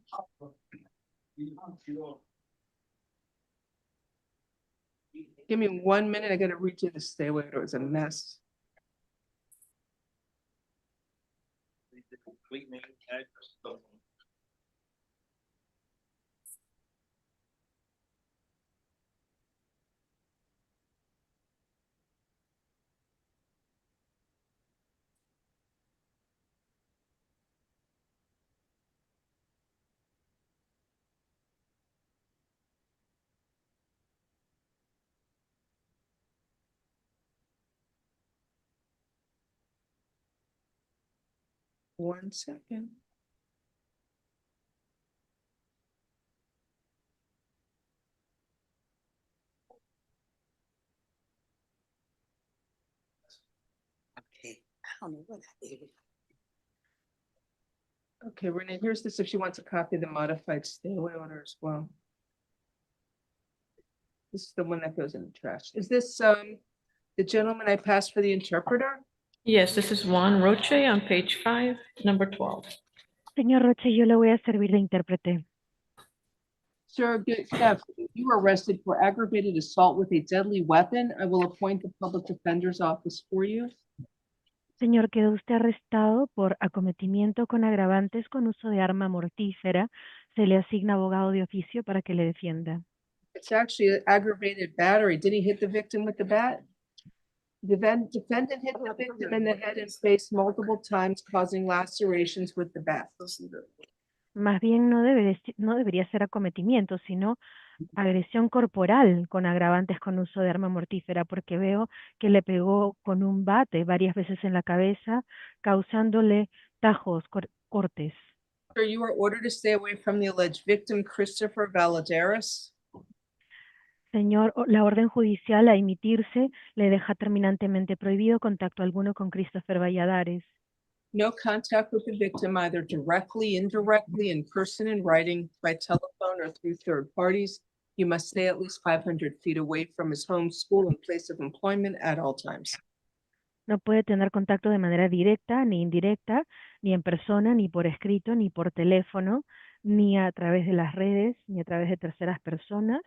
Give me 1 minute. I gotta read you the stay away order. It was a mess. One second. Okay, I don't know what I did. Okay, Renee, here's this if she wants a copy of the modified stay away order as well. This is the one that goes in the trash. Is this the gentleman I passed for the interpreter? Yes, this is Juan Roche on page 5, number 12. Señor Roche, yo le voy a servir de intérprete. Sir, good afternoon. You were arrested for aggravated assault with a deadly weapon. I will appoint the public defender's office for you. Señor, quedó usted arrestado por acometimiento con agravantes con uso de arma mortífera. Se le asigna abogado de oficio para que le defienda. It's actually an aggravated battery. Did he hit the victim with the bat? The defendant hit the victim in the head and face multiple times, causing lacerations with the bat. Más bien no debería ser acometimiento, sino agresión corporal con agravantes con uso de arma mortífera, porque veo que le pegó con un bate varias veces en la cabeza, causándole tajos, cortes. Sir, you are ordered to stay away from the alleged victim, Christopher Valadares. Señor, la orden judicial a emitirse le deja terminantemente prohibido contacto alguno con Christopher Valladares. No contact with the victim, either directly, indirectly, in person, in writing, by telephone, or through third parties. You must stay at least 500 feet away from his home, school, and place of employment at all times. No puede tener contacto de manera directa ni indirecta, ni en persona, ni por escrito, ni por teléfono, ni a través de las redes, ni a través de terceras personas.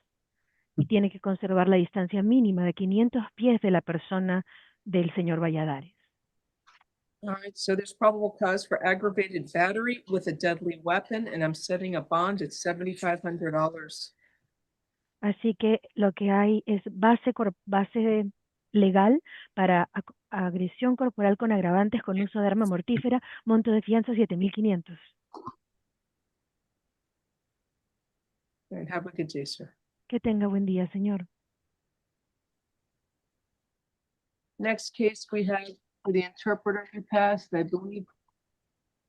Y tiene que conservar la distancia mínima de 500 pies de la persona del señor Valladares. All right, so there's probable cause for aggravated battery with a deadly weapon, and I'm setting a bond at $7,500. Así que lo que hay es base legal para agresión corporal con agravantes con uso de arma mortífera, monto de fianza 7,500. And have a good day, sir. Que tenga buen día, señor. Next case we have for the interpreter who passed, I believe,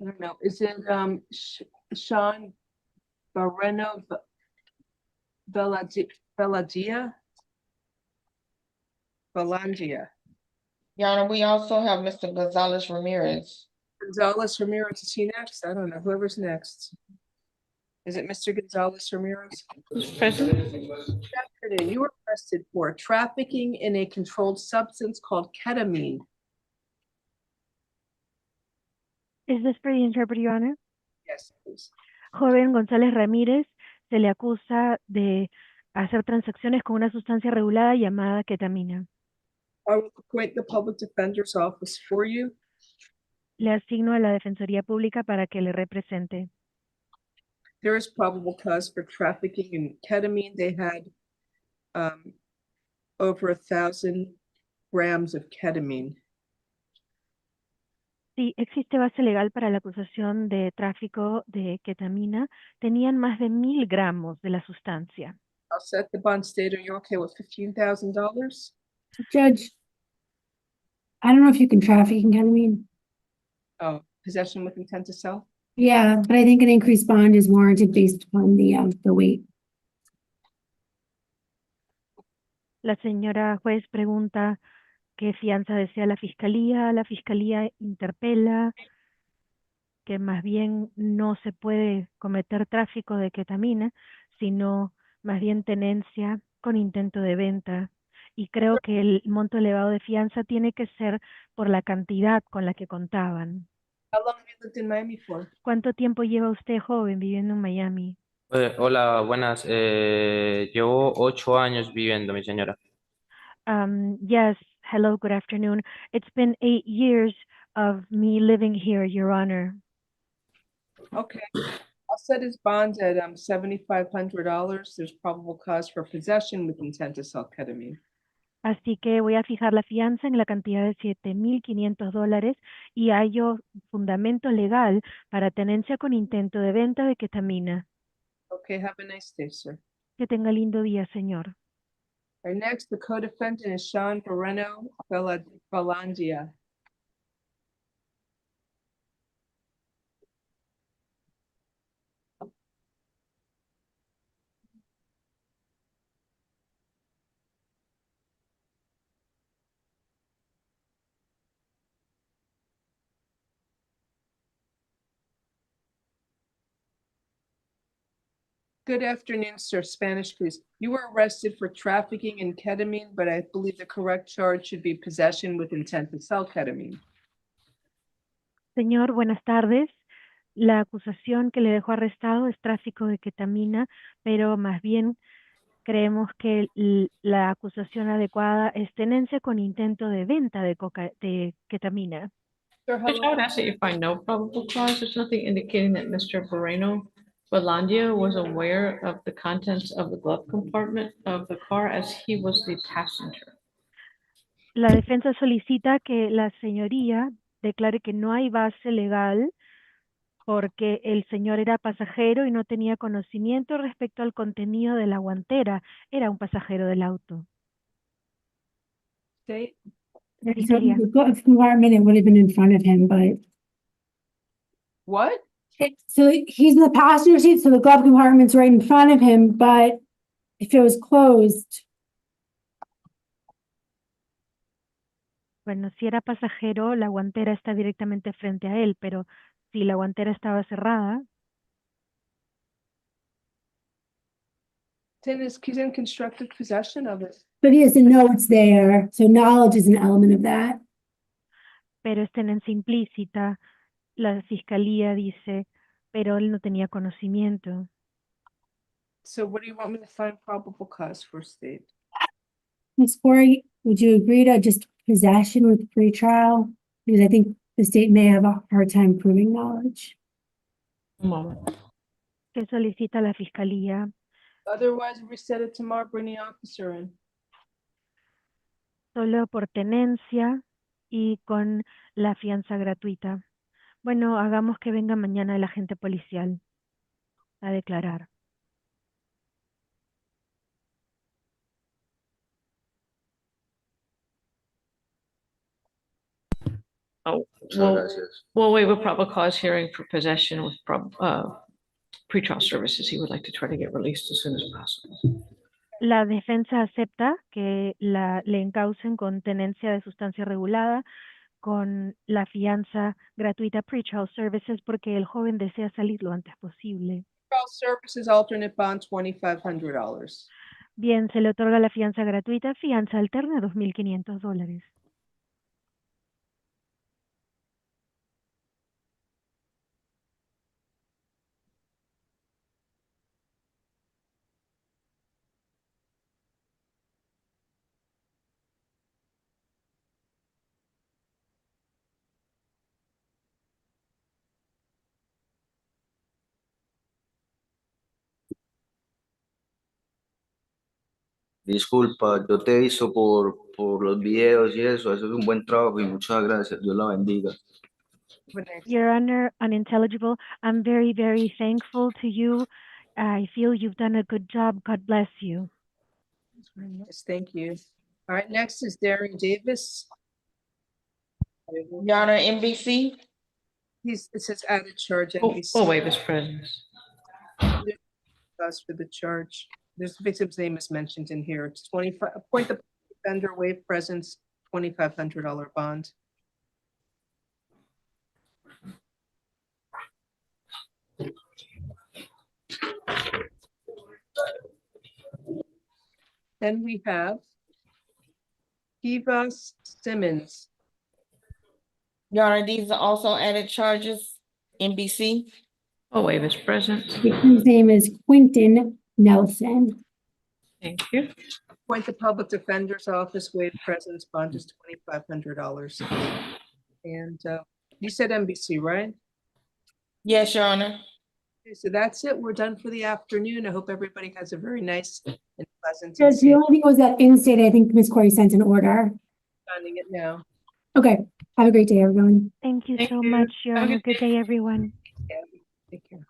I don't know, is it Sean Barreno Belangia? Your Honor, we also have Mr. Gonzalez Ramirez. Gonzalez Ramirez, is he next? I don't know, whoever's next. Is it Mr. Gonzalez Ramirez? Present. Afternoon, you were arrested for trafficking in a controlled substance called ketamine. Is this for the interpreter, Your Honor? Yes, please. Joven González Ramírez se le acusa de hacer transacciones con una sustancia regulada llamada ketamina. I will appoint the public defender's office for you. Le asigno a la Defensoría Pública para que le represente. There is probable cause for trafficking in ketamine. They had over 1,000 grams of ketamine. Sí, existe base legal para la acusación de tráfico de ketamina. Tenían más de 1,000 gramos de la sustancia. I'll set the bond state. Are you okay with $15,000? Judge, I don't know if you can traffic in ketamine. Oh, possession with intent to sell? Yeah, but I think an increased bond is warranted based upon the weight. La señora juez pregunta qué fianza desea la fiscalía. La fiscalía interpela que más bien no se puede cometer tráfico de ketamina, sino más bien tenencia con intento de venta. Y creo que el monto elevado de fianza tiene que ser por la cantidad con la que contaban. How long have you lived in Miami for? ¿Cuánto tiempo lleva usted, joven, viviendo en Miami? Hola, buenas. Llevo 8 años viviendo, mi señora. Yes, hello, good afternoon. It's been 8 years of me living here, Your Honor. Okay, I'll set his bond at $7,500. There's probable cause for possession with intent to sell ketamine. Así que voy a fijar la fianza en la cantidad de $7,500 y hallo fundamento legal para tenencia con intento de venta de ketamina. Okay, have a nice day, sir. Que tenga lindo día, señor. Our next, the co-defendant is Sean Barreno Belangia. Good afternoon, sir. Spanish, please. You were arrested for trafficking in ketamine, but I believe the correct charge should be possession with intent to sell ketamine. Señor, buenas tardes. La acusación que le dejó arrestado es tráfico de ketamina, pero más bien creemos que la acusación adecuada es tenencia con intento de venta de ketamina. Sir, Judge, I would ask that you find no probable cause. There's nothing indicating that Mr. Belandia was aware of the contents of the glove compartment of the car as he was the passenger. La defensa solicita que la señoría declare que no hay base legal porque el señor era pasajero y no tenía conocimiento respecto al contenido de la guantera. Era un pasajero del auto. State? So the glove compartment, it would have been in front of him, but. What? So he's in the passenger seat, so the glove compartment's right in front of him, but if it was closed. Bueno, si era pasajero, la guantera está directamente frente a él, pero si la guantera estaba cerrada. He's in constructive possession of it. But he doesn't know it's there, so knowledge is an element of that. Pero es tenencia implícita. La fiscalía dice, pero él no tenía conocimiento. So what do you want me to find probable cause for, State? Ms. Corey, would you agree to just possession with pretrial? Because I think the state may have a hard time proving knowledge. Un moment. ¿Qué solicita la fiscalía? Otherwise, we set it tomorrow, bring the officer in. Solo por tenencia y con la fianza gratuita. Bueno, hagamos que venga mañana el agente policial a declarar. Oh, Muchas well, gracias. we'll waive a probable cause hearing for possession with pretrial services. He would like to try to get released as soon as possible. La defensa acepta que le encaucen con tenencia de sustancia regulada, con la fianza gratuita pretrial services, porque el joven desea salir lo antes posible. Pretrial services alternate bond, $2,500. Bien, se le otorga la fianza gratuita, fianza alterna, $2,500. Disculpa, yo te hizo por los videos y eso, haces un buen trabajo y muchas gracias, Dios la bendiga. Your Honor, unintelligible, I'm very, very thankful to you. I feel you've done a good job. God bless you. Yes, thank you. All right, next is Darren Davis. Your Honor, NBC. It says added charge. We'll waive his presence. Cause for the charge. This victim's name is mentioned in here. It's 25, appoint the offender, waive presence, $2,500 bond. Then we have Eva Simmons. Your Honor, these are also added charges, NBC. I'll waive his presence. His name is Quentin Nelson. Thank you. Appoint the public defender's office, waive presence, bond is $2,500. And you said NBC, right? Yes, Your Honor. Okay, so that's it. We're done for the afternoon. I hope everybody has a very nice and pleasant. Judge, the only thing was that in-state, I think Ms. Corey sent an order. Finding it now. Okay, have a great day, everyone. Thank you Thank so you. much, Your Have a Honor. good Good day, everyone. Yeah, take care.